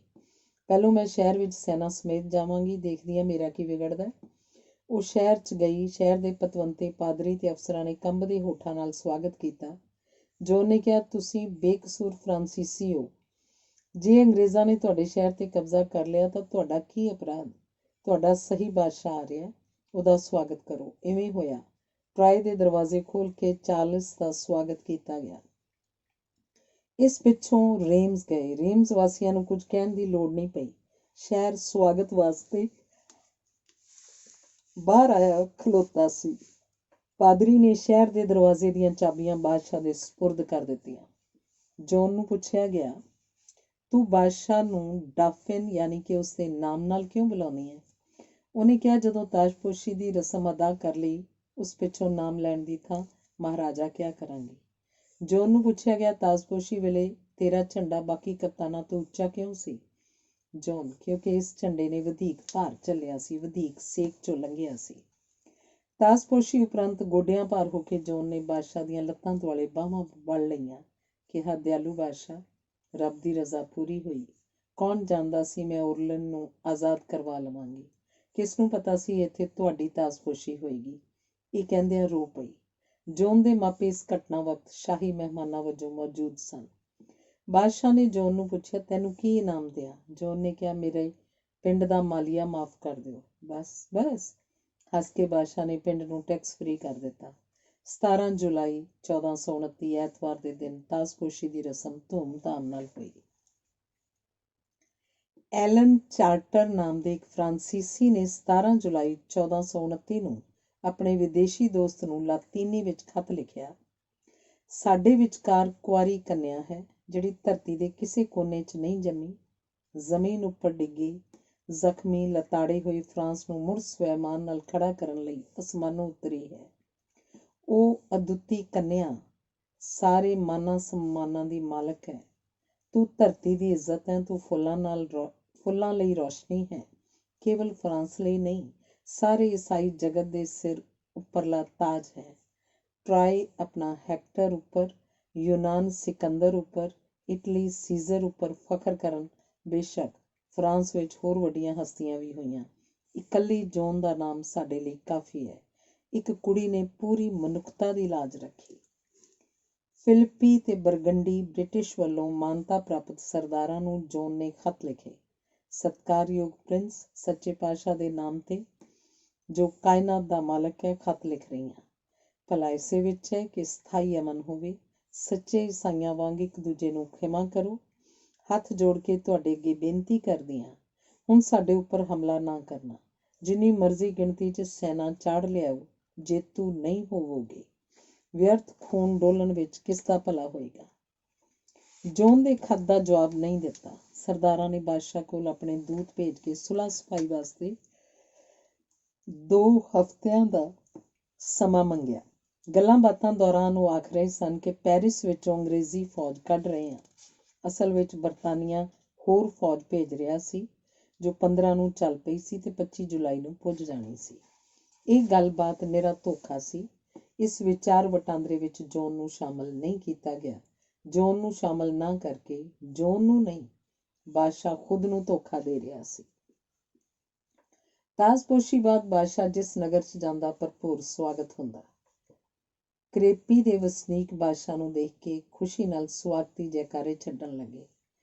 ਪਹਿਲੋਂ ਮੈਂ ਸ਼ਹਿਰ ਵਿੱਚ ਸੈਨਾ ਸਮੇਤ ਜਾਵਾਂਗੀ, ਦੇਖਦੀ ਹਾਂ ਮੇਰਾ ਕੀ ਵਿਗੜਦਾ। ਉਹ ਸ਼ਹਿਰ 'ਚ ਗਈ। ਸ਼ਹਿਰ ਦੇ ਪਤਵੰਤੇ ਪਾਦਰੀ ਤੇ ਅਫਸਰਾਂ ਨੇ ਕੰਬਦੇ ਹੋਠਾਂ ਨਾਲ ਸਵਾਗਤ ਕੀਤਾ। ਜੋਨ ਨੇ ਕਿਹਾ, ਤੁਸੀਂ ਬੇਕਸੂਰ ਫਰਾਂਸੀਸੀ ਹੋ। ਜੇ ਅੰਗਰੇਜ਼ਾਂ ਨੇ ਤੁਹਾਡੇ ਸ਼ਹਿਰ ਤੇ ਕਬਜ਼ਾ ਕਰ ਲਿਆ ਤਾਂ ਤੁਹਾਡਾ ਕੀ ਅਪਰਾਧ। ਤੁਹਾਡਾ ਸਹੀ ਬਾਦਸ਼ਾਹ ਆ ਰਿਹਾ, ਉਹਦਾ ਸਵਾਗਤ ਕਰੋ। ਇਵੇਂ ਹੋਇਆ। ਟਰਾਈ ਦੇ ਦਰਵਾਜ਼ੇ ਖੋਲ੍ਹ ਕੇ ਚਾਰਲਸ ਦਾ ਸਵਾਗਤ ਕੀਤਾ ਗਿਆ। ਇਸ ਪਿੱਛੋਂ ਰੇਮਸ ਗਏ। ਰੇਮਸ ਵਾਸੀਆਂ ਨੂੰ ਕੁਝ ਕਹਿਣ ਦੀ ਲੋੜ ਨਹੀਂ ਪਈ। ਸ਼ਹਿਰ ਸਵਾਗਤ ਵਾਸਤੇ ਬਾਹਰ ਆਇਆ ਖਲੋਤਾ ਸੀ। ਪਾਦਰੀ ਨੇ ਸ਼ਹਿਰ ਦੇ ਦਰਵਾਜ਼ੇ ਦੀਆਂ ਚਾਬੀਆਂ ਬਾਦਸ਼ਾਹ ਦੇ ਸਪੁਰਦ ਕਰ ਦਿੱਤੀਆਂ। ਜੋਨ ਨੂੰ ਪੁੱਛਿਆ ਗਿਆ, ਤੂੰ ਬਾਦਸ਼ਾਹ ਨੂੰ ਡਾਫਿਨ ਯਾਨੀ ਕਿ ਉਸਦੇ ਨਾਮ ਨਾਲ ਕਿਉਂ ਬੁਲਾਉਂਦੀ ਹੈ? ਉਹਨੇ ਕਿਹਾ, ਜਦੋਂ ਤਾਜਪੋਸ਼ੀ ਦੀ ਰਸਮ ਅਦਾ ਕਰ ਲਈ, ਉਸ ਪਿੱਛੋਂ ਨਾਮ ਲੈਣ ਦੀ ਥਾਂ ਮਹਾਰਾਜਾ ਕਿਹਾ ਕਰਾਂਗੀ। ਜੋਨ ਨੂੰ ਪੁੱਛਿਆ ਗਿਆ, ਤਾਜਪੋਸ਼ੀ ਵੇਲੇ ਤੇਰਾ ਝੰਡਾ ਬਾਕੀ ਕਪਤਾਨਾਂ ਤੋਂ ਉੱਚਾ ਕਿਉਂ ਸੀ? ਜੋਨ, ਕਿਉਂਕਿ ਇਸ ਝੰਡੇ ਨੇ ਵਧੇਕ ਭਾਰ ਝੱਲਿਆ ਸੀ, ਵਧੇਕ ਸੇਕ 'ਚੋਂ ਲੰਘਿਆ ਸੀ। ਤਾਜਪੋਸ਼ੀ ਉਪਰੰਤ ਗੋਡਿਆਂ ਭਾਰ ਹੋ ਕੇ ਜੋਨ ਨੇ ਬਾਦਸ਼ਾਹ ਦੀਆਂ ਲੱਤਾਂ ਦੁਆਲੇ ਬਾਹਾਂ ਵਲ ਲਈਆਂ। ਕਿਹਾ, ਦਿਆਲੂ ਬਾਦਸ਼ਾਹ, ਰੱਬ ਦੀ ਰਜ਼ਾ ਪੂਰੀ ਹੋਈ। ਕੌਣ ਜਾਣਦਾ ਸੀ ਮੈਂ ਔਰਲਨ ਨੂੰ ਆਜ਼ਾਦ ਕਰਵਾ ਲਵਾਂਗੀ। ਕਿਸ ਨੂੰ ਪਤਾ ਸੀ ਇੱਥੇ ਤੁਹਾਡੀ ਤਾਜਪੋਸ਼ੀ ਹੋਏਗੀ। ਇਹ ਕਹਿੰਦਿਆਂ ਰੋ ਪਈ। ਜੋਨ ਦੇ ਮਾਪੇ ਇਸ ਘਟਨਾ ਵਕਤ ਸ਼ਾਹੀ ਮਹਿਮਾਨਾਂ ਵਜੋਂ ਮੌਜੂਦ ਸਨ। ਬਾਦਸ਼ਾਹ ਨੇ ਜੋਨ ਨੂੰ ਪੁੱਛਿਆ, ਤੈਨੂੰ ਕੀ ਇਨਾਮ ਦਿਆਂ? ਜੋਨ ਨੇ ਕਿਹਾ, ਮੇਰੇ ਪਿੰਡ ਦਾ ਮਾਲੀਆ ਮਾਫ਼ ਕਰ ਦਿਓ। ਬਸ ਹੱਸ ਕੇ ਬਾਦਸ਼ਾਹ ਨੇ ਪਿੰਡ ਨੂੰ ਟੈਕਸ ਫ੍ਰੀ ਕਰ ਦਿੱਤਾ। 17 ਜੁਲਾਈ 1429 ਐਤਵਾਰ ਦੇ ਦਿਨ ਤਾਜਪੋਸ਼ੀ ਦੀ ਰਸਮ ਧੂਮ-ਧਾਮ ਨਾਲ ਹੋਈ। ਐਲਨ ਚਾਰਟਰ ਨਾਮ ਦੇ ਇੱਕ ਫਰਾਂਸੀਸੀ ਨੇ 17 ਜੁਲਾਈ 1429 ਨੂੰ ਆਪਣੇ ਵਿਦੇਸ਼ੀ ਦੋਸਤ ਨੂੰ ਲਾਤੀਨੀ ਵਿੱਚ ਖਤ ਲਿਖਿਆ, ਸਾਡੇ ਵਿਚਕਾਰ ਕੁਆਰੀ ਕੰਨਿਆ ਹੈ ਜਿਹੜੀ ਧਰਤੀ ਦੇ ਕਿਸੇ ਕੋਨੇ 'ਚ ਨਹੀਂ ਜੰਮੀ, ਜ਼ਮੀਨ ਉੱਪਰ ਡਿੱਗੀ, ਜ਼ਖਮੀ ਲਤਾੜੇ ਹੋਏ ਫਰਾਂਸ ਨੂੰ ਮੁੜ ਸਵੈਮਾਨ ਨਾਲ ਖੜਾ ਕਰਨ ਲਈ ਅਸਮਾਨੋਂ ਉਤਰੀ ਹੈ। ਉਹ ਅਦੁੱਤੀ ਕੰਨਿਆ ਸਾਰੇ ਮਾਨਾਂ ਸਨਮਾਨਾਂ ਦੀ ਮਾਲਕ ਹੈ। ਤੂੰ ਧਰਤੀ ਦੀ ਇੱਜ਼ਤ ਹੈ, ਤੂੰ ਫੁੱਲਾਂ ਲਈ ਰੌਸ਼ਨੀ ਹੈ, ਕੇਵਲ ਫਰਾਂਸ ਲਈ ਨਹੀਂ, ਸਾਰੇ ਈਸਾਈ ਜਗਤ ਦੇ ਸਿਰ ਉੱਪਰਲਾ ਤਾਜ ਹੈ। ਟਰਾਏ ਆਪਣਾ ਹੈਕਟਰ ਉੱਪਰ, ਯੂਨਾਨ ਸਿਕੰਦਰ ਉੱਪਰ, ਇਟਲੀ ਸੀਜ਼ਰ ਉੱਪਰ ਫਖਰ ਕਰਨ। ਬੇਸ਼ੱਕ ਫਰਾਂਸ ਵਿੱਚ ਹੋਰ ਵੱਡੀਆਂ ਹਸਤੀਆਂ ਵੀ ਹੋਈਆਂ, ਇਕੱਲੀ ਜੌਨ ਦਾ ਨਾਮ ਸਾਡੇ ਲਈ ਕਾਫੀ ਹੈ। ਇੱਕ ਕੁੜੀ ਨੇ ਪੂਰੀ ਮਨੁੱਖਤਾ ਦੀ ਲਾਜ ਰੱਖੀ। ਫਿਲਿੱਪੀ ਤੇ ਬਰਗੰਡੀ ਬ੍ਰਿਟਿਸ਼ ਵੱਲੋਂ ਮਾਨਤਾ ਪ੍ਰਾਪਤ ਸਰਦਾਰਾਂ ਨੂੰ ਜੌਨ ਨੇ ਖਤ ਲਿਖੇ। ਸਤਿਕਾਰਯੋਗ ਪ੍ਰਿੰਸ, ਸੱਚੇ ਪਾਤਸ਼ਾਹ ਦੇ ਨਾਮ ਤੇ, ਜੋ ਕਾਇਨਾਤ ਦਾ ਮਾਲਕ ਹੈ, ਖਤ ਲਿਖ ਰਹੀ ਹਾਂ। ਭਲਾ ਇਸੇ ਵਿੱਚ ਹੈ ਕਿ ਸਥਾਈ ਅਮਨ ਹੋਵੇ। ਸੱਚੇ ਈਸਾਈਆਂ ਵਾਂਗ ਇੱਕ ਦੂਜੇ ਨੂੰ ਖਿਮਾ ਕਰੋ। ਹੱਥ ਜੋੜ ਕੇ ਤੁਹਾਡੇ ਅੱਗੇ ਬੇਨਤੀ ਕਰਦੀ ਹਾਂ, ਹੁਣ ਸਾਡੇ ਉੱਪਰ ਹਮਲਾ ਨਾ ਕਰਨਾ। ਜਿੰਨੀ ਮਰਜ਼ੀ ਗਿਣਤੀ 'ਚ ਸੈਨਾ ਚਾੜ ਲਿਆਓ, ਜੇਤੂ ਨਹੀਂ ਹੋਵੋਗੇ। ਵਿਅਰਥ ਖੂਨ ਡੋਲਣ ਵਿੱਚ ਕਿਸ ਦਾ ਭਲਾ ਹੋਏਗਾ। ਜੌਨ ਦੇ ਖਤ ਦਾ ਜਵਾਬ ਨਹੀਂ ਦਿੱਤਾ। ਸਰਦਾਰਾਂ ਨੇ ਬਾਦਸ਼ਾਹ ਕੋਲ ਆਪਣੇ ਦੂਤ ਭੇਜ ਕੇ ਸੁਲ੍ਹਾ ਸਫਾਈ ਵਾਸਤੇ 2 ਹਫ਼ਤਿਆਂ ਦਾ ਸਮਾਂ ਮੰਗਿਆ। ਗੱਲਾਂ ਬਾਤਾਂ ਦੌਰਾਨ ਉਹ ਆਖ ਰਹੇ ਸਨ ਕਿ ਪੈਰਿਸ ਵਿੱਚੋਂ ਅੰਗਰੇਜ਼ੀ ਫੌਜ ਕੱਢ ਰਹੇ ਹਾਂ। ਅਸਲ ਵਿੱਚ ਬਰਤਾਨੀਆ ਹੋਰ ਫੌਜ ਭੇਜ ਰਿਹਾ ਸੀ, ਜੋ 15 ਨੂੰ ਚੱਲ ਪਈ ਸੀ ਤੇ 25 ਜੁਲਾਈ ਨੂੰ ਪੁੱਜ ਜਾਣੀ ਸੀ। ਇਹ ਗੱਲਬਾਤ ਨਿਰਾ ਧੋਖਾ ਸੀ। ਇਸ ਵਿਚਾਰ ਵਟਾਂਦਰੇ ਵਿੱਚ ਜੌਨ ਨੂੰ ਸ਼ਾਮਲ ਨਹੀਂ ਕੀਤਾ ਗਿਆ। ਜੌਨ ਨੂੰ ਸ਼ਾਮਲ ਨਾ ਕਰਕੇ ਜੌਨ ਨੂੰ ਨਹੀਂ, ਬਾਦਸ਼ਾਹ ਖੁਦ ਨੂੰ ਧੋਖਾ ਦੇ ਰਿਹਾ ਸੀ। ਤਾਜ਼ਪੋਸ਼ੀ ਬਾਅਦ ਬਾਦਸ਼ਾਹ ਜਿਸ ਨਗਰ 'ਚ ਜਾਂਦਾ, ਭਰਪੂਰ ਸਵਾਗਤ ਹੁੰਦਾ। ਕਰੇਪੀ ਦੇ ਵਸਨੀਕ ਬਾਦਸ਼ਾਹ ਨੂੰ ਦੇਖ ਕੇ ਖੁਸ਼ੀ ਨਾਲ ਸਵਾਗਤੀ ਜੈਕਾਰੇ ਛੱਡਣ ਲੱਗੇ।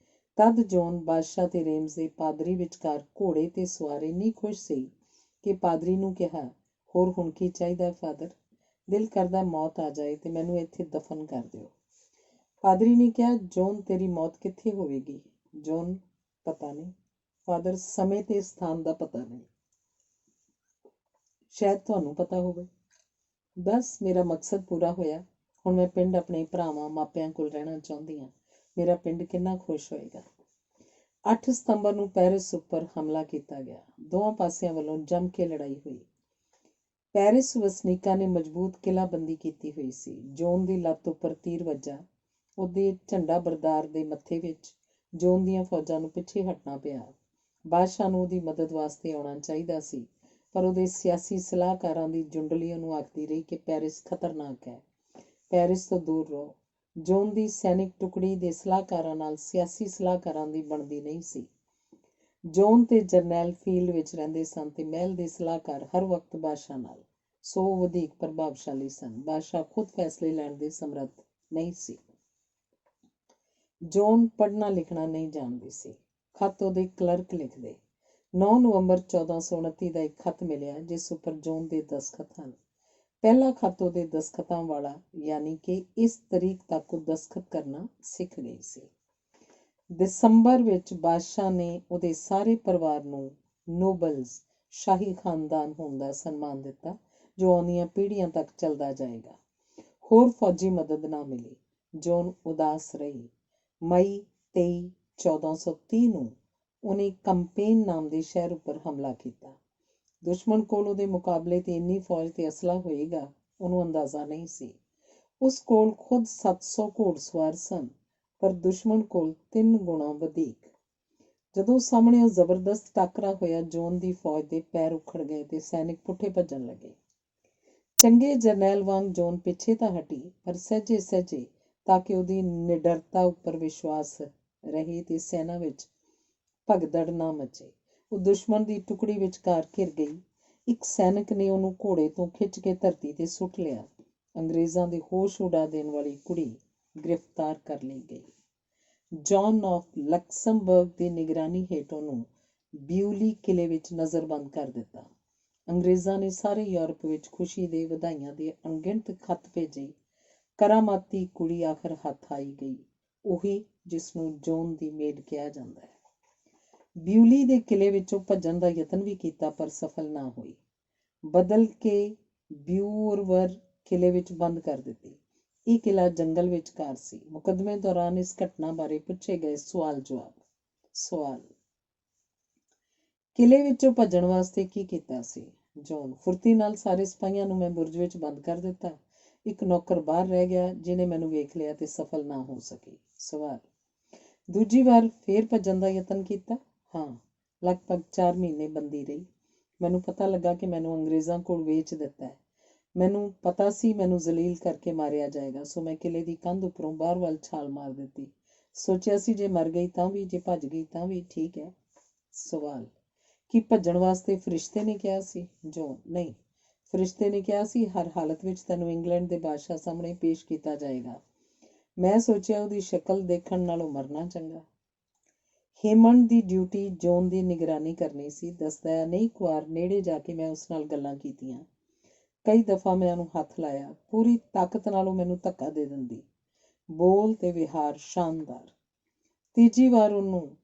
ਤਦ ਜੌਨ ਬਾਦਸ਼ਾਹ ਤੇ ਰੇਮਸ ਦੇ ਪਾਦਰੀ ਵਿਚਕਾਰ ਘੋੜੇ ਤੇ ਸਵਾਰ ਇੰਨੀ ਖੁਸ਼ ਸੀ ਕਿ ਪਾਦਰੀ ਨੂੰ ਕਿਹਾ, ਹੋਰ ਹੁਣ ਕੀ ਚਾਹੀਦਾ ਫਾਦਰ? ਦਿਲ ਕਰਦਾ ਮੌਤ ਆ ਜਾਏ ਤੇ ਮੈਨੂੰ ਇੱਥੇ ਦਫਨ ਕਰ ਦਿਓ। ਪਾਦਰੀ ਨੇ ਕਿਹਾ, ਜੌਨ ਤੇਰੀ ਮੌਤ ਕਿੱਥੇ ਹੋਵੇਗੀ? ਜੌਨ, ਪਤਾ ਨਹੀਂ ਫਾਦਰ, ਸਮੇਂ ਤੇ ਸਥਾਨ ਦਾ ਪਤਾ ਨਹੀਂ। ਸ਼ਾਇਦ ਤੁਹਾਨੂੰ ਪਤਾ ਹੋਵੇ। ਬਸ ਮੇਰਾ ਮਕਸਦ ਪੂਰਾ ਹੋਇਆ। ਹੁਣ ਮੈਂ ਪਿੰਡ ਆਪਣੇ ਭਰਾਵਾਂ ਮਾਪਿਆਂ ਕੋਲ ਰਹਿਣਾ ਚਾਹੁੰਦੀ ਹਾਂ। ਮੇਰਾ ਪਿੰਡ ਕਿੰਨਾ ਖੁਸ਼ ਹੋਏਗਾ। 8 ਸਤੰਬਰ ਨੂੰ ਪੈਰਿਸ ਉੱਪਰ ਹਮਲਾ ਕੀਤਾ ਗਿਆ। ਦੋਵਾਂ ਪਾਸਿਆਂ ਵੱਲੋਂ ਜੰਮ ਕੇ ਲੜਾਈ ਹੋਈ। ਪੈਰਿਸ ਵਸਨੀਕਾਂ ਨੇ ਮਜ਼ਬੂਤ ਕਿਲ੍ਹਾਬੰਦੀ ਕੀਤੀ ਹੋਈ ਸੀ। ਜੌਨ ਦੀ ਲੱਤ ਉੱਪਰ ਤੀਰ ਵੱਜਾ। ਉਹਦੇ ਝੰਡਾ ਬਰਦਾਰ ਦੇ ਮੱਥੇ ਵਿੱਚ। ਜੌਨ ਦੀਆਂ ਫੌਜਾਂ ਨੂੰ ਪਿੱਛੇ ਹਟਣਾ ਪਿਆ। ਬਾਦਸ਼ਾਹ ਨੂੰ ਉਹਦੀ ਮਦਦ ਵਾਸਤੇ ਆਉਣਾ ਚਾਹੀਦਾ ਸੀ, ਪਰ ਉਹਦੇ ਸਿਆਸੀ ਸਲਾਹਕਾਰਾਂ ਦੀ ਜੁੰਡਲੀ ਉਹਨੂੰ ਆਖਦੀ ਰਹੀ ਕਿ ਪੈਰਿਸ ਖਤਰਨਾਕ ਹੈ, ਪੈਰਿਸ ਤੋਂ ਦੂਰ ਰਹੋ। ਜੌਨ ਦੀ ਸੈਨਿਕ ਟੁਕੜੀ ਦੇ ਸਲਾਹਕਾਰਾਂ ਨਾਲ ਸਿਆਸੀ ਸਲਾਹਕਾਰਾਂ ਦੀ ਬਣਦੀ ਨਹੀਂ ਸੀ। ਜੌਨ ਤੇ ਜਰਨੈਲ ਫੀਲਡ ਵਿੱਚ ਰਹਿੰਦੇ ਸਨ ਤੇ ਮਹਿਲ ਦੇ ਸਲਾਹਕਾਰ ਹਰ ਵਕਤ ਬਾਦਸ਼ਾਹ ਨਾਲ, ਸੋ ਵਧੇਕ ਪ੍ਰਭਾਵਸ਼ਾਲੀ ਸਨ। ਬਾਦਸ਼ਾਹ ਖੁਦ ਫੈਸਲੇ ਲੈਣ ਦੇ ਸਮਰੱਥ ਨਹੀਂ ਸੀ। ਜੌਨ ਪੜ੍ਹਨਾ ਲਿਖਣਾ ਨਹੀਂ ਜਾਣਦੀ ਸੀ। ਖਤ ਉਹਦੇ ਕਲਰਕ ਲਿਖਦੇ। 9 ਨਵੰਬਰ 1429 ਦਾ ਇੱਕ ਖਤ ਮਿਲਿਆ ਜਿਸ ਉੱਪਰ ਜੌਨ ਦੇ ਦਸਖਤ ਹਨ। ਪਹਿਲਾ ਖਤ ਉਹਦੇ ਦਸਖਤਾਂ ਵਾਲਾ, ਯਾਨੀ ਕਿ ਇਸ ਤਰੀਕ ਤੱਕ ਉਹ ਦਸਖਤ ਕਰਨਾ ਸਿੱਖ ਗਈ ਸੀ। ਦਸੰਬਰ ਵਿੱਚ ਬਾਦਸ਼ਾਹ ਨੇ ਉਹਦੇ ਸਾਰੇ ਪਰਿਵਾਰ ਨੂੰ ਨੋਬਲਜ਼, ਸ਼ਾਹੀ ਖਾਨਦਾਨ ਹੋਣ ਦਾ ਸਨਮਾਨ ਦਿੱਤਾ, ਜੋ ਆਉਂਦੀਆਂ ਪੀੜ੍ਹੀਆਂ ਤੱਕ ਚੱਲਦਾ ਜਾਏਗਾ। ਹੋਰ ਫੌਜੀ ਮਦਦ ਨਾ ਮਿਲੀ। ਜੌਨ ਉਦਾਸ ਰਹੀ। ਮਈ 23, 1430 ਨੂੰ ਉਹਨੇ ਕੰਪੇਨ ਨਾਮ ਦੇ ਸ਼ਹਿਰ ਉੱਪਰ ਹਮਲਾ ਕੀਤਾ। ਦੁਸ਼ਮਣ ਕੋਲ ਉਹਦੇ ਮੁਕਾਬਲੇ ਤੇ ਇੰਨੀ ਫੌਜ ਤੇ ਅਸਲਾ ਹੋਏਗਾ, ਉਹਨੂੰ ਅੰਦਾਜ਼ਾ ਨਹੀਂ ਸੀ। ਉਸ ਕੋਲ ਖੁਦ 700 ਘੋੜਸਵਾਰ ਸਨ, ਪਰ ਦੁਸ਼ਮਣ ਕੋਲ 3 ਗੁਣਾ ਵਧੇਕ। ਜਦੋਂ ਸਾਹਮਣੇ ਉਹ ਜ਼ਬਰਦਸਤ ਟਾਕਰਾ ਹੋਇਆ, ਜੌਨ ਦੀ ਫੌਜ ਦੇ ਪੈਰ ਉਖੜ ਗਏ ਤੇ ਸੈਨਿਕ ਪੁੱਠੇ ਭੱਜਣ ਲੱਗੇ। ਚੰਗੇ ਜਰਨੈਲ ਵਾਂਗ ਜੌਨ ਪਿੱਛੇ ਤਾਂ ਹਟੀ, ਪਰ ਸਹਿਜੇ ਸਹਿਜੇ, ਤਾਂ ਕਿ ਉਹਦੀ ਨਿਡਰਤਾ ਉੱਪਰ ਵਿਸ਼ਵਾਸ ਰਹੇ ਤੇ ਸੈਨਾ ਵਿੱਚ ਭਗਦੜ ਨਾ ਮਚੇ। ਉਹ ਦੁਸ਼ਮਣ ਦੀ ਟੁਕੜੀ ਵਿਚਕਾਰ ਘਿਰ ਗਈ। ਇੱਕ ਸੈਨਿਕ ਨੇ ਉਹਨੂੰ ਘੋੜੇ ਤੋਂ ਖਿੱਚ ਕੇ ਧਰਤੀ ਤੇ ਸੁੱਟ ਲਿਆ। ਅੰਗਰੇਜ਼ਾਂ ਦੇ ਹੋਸ਼ ਉਡਾ ਦੇਣ ਵਾਲੀ ਕੁੜੀ ਗ੍ਰਿਫਤਾਰ ਕਰ ਲਈ ਗਈ। ਜੌਨ ਆਫ ਲਕਸਮਬਰਗ ਦੀ ਨਿਗਰਾਨੀ ਹੇਠ ਉਹਨੂੰ ਬਿਊਲੀ ਕਿਲੇ ਵਿੱਚ ਨਜ਼ਰਬੰਦ ਕਰ ਦਿੱਤਾ। ਅੰਗਰੇਜ਼ਾਂ ਨੇ ਸਾਰੇ ਯੂਰਪ ਵਿੱਚ ਖੁਸ਼ੀ ਦੇ ਵਧਾਈਆਂ ਦੇ ਅਣਗਿਣਤ ਖਤ ਭੇਜੇ। ਕਰਾਮਾਤੀ ਕੁੜੀ ਆਖਰ ਹੱਥ ਆਈ ਗਈ, ਉਹੀ ਜਿਸ ਨੂੰ ਜੌਨ ਦੀ ਮੇਡ ਕਿਹਾ ਜਾਂਦਾ ਹੈ। ਬਿਊਲੀ ਦੇ ਕਿਲੇ ਵਿੱਚੋਂ ਭੱਜਣ ਦਾ ਯਤਨ ਵੀ ਕੀਤਾ, ਪਰ ਸਫਲ ਨਾ ਹੋਈ। ਬਦਲ ਕੇ ਬਿਊਰਵਰ ਕਿਲੇ ਵਿੱਚ ਬੰਦ ਕਰ ਦਿੱਤੀ। ਇਹ ਕਿਲਾ ਜੰਗਲ ਵਿਚਕਾਰ ਸੀ। ਮੁਕੱਦਮੇ ਦੌਰਾਨ ਇਸ ਘਟਨਾ ਬਾਰੇ ਪੁੱਛੇ ਗਏ ਸਵਾਲ। ਕਿਲੇ ਵਿੱਚੋਂ ਭੱਜਣ ਵਾਸਤੇ ਕੀ ਕੀਤਾ ਸੀ? ਜੌਨ, ਫੁਰਤੀ ਨਾਲ ਸਾਰੇ ਸਿਪਾਹੀਆਂ ਨੂੰ ਮੈਂ ਬੁਰਜ ਵਿੱਚ ਬੰਦ ਕਰ ਦਿੱਤਾ। ਇੱਕ ਨੌਕਰ ਬਾਹਰ ਰਹਿ ਗਿਆ, ਜਿਹਨੇ ਮੈਨੂੰ ਵੇਖ ਲਿਆ ਤੇ ਸਫਲ ਨਾ ਹੋ ਸਕੀ। ਸਵਾਲ, ਦੂਜੀ ਵਾਰ ਫੇਰ ਭੱਜਣ ਦਾ ਯਤਨ ਕੀਤਾ? ਹਾਂ, ਲਗਭਗ 4 ਮਹੀਨੇ ਬੰਦੀ ਰਹੀ। ਮੈਨੂੰ ਪਤਾ ਲੱਗਾ ਕਿ ਮੈਨੂੰ ਅੰਗਰੇਜ਼ਾਂ ਕੋਲ ਵੇਚ ਦਿੱਤਾ ਹੈ। ਮੈਨੂੰ ਪਤਾ ਸੀ ਮੈਨੂੰ ਜ਼ਲੀਲ ਕਰਕੇ ਮਾਰਿਆ ਜਾਏਗਾ, ਸੋ ਮੈਂ ਕਿਲੇ ਦੀ ਕੰਧ ਉੱਪਰੋਂ ਬਾਹਰ ਵੱਲ ਛਾਲ ਮਾਰ ਦਿੱਤੀ। ਸੋਚਿਆ ਸੀ ਜੇ ਮਰ ਗਈ ਤਾਂ ਵੀ, ਜੇ ਭੱਜ ਗਈ ਤਾਂ ਵੀ ਠੀਕ ਹੈ। ਸਵਾਲ, ਕੀ ਭੱਜਣ ਵਾਸਤੇ ਫਰਿਸ਼ਤੇ ਨੇ ਕਿਹਾ ਸੀ? ਜੌਨ, ਨਹੀਂ, ਫਰਿਸ਼ਤੇ ਨੇ ਕਿਹਾ ਸੀ ਹਰ ਹਾਲਤ ਵਿੱਚ ਤੈਨੂੰ ਇੰਗਲੈਂਡ ਦੇ ਬਾਦਸ਼ਾਹ ਸਾਹਮਣੇ ਪੇਸ਼ ਕੀਤਾ ਜਾਏਗਾ। ਮੈਂ ਸੋਚਿਆ ਉਹਦੀ ਸ਼ਕਲ ਦੇਖਣ ਨਾਲੋਂ ਮਰਨਾ ਚੰਗਾ। ਹੇਮੰਡ ਦੀ ਡਿਊਟੀ ਜੌਨ ਦੀ ਨਿਗਰਾਨੀ ਕਰਨੀ ਸੀ। ਦੱਸਦਾ ਹੈ, ਨਹੀਂ ਇੱਕ ਵਾਰ ਨੇੜੇ ਜਾ ਕੇ ਮੈਂ ਉਸ ਨਾਲ ਗੱਲਾਂ ਕੀਤੀਆਂ। ਕਈ ਦਫਾ ਮੈਂ ਉਹਨੂੰ ਹੱਥ ਲਾਇਆ। ਪੂਰੀ ਤਾਕਤ ਨਾਲ ਉਹ ਮੈਨੂੰ ਧੱਕਾ ਦੇ ਦਿੰਦੀ। ਬੋਲ ਤੇ ਵਿਹਾਰ ਸ਼ਾਨਦਾਰ। ਤੀਜੀ ਵਾਰ ਉਹਨੂੰ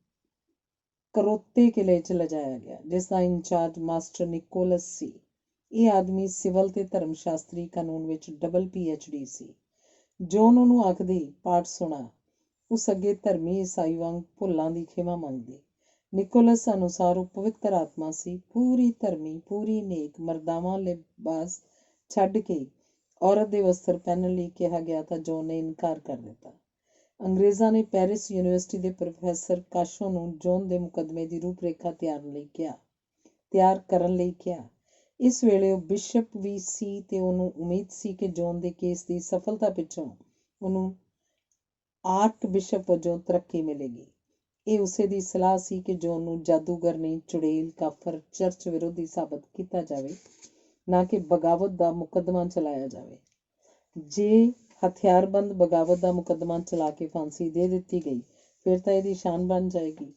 ਕਰੋਤੇ ਕਿਲੇ 'ਚ ਲਿਜਾਇਆ ਗਿਆ, ਜਿਸ ਦਾ ਇੰਚਾਰਜ ਮਾਸਟਰ ਨਿਕੋਲਸ ਸੀ। ਇਹ ਆਦਮੀ ਸਿਵਲ ਤੇ ਧਰਮ ਸ਼ਾਸਤਰੀ ਕਾਨੂੰਨ ਵਿੱਚ ਡਬਲ PhD ਸੀ। ਜੌਨ ਉਹਨੂੰ ਆਖਦੀ, ਪਾਠ ਸੁਣਾ। ਉਸ ਅੱਗੇ ਧਰਮੀ ਈਸਾਈ ਵਾਂਗ ਭੁੱਲਾਂ ਦੀ ਖਿਮਾ ਮੰਗਦੀ। ਨਿਕੋਲਸ ਅਨੁਸਾਰ ਉਹ ਪਵਿੱਤਰ ਆਤਮਾ ਸੀ, ਪੂਰੀ ਧਰਮੀ, ਪੂਰੀ ਨੇਕ। ਮਰਦਾਵਾਂ ਲਿਬਾਸ ਛੱਡ ਕੇ ਔਰਤ ਦੇ ਵਸਤਰ ਪਹਿਨਣ ਲਈ ਕਿਹਾ ਗਿਆ ਤਾਂ ਜੌਨ ਨੇ ਇਨਕਾਰ ਕਰ ਦਿੱਤਾ। ਅੰਗਰੇਜ਼ਾਂ ਨੇ ਪੈਰਿਸ ਯੂਨੀਵਰਸਿਟੀ ਦੇ ਪ੍ਰੋਫੈਸਰ ਕਾਸ਼ੋ ਨੂੰ ਜੌਨ ਦੇ ਮੁਕੱਦਮੇ ਦੀ ਰੂਪਰੇਖਾ ਤਿਆਰ ਕਰਨ ਲਈ ਕਿਹਾ। ਇਸ ਵੇਲੇ ਉਹ ਬਿਸ਼ਪ ਵੀ ਸੀ ਤੇ ਉਹਨੂੰ ਉਮੀਦ ਸੀ ਕਿ ਜੌਨ ਦੇ ਕੇਸ ਦੀ ਸਫਲਤਾ ਪਿੱਛੋਂ ਉਹਨੂੰ ਆਰਕ ਬਿਸ਼ਪ ਵਜੋਂ ਤਰੱਕੀ ਮਿਲੇਗੀ। ਇਹ ਉਸੇ ਦੀ ਸਲਾਹ ਸੀ ਕਿ ਜੌਨ ਨੂੰ ਜਾਦੂਗਰ ਨਹੀਂ, ਚੁੜੇਲ, ਕਾਫਰ, ਚਰਚ ਵਿਰੋਧੀ ਸਾਬਤ ਕੀਤਾ ਜਾਵੇ, ਨਾ ਕਿ ਬਗਾਵਤ ਦਾ ਮੁਕੱਦਮਾ ਚਲਾਇਆ ਜਾਵੇ। ਜੇ ਹਥਿਆਰਬੰਦ ਬਗਾਵਤ ਦਾ ਮੁਕੱਦਮਾ ਚਲਾ ਕੇ ਫਾਂਸੀ ਦੇ ਦਿੱਤੀ ਗਈ, ਫਿਰ ਤਾਂ ਇਹਦੀ ਸ਼ਾਨ ਬਣ ਜਾਏਗੀ।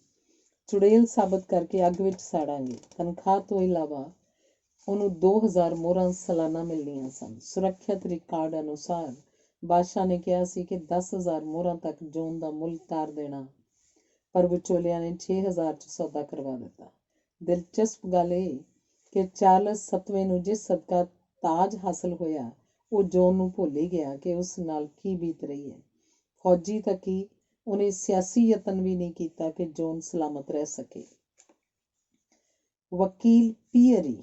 ਚੁੜੇਲ ਸਾਬਤ ਕਰਕੇ ਅੱਗ ਵਿੱਚ ਸਾੜਾਂਗੇ। ਤਨਖਾਹ ਤੋਂ ਇਲਾਵਾ ਉਹਨੂੰ 2000 ਮੋਹਰਾਂ ਸਾਲਾਨਾ ਮਿਲਣੀਆਂ ਸਨ। ਸੁਰੱਖਿਅਤ ਰਿਕਾਰਡ ਅਨੁਸਾਰ ਬਾਦਸ਼ਾਹ ਨੇ ਕਿਹਾ ਸੀ ਕਿ 10,000 ਮੋਹਰਾਂ ਤੱਕ ਜੌਨ ਦਾ ਮੁੱਲ ਤਾਰ ਦੇਣਾ, ਪਰ ਵਿਚੋਲਿਆਂ ਨੇ 6,000 'ਚ ਸੌਦਾ ਕਰਵਾ ਦਿੱਤਾ। ਦਿਲਚਸਪ ਗੱਲ ਇਹ ਕਿ ਚਾਰਲਸ 7ਵੇਂ ਨੂੰ ਜਿਸ ਸਦਕਾ ਤਾਜ ਹਾਸਲ ਹੋਇਆ, ਉਹ ਜੌਨ ਨੂੰ ਭੁੱਲ ਹੀ ਗਿਆ ਕਿ ਉਸ ਨਾਲ ਕੀ ਬੀਤ ਰਹੀ ਹੈ। ਫੌਜੀ ਤਾਂ ਕੀ, ਉਹਨੇ ਸਿਆਸੀ ਯਤਨ ਵੀ ਨਹੀਂ ਕੀਤਾ ਕਿ ਜੌਨ ਸਲਾਮਤ ਰਹਿ ਸਕੇ। ਵਕੀਲ ਪੀਅਰੀ,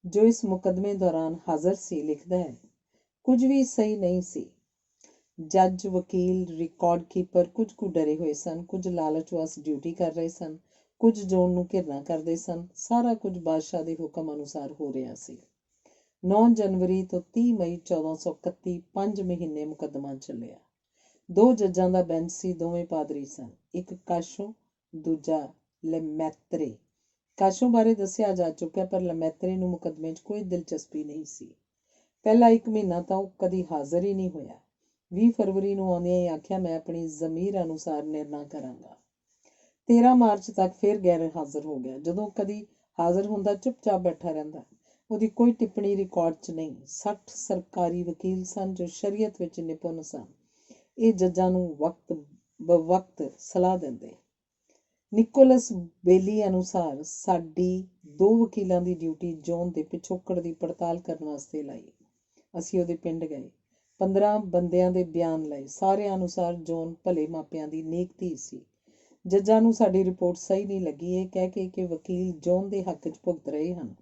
ਜੋ ਇਸ ਮੁਕੱਦਮੇ ਦੌਰਾਨ ਹਾਜ਼ਰ ਸੀ, ਲਿਖਦਾ ਹੈ, ਕੁਝ ਵੀ ਸਹੀ ਨਹੀਂ ਸੀ। ਜੱਜ, ਵਕੀਲ, ਰਿਕਾਰਡ ਕੀਪਰ ਕੁਝ ਕੁ ਡਰੇ ਹੋਏ ਸਨ, ਕੁਝ ਲਾਲਚ ਵਸ ਡਿਊਟੀ ਕਰ ਰਹੇ ਸਨ, ਕੁਝ ਜੌਨ ਨੂੰ ਘਿਰਨਾ ਕਰਦੇ ਸਨ। ਸਾਰਾ ਕੁਝ ਬਾਦਸ਼ਾਹ ਦੇ ਹੁਕਮ ਅਨੁਸਾਰ ਹੋ ਰਿਹਾ ਸੀ। 9 ਜਨਵਰੀ ਤੋਂ 30 ਮਈ 1431 5 ਮਹੀਨੇ ਮੁਕੱਦਮਾ ਚੱਲਿਆ। 2 ਜੱਜਾਂ ਦਾ ਬੈਂਚ ਸੀ, ਦੋਵੇਂ ਪਾਦਰੀ ਸਨ। ਇੱਕ ਕਾਸ਼ੋ, ਦੂਜਾ ਲੈਮੈਤਰੇ। ਕਾਸ਼ੋ ਬਾਰੇ ਦੱਸਿਆ ਜਾ ਚੁੱਕਿਆ, ਪਰ ਲੈਮੈਤਰੇ ਨੂੰ ਮੁਕੱਦਮੇ 'ਚ ਕੋਈ ਦਿਲਚਸਪੀ ਨਹੀਂ ਸੀ। ਪਹਿਲਾ 1 ਮਹੀਨਾ ਤਾਂ ਉਹ ਕਦੀ ਹਾਜ਼ਰ ਹੀ ਨਹੀਂ ਹੋਇਆ। 20 ਫਰਵਰੀ ਨੂੰ ਆਉਂਦਿਆਂ ਹੀ ਆਖਿਆ, ਮੈਂ ਆਪਣੀ ਜ਼ਮੀਰ ਅਨੁਸਾਰ ਨਿਰਣਾ ਕਰਾਂਗਾ। 13 ਮਾਰਚ ਤੱਕ ਫਿਰ ਗੈਰ ਹਾਜ਼ਰ ਹੋ ਗਿਆ। ਜਦੋਂ ਕਦੀ ਹਾਜ਼ਰ ਹੁੰਦਾ, ਚੁੱਪਚਾਪ ਬੈਠਾ ਰਹਿੰਦਾ। ਉਹਦੀ ਕੋਈ ਟਿੱਪਣੀ ਰਿਕਾਰਡ 'ਚ ਨਹੀਂ। 60 ਸਰਕਾਰੀ ਵਕੀਲ ਸਨ ਜੋ ਸ਼ਰੀਅਤ ਵਿੱਚ ਨਿਪੁੰਨ ਸਨ। ਇਹ ਜੱਜਾਂ ਨੂੰ ਵਕਤ ਬ-ਵਕਤ ਸਲਾਹ ਦਿੰਦੇ। ਨਿਕੋਲਸ ਬੇਲੀ ਅਨੁਸਾਰ ਸਾਡੀ 2 ਵਕੀਲਾਂ ਦੀ ਡਿਊਟੀ ਜੌਨ ਦੇ ਪਿਛੋਕੜ ਦੀ ਪੜਤਾਲ ਕਰਨ ਵਾਸਤੇ ਲਾਈ। ਅਸੀਂ ਉਹਦੇ ਪਿੰਡ ਗਏ, 15 ਬੰਦਿਆਂ ਦੇ ਬਿਆਨ ਲਏ। ਸਾਰਿਆਂ ਅਨੁਸਾਰ ਜੌਨ ਭਲੇ ਮਾਪਿਆਂ ਦੀ ਨੇਕ ਧੀ ਸੀ। ਜੱਜਾਂ ਨੂੰ ਸਾਡੀ ਰਿਪੋਰਟ ਸਹੀ ਨਹੀਂ ਲੱਗੀ। ਇਹ ਕਹਿ ਕੇ ਕਿ ਵਕੀਲ ਜੌਨ ਦੇ ਹੱਕ 'ਚ ਭੁਗਤ ਰਹੇ ਹਨ,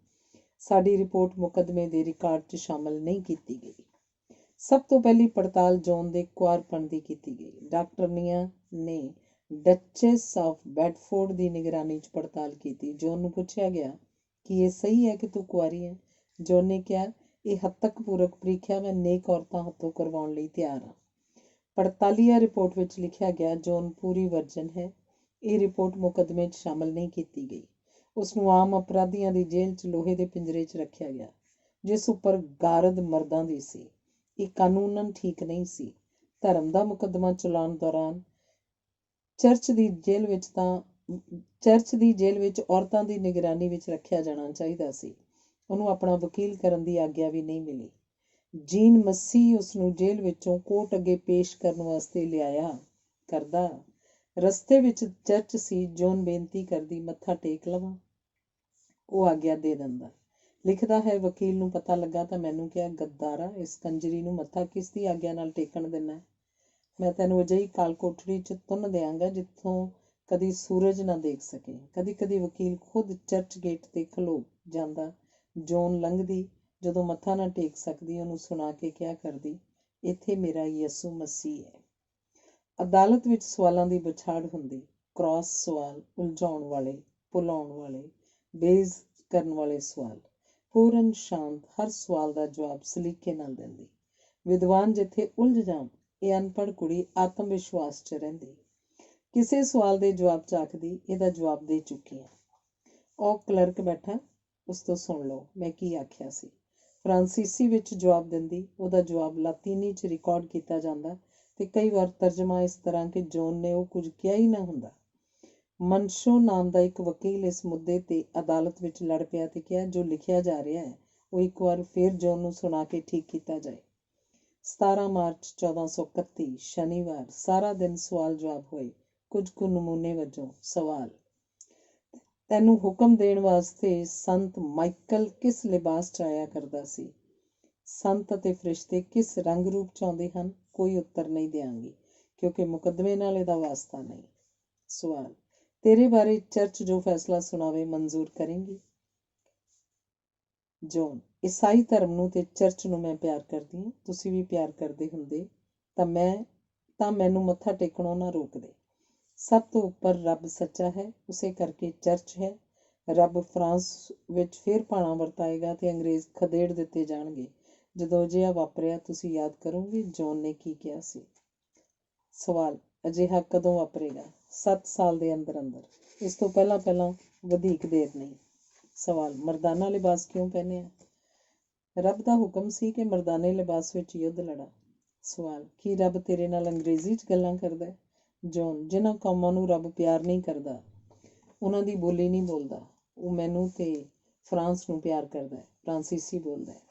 ਸਾਡੀ ਰਿਪੋਰਟ ਮੁਕੱਦਮੇ ਦੇ ਰਿਕਾਰਡ 'ਚ ਸ਼ਾਮਲ ਨਹੀਂ ਕੀਤੀ ਗਈ। ਸਭ ਤੋਂ ਪਹਿਲੀ ਪੜਤਾਲ ਜੌਨ ਦੇ ਕੁਆਰਪਣ ਦੀ ਕੀਤੀ ਗਈ। ਡਾਕਟਰਨੀਆਂ ਨੇ ਡਚੈਸ ਆਫ ਬੈਡਫੋਰਡ ਦੀ ਨਿਗਰਾਨੀ 'ਚ ਪੜਤਾਲ ਕੀਤੀ। ਜੌਨ ਨੂੰ ਪੁੱਛਿਆ ਗਿਆ ਕਿ ਇਹ ਸਹੀ ਹੈ ਕਿ ਤੂੰ ਕੁਆਰੀ ਹੈ। ਜੌਨ ਨੇ ਕਿਹਾ, ਇਹ ਹੱਤਕ-ਪੂਰਕ ਪ੍ਰੀਖਿਆ ਮੈਂ ਨੇਕ ਔਰਤਾਂ ਹੱਥੋਂ ਕਰਵਾਉਣ ਲਈ ਤਿਆਰ ਹਾਂ। ਪੜਤਾਲੀਆ ਰਿਪੋਰਟ ਵਿੱਚ ਲਿਖਿਆ ਗਿਆ, ਜੌਨ ਪੂਰੀ ਵਰਜਨ ਹੈ। ਇਹ ਰਿਪੋਰਟ ਮੁਕੱਦਮੇ 'ਚ ਸ਼ਾਮਲ ਨਹੀਂ ਕੀਤੀ ਗਈ। ਉਸ ਨੂੰ ਆਮ ਅਪਰਾਧੀਆਂ ਦੀ ਜੇਲ੍ਹ 'ਚ ਲੋਹੇ ਦੇ ਪਿੰਜਰੇ 'ਚ ਰੱਖਿਆ ਗਿਆ, ਜਿਸ ਉੱਪਰ ਗਾਰਦ ਮਰਦਾਂ ਦੀ ਸੀ। ਇਹ ਕਾਨੂੰਨਨ ਠੀਕ ਨਹੀਂ ਸੀ। ਧਰਮ ਦਾ ਮੁਕੱਦਮਾ ਚਲਾਉਣ ਦੌਰਾਨ ਚਰਚ ਦੀ ਜੇਲ੍ਹ ਵਿੱਚ ਔਰਤਾਂ ਦੀ ਨਿਗਰਾਨੀ ਵਿੱਚ ਰੱਖਿਆ ਜਾਣਾ ਚਾਹੀਦਾ ਸੀ। ਉਹਨੂੰ ਆਪਣਾ ਵਕੀਲ ਕਰਨ ਦੀ ਆਗਿਆ ਵੀ ਨਹੀਂ ਮਿਲੀ। ਜੀਨ ਮਸੀਹ ਉਸ ਨੂੰ ਜੇਲ੍ਹ ਵਿੱਚੋਂ ਕੋਰਟ ਅੱਗੇ ਪੇਸ਼ ਕਰਨ ਵਾਸਤੇ ਲਿਆਇਆ ਕਰਦਾ। ਰਸਤੇ ਵਿੱਚ ਚਰਚ ਸੀ। ਜੌਨ ਬੇਨਤੀ ਕਰਦੀ, ਮੱਥਾ ਟੇਕ ਲਵਾਂ? ਉਹ ਆਗਿਆ ਦੇ ਦਿੰਦਾ। ਲਿਖਦਾ ਹੈ, ਵਕੀਲ ਨੂੰ ਪਤਾ ਲੱਗਾ ਤਾਂ ਮੈਨੂੰ ਕਿਹਾ, ਗੱਦਾਰਾ, ਇਸ ਕੰਜਰੀ ਨੂੰ ਮੱਥਾ ਕਿਸ ਦੀ ਆਗਿਆ ਨਾਲ ਟੇਕਣ ਦਿੰਦਾ? ਮੈਂ ਤੈਨੂੰ ਅਜਿਹੀ ਕਾਲ ਕੋਠੜੀ 'ਚ ਤੁੰਨ ਦਿਆਂਗਾ ਜਿੱਥੋਂ ਕਦੀ ਸੂਰਜ ਨਾ ਦੇਖ ਸਕੇ। ਕਦੀ ਕਦੀ ਵਕੀਲ ਖੁਦ ਚਰਚ ਗੇਟ ਤੇ ਖਲੋ ਜਾਂਦਾ। ਜੋਨ ਲੰਘਦੀ, ਜਦੋਂ ਮੱਥਾ ਨਾ ਟੇਕ ਸਕਦੀ, ਉਹਨੂੰ ਸੁਣਾ ਕੇ ਕਿਹਾ ਕਰਦੀ, ਇੱਥੇ ਮੇਰਾ ਯਿਸੂ ਮਸੀਹ ਹੈ। ਅਦਾਲਤ ਵਿੱਚ ਸਵਾਲਾਂ ਦੀ ਵਿਛਾੜ ਹੁੰਦੀ। ਕ੍ਰਾਸ ਸਵਾਲ, ਉਲਝਾਉਣ ਵਾਲੇ, ਭੁਲਾਉਣ ਵਾਲੇ, ਬੇਇੱਜ਼ਤ ਕਰਨ ਵਾਲੇ ਸਵਾਲ। ਪੂਰਨ ਸ਼ਾਂਤ ਹਰ ਸਵਾਲ ਦਾ ਜਵਾਬ ਸਲੀਕੇ ਨਾਲ ਦਿੰਦੀ। ਵਿਦਵਾਨ ਜਿੱਥੇ ਉਲਝ ਜਾਣ, ਇਹ ਅਨਪੜ੍ਹ ਕੁੜੀ ਆਤਮ ਵਿਸ਼ਵਾਸ 'ਚ ਰਹਿੰਦੀ। ਕਿਸੇ ਸਵਾਲ ਦੇ ਜਵਾਬ 'ਚ ਆਖਦੀ, ਇਹਦਾ ਜਵਾਬ ਦੇ ਚੁੱਕੀ ਹਾਂ। ਉਹ ਕਲਰਕ ਬੈਠਾ, ਉਸ ਤੋਂ ਸੁਣ ਲਓ ਮੈਂ ਕੀ ਆਖਿਆ ਸੀ। ਫਰਾਂਸੀਸੀ ਵਿੱਚ ਜਵਾਬ ਦਿੰਦੀ। ਉਹਦਾ ਜਵਾਬ ਲਾਤੀਨੀ 'ਚ ਰਿਕਾਰਡ ਕੀਤਾ ਜਾਂਦਾ ਤੇ ਕਈ ਵਾਰ ਤਰਜਮਾ ਇਸ ਤਰ੍ਹਾਂ ਕਿ ਜੋਨ ਨੇ ਉਹ ਕੁਝ ਕਿਹਾ ਹੀ ਨਾ ਹੁੰਦਾ। ਮਨਸ਼ੋ ਨਾਮ ਦਾ ਇੱਕ ਵਕੀਲ ਇਸ ਮੁੱਦੇ ਤੇ ਅਦਾਲਤ ਵਿੱਚ ਲੜ ਪਿਆ ਤੇ ਕਿਹਾ, ਜੋ ਲਿਖਿਆ ਜਾ ਰਿਹਾ ਹੈ ਉਹ ਇੱਕ ਵਾਰ ਫਿਰ ਜੋਨ ਨੂੰ ਸੁਣਾ ਕੇ ਠੀਕ ਕੀਤਾ ਜਾਏ। 17 ਮਾਰਚ 1431 ਸ਼ਨੀਵਾਰ ਸਾਰਾ ਦਿਨ ਸਵਾਲ ਜਵਾਬ ਹੋਏ। ਕੁਝ ਕੁ ਨਮੂਨੇ ਵਜੋਂ ਸਵਾਲ, ਤੈਨੂੰ ਹੁਕਮ ਦੇਣ ਵਾਸਤੇ ਸੰਤ ਮਾਈਕਲ ਕਿਸ ਲਿਬਾਸ 'ਚ ਆਇਆ ਕਰਦਾ ਸੀ? ਸੰਤ ਅਤੇ ਫਰਿਸ਼ਤੇ ਕਿਸ ਰੰਗ ਰੂਪ 'ਚ ਆਉਂਦੇ ਹਨ? ਕੋਈ ਉੱਤਰ ਨਹੀਂ ਦਿਆਂਗੀ, ਕਿਉਂਕਿ ਮੁਕੱਦਮੇ ਨਾਲ ਇਹਦਾ ਵਾਸਤਾ ਨਹੀਂ। ਸਵਾਲ, ਤੇਰੇ ਬਾਰੇ ਚਰਚ ਜੋ ਫੈਸਲਾ ਸੁਣਾਵੇ ਮਨਜ਼ੂਰ ਕਰੇਂਗੀ? ਜੋਨ, ਈਸਾਈ ਧਰਮ ਨੂੰ ਤੇ ਚਰਚ ਨੂੰ ਮੈਂ ਪਿਆਰ ਕਰਦੀ ਹਾਂ। ਤੁਸੀਂ ਵੀ ਪਿਆਰ ਕਰਦੇ ਹੁੰਦੇ ਤਾਂ ਮੈਨੂੰ ਮੱਥਾ ਟੇਕਣੋਂ ਨਾ ਰੋਕਦੇ। ਸਭ ਤੋਂ ਉੱਪਰ ਰੱਬ ਸੱਚਾ ਹੈ, ਉਸੇ ਕਰਕੇ ਚਰਚ ਹੈ। ਰੱਬ ਫਰਾਂਸ ਵਿੱਚ ਫਿਰ ਭਾਣਾ ਵਰਤਾਏਗਾ ਤੇ ਅੰਗਰੇਜ਼ ਖਦੇੜ ਦਿੱਤੇ ਜਾਣਗੇ। ਜਦੋਂ ਅਜਿਹਾ ਵਾਪਰਿਆ ਤੁਸੀਂ ਯਾਦ ਕਰੋਗੇ ਜੋਨ ਨੇ ਕੀ ਕਿਹਾ ਸੀ। ਸਵਾਲ, ਅਜਿਹਾ ਕਦੋਂ ਵਾਪਰੇਗਾ? 7 ਸਾਲ ਦੇ ਅੰਦਰ ਅੰਦਰ, ਇਸ ਤੋਂ ਪਹਿਲਾਂ ਵਧੇਕ ਦੇਰ ਨਹੀਂ। ਸਵਾਲ, ਮਰਦਾਨਾ ਲਿਬਾਸ ਕਿਉਂ ਪਹਿਨਿਆ? ਰੱਬ ਦਾ ਹੁਕਮ ਸੀ ਕਿ ਮਰਦਾਨੇ ਲਿਬਾਸ ਵਿੱਚ ਯੁੱਧ ਲੜਾਂ। ਸਵਾਲ, ਕੀ ਰੱਬ ਤੇਰੇ ਨਾਲ ਅੰਗਰੇਜ਼ੀ 'ਚ ਗੱਲਾਂ ਕਰਦਾ? ਜੋਨ, ਜਿਨ੍ਹਾਂ ਕੌਮਾਂ ਨੂੰ ਰੱਬ ਪਿਆਰ ਨਹੀਂ ਕਰਦਾ ਉਹਨਾਂ ਦੀ ਬੋਲੀ ਨਹੀਂ ਬੋਲਦਾ। ਉਹ ਮੈਨੂੰ ਤੇ ਫਰਾਂਸ ਨੂੰ ਪਿਆਰ ਕਰਦਾ ਹੈ, ਫਰਾਂਸੀਸੀ ਬੋਲਦਾ ਹੈ।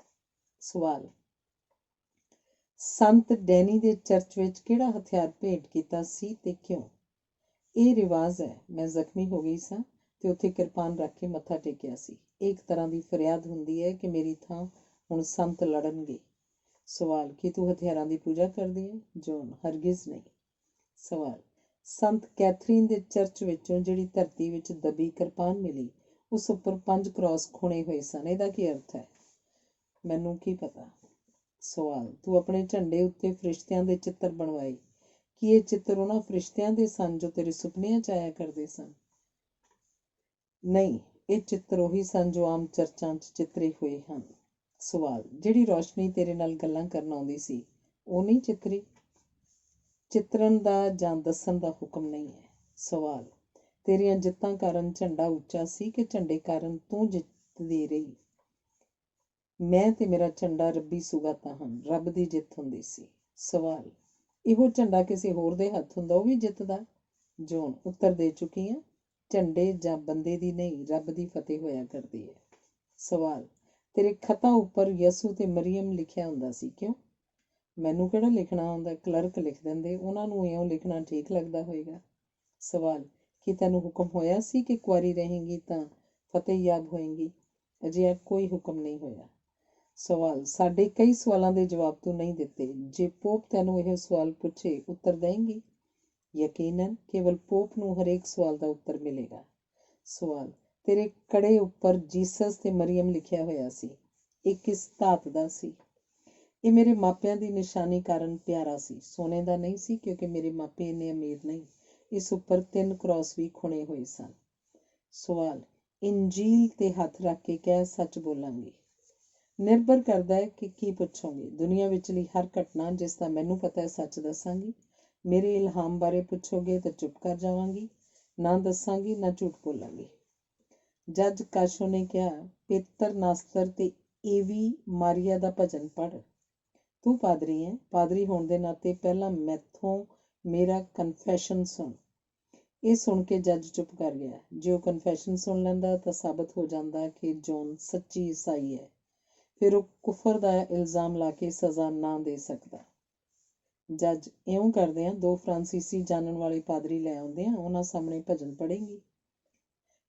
ਸਵਾਲ, ਸੰਤ ਡੈਨੀ ਦੇ ਚਰਚ ਵਿੱਚ ਕਿਹੜਾ ਹਥਿਆਰ ਭੇਟ ਕੀਤਾ ਸੀ ਤੇ ਕਿਉਂ? ਇਹ ਰਿਵਾਜ਼ ਹੈ। ਮੈਂ ਜ਼ਖਮੀ ਹੋ ਗਈ ਸਾਂ ਤੇ ਉੱਥੇ ਕਿਰਪਾਨ ਰੱਖ ਕੇ ਮੱਥਾ ਟੇਕਿਆ ਸੀ। ਇਹ ਇੱਕ ਤਰ੍ਹਾਂ ਦੀ ਫਰਿਆਦ ਹੁੰਦੀ ਹੈ ਕਿ ਮੇਰੀ ਥਾਂ ਹੁਣ ਸੰਤ ਲੜਨਗੇ। ਸਵਾਲ, ਕੀ ਤੂੰ ਹਥਿਆਰਾਂ ਦੀ ਪੂਜਾ ਕਰਦੀ ਹੈ? ਜੋਨ, ਹਰਗਿਜ਼ ਨਹੀਂ। ਸਵਾਲ, ਸੰਤ ਕੈਥਰੀਨ ਦੇ ਚਰਚ ਵਿੱਚੋਂ ਜਿਹੜੀ ਧਰਤੀ ਵਿੱਚ ਦਬੀ ਕਿਰਪਾਨ ਮਿਲੀ, ਉਸ ਉੱਪਰ 5 ਕ੍ਰਾਸ ਖੁਣੇ ਹੋਏ ਸਨ, ਇਹਦਾ ਕੀ ਅਰਥ ਹੈ? ਮੈਨੂੰ ਕੀ ਪਤਾ। ਸਵਾਲ, ਤੂੰ ਆਪਣੇ ਝੰਡੇ ਉੱਤੇ ਫਰਿਸ਼ਤਿਆਂ ਦੇ ਚਿੱਤਰ ਬਣਵਾਏ, ਕੀ ਇਹ ਚਿੱਤਰ ਉਹਨਾਂ ਫਰਿਸ਼ਤਿਆਂ ਦੇ ਸਨ ਜੋ ਤੇਰੇ ਸੁਪਨਿਆਂ 'ਚ ਆਇਆ ਕਰਦੇ ਸਨ? ਨਹੀਂ, ਇਹ ਚਿੱਤਰ ਉਹੀ ਸਨ ਜੋ ਆਮ ਚਰਚਾਂ 'ਚ ਚਿੱਤਰੇ ਹੋਏ ਹਨ। ਸਵਾਲ, ਜਿਹੜੀ ਰੌਸ਼ਨੀ ਤੇਰੇ ਨਾਲ ਗੱਲਾਂ ਕਰਨ ਆਉਂਦੀ ਸੀ ਉਹ ਨਹੀਂ ਚਿੱਤਰੀ? ਚਿੱਤਰਨ ਦਾ ਜਾਂ ਦੱਸਣ ਦਾ ਹੁਕਮ ਨਹੀਂ ਹੈ। ਸਵਾਲ, ਤੇਰੀਆਂ ਜਿੱਤਾਂ ਕਾਰਨ ਝੰਡਾ ਉੱਚਾ ਸੀ ਕਿ ਝੰਡੇ ਕਾਰਨ ਤੂੰ ਜਿੱਤਦੀ ਰਹੀ? ਮੈਂ ਤੇ ਮੇਰਾ ਝੰਡਾ ਰੱਬੀ ਸੁਗਾਤਾਂ ਹਨ, ਰੱਬ ਦੀ ਜਿੱਤ ਹੁੰਦੀ ਸੀ। ਸਵਾਲ, ਇਹੋ ਝੰਡਾ ਕਿਸੇ ਹੋਰ ਦੇ ਹੱਥ ਹੁੰਦਾ ਉਹ ਵੀ ਜਿੱਤਦਾ? ਜੋਨ, ਉੱਤਰ ਦੇ ਚੁੱਕੀ ਹਾਂ। ਝੰਡੇ ਜਾਂ ਬੰਦੇ ਦੀ ਨਹੀਂ, ਰੱਬ ਦੀ ਫਤਿਹ ਹੋਇਆ ਕਰਦੀ ਹੈ। ਸਵਾਲ, ਤੇਰੇ ਖਤਾਂ ਉੱਪਰ ਯਸੂ ਤੇ ਮਰੀਅਮ ਲਿਖਿਆ ਹੁੰਦਾ ਸੀ, ਕਿਉਂ? ਮੈਨੂੰ ਕਿਹੜਾ ਲਿਖਣਾ ਆਉਂਦਾ, ਕਲਰਕ ਲਿਖ ਦਿੰਦੇ, ਉਹਨਾਂ ਨੂੰ ਇਉਂ ਲਿਖਣਾ ਠੀਕ ਲੱਗਦਾ ਹੋਏਗਾ। ਸਵਾਲ, ਕੀ ਤੈਨੂੰ ਹੁਕਮ ਹੋਇਆ ਸੀ ਕਿ ਕੁਆਰੀ ਰਹੇਂਗੀ ਤਾਂ ਫਤਿਹਯਾਬ ਹੋਏਂਗੀ? ਅਜਿਹਾ ਕੋਈ ਹੁਕਮ ਨਹੀਂ ਹੋਇਆ। ਸਵਾਲ, ਸਾਡੇ ਕਈ ਸਵਾਲਾਂ ਦੇ ਜਵਾਬ ਤੂੰ ਨਹੀਂ ਦਿੱਤੇ। ਜੇ ਪੋਪ ਤੈਨੂੰ ਇਹ ਸਵਾਲ ਪੁੱਛੇ, ਉੱਤਰ ਦੇਂਗੀ? ਯਕੀਨਨ, ਕੇਵਲ ਪੋਪ ਨੂੰ ਹਰੇਕ ਸਵਾਲ ਦਾ ਉੱਤਰ ਮਿਲੇਗਾ। ਸਵਾਲ, ਤੇਰੇ ਕੜੇ ਉੱਪਰ ਜੀਸਸ ਤੇ ਮਰੀਅਮ ਲਿਖਿਆ ਹੋਇਆ ਸੀ, ਇਹ ਕਿਸ ਧਾਤ ਦਾ ਸੀ? ਇਹ ਮੇਰੇ ਮਾਪਿਆਂ ਦੀ ਨਿਸ਼ਾਨੀ ਕਾਰਨ ਪਿਆਰਾ ਸੀ, ਸੋਨੇ ਦਾ ਨਹੀਂ ਸੀ, ਕਿਉਂਕਿ ਮੇਰੇ ਮਾਪੇ ਇੰਨੇ ਅਮੀਰ ਨਹੀਂ। ਇਸ ਉੱਪਰ 3 ਕ੍ਰਾਸ ਵੀ ਖੁਣੇ ਹੋਏ ਸਨ। ਸਵਾਲ, ਇੰਜੀਲ ਤੇ ਹੱਥ ਰੱਖ ਕੇ ਕਹਿ, ਸੱਚ ਬੋਲਾਂਗੀ। ਨਿਰਭਰ ਕਰਦਾ ਹੈ ਕਿ ਕੀ ਪੁੱਛੋਗੇ। ਦੁਨੀਆ ਵਿਚਲੀ ਹਰ ਘਟਨਾ ਜਿਸ ਦਾ ਮੈਨੂੰ ਪਤਾ ਹੈ ਸੱਚ ਦੱਸਾਂਗੀ। ਮੇਰੇ ਇਲਹਾਮ ਬਾਰੇ ਪੁੱਛੋਗੇ ਤਾਂ ਚੁੱਪ ਕਰ ਜਾਵਾਂਗੀ, ਨਾ ਦੱਸਾਂਗੀ ਨਾ ਝੂਠ ਬੋਲਾਂਗੀ। ਜੱਜ ਕਾਸ਼ੋ ਨੇ ਕਿਹਾ, ਪੇਤਰ ਨਾਸਤਰ ਤੇ ਏਵੀ ਮਾਰੀਆ ਦਾ ਭਜਨ ਪੜ੍ਹ। ਤੂੰ ਪਾਦਰੀ ਹੈ, ਪਾਦਰੀ ਹੋਣ ਦੇ ਨਾਤੇ ਪਹਿਲਾਂ ਮੈਥੋਂ ਮੇਰਾ ਕਨਫੈਸ਼ਨ ਸੁਣ। ਇਹ ਸੁਣ ਕੇ ਜੱਜ ਚੁੱਪ ਕਰ ਗਿਆ। ਜੇ ਉਹ ਕਨਫੈਸ਼ਨ ਸੁਣ ਲੈਂਦਾ ਤਾਂ ਸਾਬਤ ਹੋ ਜਾਂਦਾ ਕਿ ਜੋਨ ਸੱਚੀ ਈਸਾਈ ਹੈ। ਫਿਰ ਉਹ ਕੁਫਰ ਦਾ ਇਲਜ਼ਾਮ ਲਾ ਕੇ ਸਜ਼ਾ ਨਾ ਦੇ ਸਕਦਾ। ਜੱਜ, ਇਉਂ ਕਰਦੇ ਹਾਂ, 2 ਫਰਾਂਸੀਸੀ ਜਾਣਨ ਵਾਲੇ ਪਾਦਰੀ ਲੈ ਆਉਂਦੇ ਹਾਂ, ਉਹਨਾਂ ਸਾਹਮਣੇ ਭਜਨ ਪੜ੍ਹੇਂਗੀ।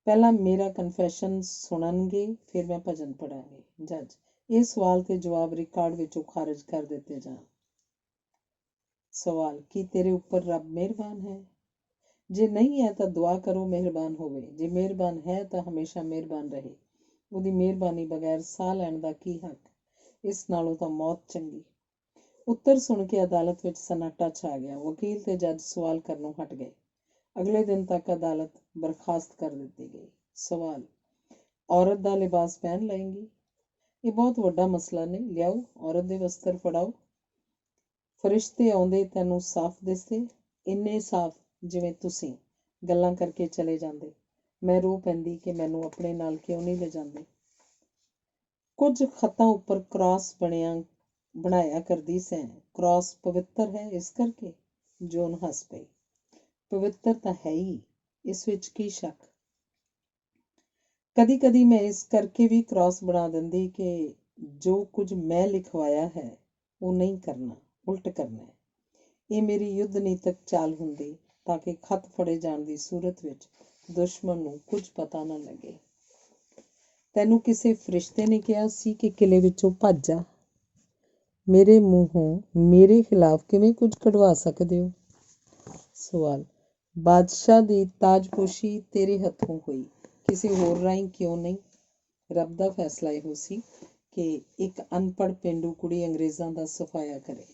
ਪਹਿਲਾਂ ਮੇਰਾ ਕਨਫੈਸ਼ਨ ਸੁਣਨਗੇ, ਫਿਰ ਮੈਂ ਭਜਨ ਪੜ੍ਹਾਂਗੀ। ਜੱਜ, ਇਹ ਸਵਾਲ ਤੇ ਜਵਾਬ ਰਿਕਾਰਡ ਵਿੱਚੋਂ ਖਾਰਜ ਕਰ ਦਿੱਤੇ ਜਾਣ। ਸਵਾਲ, ਕੀ ਤੇਰੇ ਉੱਪਰ ਰੱਬ ਮਿਹਰਬਾਨ ਹੈ? ਜੇ ਨਹੀਂ ਹੈ ਤਾਂ ਦੁਆ ਕਰੋ ਮਿਹਰਬਾਨ ਹੋਵੇ, ਜੇ ਮਿਹਰਬਾਨ ਹੈ ਤਾਂ ਹਮੇਸ਼ਾ ਮਿਹਰਬਾਨ ਰਹੇ। ਉਹਦੀ ਮਿਹਰਬਾਨੀ ਬਗੈਰ ਸਾਹ ਲੈਣ ਦਾ ਕੀ ਹੱਕ, ਇਸ ਨਾਲੋਂ ਤਾਂ ਮੌਤ ਚੰਗੀ। ਉੱਤਰ ਸੁਣ ਕੇ ਅਦਾਲਤ ਵਿੱਚ ਸਨਾਟਾ ਛਾ ਗਿਆ। ਵਕੀਲ ਤੇ ਜੱਜ ਸਵਾਲ ਕਰਨੋਂ ਹਟ ਗਏ। ਅਗਲੇ ਦਿਨ ਤੱਕ ਅਦਾਲਤ ਬਰਖਾਸਤ ਕਰ ਦਿੱਤੀ ਗਈ। ਸਵਾਲ, ਔਰਤ ਦਾ ਲਿਬਾਸ ਪਹਿਨ ਲਏਂਗੀ? ਇਹ ਬਹੁਤ ਵੱਡਾ ਮਸਲਾ ਨੇ, ਲਿਆਓ ਔਰਤ ਦੇ ਵਸਤਰ ਫੜਾਓ। ਫਰਿਸ਼ਤੇ ਆਉਂਦੇ ਤੈਨੂੰ ਸਾਫ਼ ਦਿਸਦੇ, ਇੰਨੇ ਸਾਫ਼ ਜਿਵੇਂ ਤੁਸੀਂ ਗੱਲਾਂ ਕਰਕੇ ਚਲੇ ਜਾਂਦੇ। ਮੈਂ ਰੋ ਪੈਂਦੀ ਕਿ ਮੈਨੂੰ ਆਪਣੇ ਨਾਲ ਕਿਉਂ ਨਹੀਂ ਲਿਜਾਂਦੇ। ਕੁਝ ਖੱਤਾਂ ਉੱਪਰ ਕ੍ਰਾਸ ਬਣਾਇਆ ਕਰਦੀ ਸੈਂ। ਕ੍ਰਾਸ ਪਵਿੱਤਰ ਹੈ ਇਸ ਕਰਕੇ? ਜੋਨ ਹੱਸ ਪਈ। ਪਵਿੱਤਰ ਤਾਂ ਹੈ ਹੀ, ਇਸ ਵਿੱਚ ਕੀ ਸ਼ੱਕ। ਕਦੀ ਕਦੀ ਮੈਂ ਇਸ ਕਰਕੇ ਵੀ ਕ੍ਰਾਸ ਬਣਾ ਦਿੰਦੀ ਕਿ ਜੋ ਕੁਝ ਮੈਂ ਲਿਖਵਾਇਆ ਹੈ ਉਹ ਨਹੀਂ ਕਰਨਾ, ਉਲਟ ਕਰਨਾ ਹੈ। ਇਹ ਮੇਰੀ ਯੁੱਧ ਨੀਤਕ ਚਾਲ ਹੁੰਦੀ ਤਾਂ ਕਿ ਖੱਤ ਫੜੇ ਜਾਣ ਦੀ ਸੂਰਤ ਵਿੱਚ ਦੁਸ਼ਮਣ ਨੂੰ ਕੁਝ ਪਤਾ ਨਾ ਲੱਗੇ। ਤੈਨੂੰ ਕਿਸੇ ਫਰਿਸ਼ਤੇ ਨੇ ਕਿਹਾ ਸੀ ਕਿ ਕਿਲੇ ਵਿੱਚੋਂ ਭੱਜ ਜਾ? ਮੇਰੇ ਮੂੰਹੋਂ ਮੇਰੇ ਖਿਲਾਫ ਕਿਵੇਂ ਕੁਝ ਕਢਵਾ ਸਕਦੇ ਹੋ? ਸਵਾਲ, ਬਾਦਸ਼ਾਹ ਦੀ ਤਾਜਪੋਸ਼ੀ ਤੇਰੇ ਹੱਥੋਂ ਹੋਈ, ਕਿਸੇ ਹੋਰ ਰਾਹੀਂ ਕਿਉਂ ਨਹੀਂ? ਰੱਬ ਦਾ ਫੈਸਲਾ ਇਹੋ ਸੀ ਕਿ ਇੱਕ ਅਨਪੜ੍ਹ ਪੇਂਡੂ ਕੁੜੀ ਅੰਗਰੇਜ਼ਾਂ ਦਾ ਸਫਾਇਆ ਕਰੇ।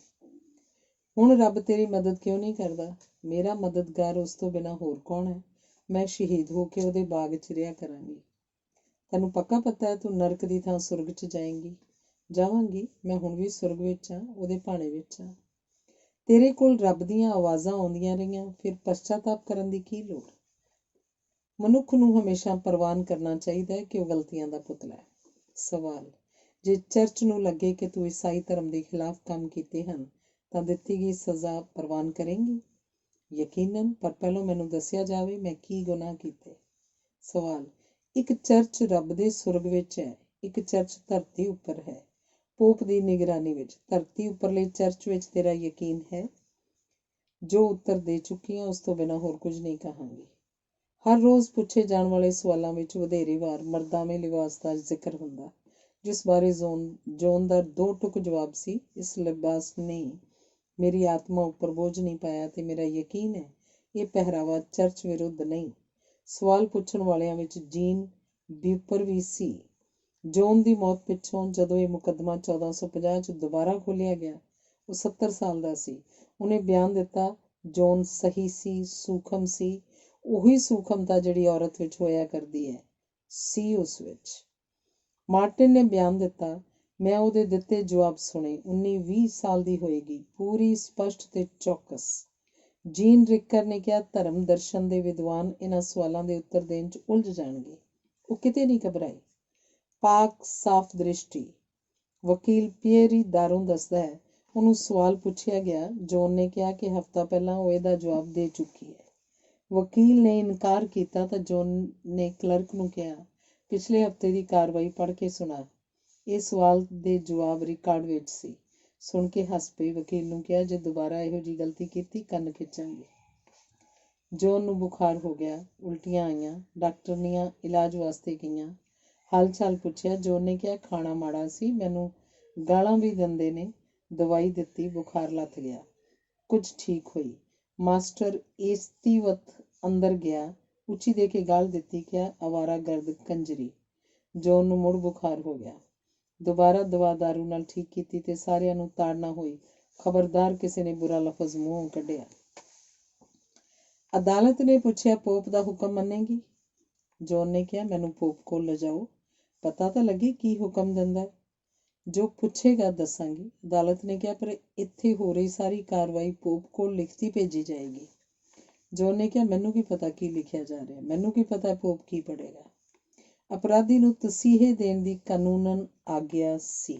ਹੁਣ ਰੱਬ ਤੇਰੀ ਮਦਦ ਕਿਉਂ ਨਹੀਂ ਕਰਦਾ? ਮੇਰਾ ਮਦਦਗਾਰ ਉਸ ਤੋਂ ਬਿਨਾਂ ਹੋਰ ਕੌਣ ਹੈ? ਮੈਂ ਸ਼ਹੀਦ ਹੋ ਕੇ ਉਹਦੇ ਬਾਗ 'ਚ ਰਿਹਾ ਕਰਾਂਗੀ। ਤੈਨੂੰ ਪੱਕਾ ਪਤਾ ਹੈ ਤੂੰ ਨਰਕ ਦੀ ਥਾਂ ਸੁਰਗ 'ਚ ਜਾਏਂਗੀ? ਜਾਵਾਂਗੀ, ਮੈਂ ਹੁਣ ਵੀ ਸੁਰਗ ਵਿੱਚ ਹਾਂ, ਉਹਦੇ ਭਾਣੇ ਵਿੱਚ ਹਾਂ। ਤੇਰੇ ਕੋਲ ਰੱਬ ਦੀਆਂ ਆਵਾਜ਼ਾਂ ਆਉਂਦੀਆਂ ਰਹੀਆਂ, ਫਿਰ ਪਛਤਾਤਾਪ ਕਰਨ ਦੀ ਕੀ ਲੋੜ? ਮਨੁੱਖ ਨੂੰ ਹਮੇਸ਼ਾ ਪ੍ਰਵਾਨ ਕਰਨਾ ਚਾਹੀਦਾ ਹੈ ਕਿ ਉਹ ਗਲਤੀਆਂ ਦਾ ਪੁਤਲਾ ਹੈ। ਸਵਾਲ, ਜੇ ਚਰਚ ਨੂੰ ਲੱਗੇ ਕਿ ਤੂੰ ਈਸਾਈ ਧਰਮ ਦੇ ਖਿਲਾਫ ਕੰਮ ਕੀਤੇ ਹਨ ਤਾਂ ਦਿੱਤੀ ਗਈ ਸਜ਼ਾ ਪ੍ਰਵਾਨ ਕਰੇਂਗੀ? ਯਕੀਨਨ, ਪਰ ਪਹਿਲਾਂ ਮੈਨੂੰ ਦੱਸਿਆ ਜਾਵੇ ਮੈਂ ਕੀ ਗੁਨਾਹ ਕੀਤੇ। ਸਵਾਲ, ਇੱਕ ਚਰਚ ਰੱਬ ਦੇ ਸੁਰਗ ਵਿੱਚ ਹੈ, ਇੱਕ ਚਰਚ ਧਰਤੀ ਉੱਪਰ ਹੈ, ਪੋਪ ਦੀ ਨਿਗਰਾਨੀ ਵਿੱਚ। ਧਰਤੀ ਉੱਪਰਲੇ ਚਰਚ ਵਿੱਚ ਤੇਰਾ ਯਕੀਨ ਹੈ? ਜੋ ਉੱਤਰ ਦੇ ਚੁੱਕੀ ਹਾਂ ਉਸ ਤੋਂ ਬਿਨਾਂ ਹੋਰ ਕੁਝ ਨਹੀਂ ਕਹਾਂਗੀ। ਹਰ ਰੋਜ਼ ਪੁੱਛੇ ਜਾਣ ਵਾਲੇ ਸਵਾਲਾਂ ਵਿੱਚ ਵਧੇਰੇ ਵਾਰ ਮਰਦਾਵੇਂ ਲਿਬਾਸ ਦਾ ਜ਼ਿਕਰ ਹੁੰਦਾ, ਜਿਸ ਬਾਰੇ ਜੋਨ ਦਾ ਦੋ ਟੁਕ ਜਵਾਬ ਸੀ। ਇਸ ਲਿਬਾਸ ਨੇ ਮੇਰੀ ਆਤਮਾ ਉੱਪਰ ਬੋਝ ਨਹੀਂ ਪਾਇਆ ਤੇ ਮੇਰਾ ਯਕੀਨ ਹੈ ਇਹ ਪਹਿਰਾਵਾ ਚਰਚ ਵਿਰੁੱਧ ਨਹੀਂ। ਸਵਾਲ ਪੁੱਛਣ ਵਾਲਿਆਂ ਵਿੱਚ ਜੀਨ ਬਿਊਪਰ ਵੀ ਸੀ। ਜੋਨ ਦੀ ਮੌਤ ਪਿੱਛੋਂ ਜਦੋਂ ਇਹ ਮੁਕੱਦਮਾ 1450 'ਚ ਦੁਬਾਰਾ ਖੋਲ੍ਹਿਆ ਗਿਆ, ਉਹ 70 ਸਾਲ ਦਾ ਸੀ। ਉਹਨੇ ਬਿਆਨ ਦਿੱਤਾ ਜੋਨ ਸਹੀ ਸੀ, ਸੂਖਮ ਸੀ, ਉਹੀ ਸੂਖਮਤਾ ਜਿਹੜੀ ਔਰਤ ਵਿੱਚ ਹੋਇਆ ਕਰਦੀ ਹੈ ਸੀ ਉਸ ਵਿੱਚ। ਮਾਰਟਿਨ ਨੇ ਬਿਆਨ ਦਿੱਤਾ, ਮੈਂ ਉਹਦੇ ਦਿੱਤੇ ਜਵਾਬ ਸੁਣੇ। 19-20 ਸਾਲ ਦੀ ਹੋਏਗੀ, ਪੂਰੀ ਸਪਸ਼ਟ ਤੇ ਚੌਕਸ। ਜੀਨ ਰਿਕਰ ਨੇ ਕਿਹਾ, ਧਰਮ ਦਰਸ਼ਨ ਦੇ ਵਿਦਵਾਨ ਇਹਨਾਂ ਸਵਾਲਾਂ ਦੇ ਉੱਤਰ ਦੇਣ 'ਚ ਉਲਝ ਜਾਣਗੇ। ਉਹ ਕਿਤੇ ਨਹੀਂ ਘਬਰਾਈ। ਪਾਕ ਸਾਫ਼ ਦ੍ਰਿਸ਼ਟੀ। ਵਕੀਲ ਪੀਅਰੀ ਦਾਰੋਂ ਦੱਸਦਾ ਹੈ, ਉਹਨੂੰ ਸਵਾਲ ਪੁੱਛਿਆ ਗਿਆ। ਜੋਨ ਨੇ ਕਿਹਾ ਕਿ ਹਫ਼ਤਾ ਪਹਿਲਾਂ ਉਹ ਇਹਦਾ ਜਵਾਬ ਦੇ ਚੁੱਕੀ ਹੈ। ਵਕੀਲ ਨੇ ਇਨਕਾਰ ਕੀਤਾ ਤਾਂ ਜੋਨ ਨੇ ਕਲਰਕ ਨੂੰ ਕਿਹਾ, ਪਿਛਲੇ ਹਫ਼ਤੇ ਦੀ ਕਾਰਵਾਈ ਪੜ੍ਹ ਕੇ ਸੁਣਾ। ਇਹ ਸਵਾਲ ਦੇ ਜਵਾਬ ਰਿਕਾਰਡ ਵਿੱਚ ਸੀ। ਸੁਣ ਕੇ ਹੱਸ ਪਈ। ਵਕੀਲ ਨੂੰ ਕਿਹਾ, ਜੇ ਦੁਬਾਰਾ ਇਹੋ ਜਿਹੀ ਗਲਤੀ ਕੀਤੀ ਕੰਨ ਖਿੱਚਾਂਗੇ। ਜੋਨ ਨੂੰ ਬੁਖਾਰ ਹੋ ਗਿਆ, ਉਲਟੀਆਂ ਆਈਆਂ। ਡਾਕਟਰਨੀਆਂ ਇਲਾਜ ਵਾਸਤੇ ਗਈਆਂ, ਹਾਲ ਚਾਲ ਪੁੱਛਿਆ। ਜੋਨ ਨੇ ਕਿਹਾ, ਖਾਣਾ ਮਾੜਾ ਸੀ, ਮੈਨੂੰ ਗਾਲਾਂ ਵੀ ਦਿੰਦੇ ਨੇ। ਦਵਾਈ ਦਿੱਤੀ, ਬੁਖਾਰ ਲੱਥ ਗਿਆ, ਕੁਝ ਠੀਕ ਹੋਈ। ਮਾਸਟਰ ਏਸਤੀਵਤ ਅੰਦਰ ਗਿਆ, ਉੱਚੀ ਦੇ ਕੇ ਗਾਲ ਦਿੱਤੀ, ਕਿਹਾ, ਅਵਾਰਾ ਗਰਦ ਕੰਜਰੀ। ਜੋਨ ਨੂੰ ਮੁੜ ਬੁਖਾਰ ਹੋ ਗਿਆ। ਦੁਬਾਰਾ ਦਵਾ ਦਾਰੂ ਨਾਲ ਠੀਕ ਕੀਤੀ ਤੇ ਸਾਰਿਆਂ ਨੂੰ ਤਾੜਨਾ ਹੋਈ। ਖਬਰਦਾਰ ਕਿਸੇ ਨੇ ਬੁਰਾ ਲਫ਼ਜ਼ ਮੂੰਹੋਂ ਕੱਢਿਆ। ਅਦਾਲਤ ਨੇ ਪੁੱਛਿਆ, ਪੋਪ ਦਾ ਹੁਕਮ ਮੰਨੇਗੀ? ਜੋਨ ਨੇ ਕਿਹਾ, ਮੈਨੂੰ ਪੋਪ ਕੋਲ ਲਿਜਾਓ, ਪਤਾ ਤਾਂ ਲੱਗੇ ਕੀ ਹੁਕਮ ਦਿੰਦਾ। ਜੋ ਪੁੱਛੇਗਾ ਦੱਸਾਂਗੀ। ਅਦਾਲਤ ਨੇ ਕਿਹਾ, ਪਰ ਇੱਥੇ ਹੋ ਰਹੀ ਸਾਰੀ ਕਾਰਵਾਈ ਪੋਪ ਕੋਲ ਲਿਖਤੀ ਭੇਜੀ ਜਾਏਗੀ। ਜੋਨ ਨੇ ਕਿਹਾ, ਮੈਨੂੰ ਕੀ ਪਤਾ ਕੀ ਲਿਖਿਆ ਜਾ ਰਿਹਾ, ਮੈਨੂੰ ਕੀ ਪਤਾ ਪੋਪ ਕੀ ਪੜ੍ਹੇਗਾ। ਅਪਰਾਧੀ ਨੂੰ ਤਸੀਹੇ ਦੇਣ ਦੀ ਕਾਨੂੰਨਨ ਆਗਿਆ ਸੀ।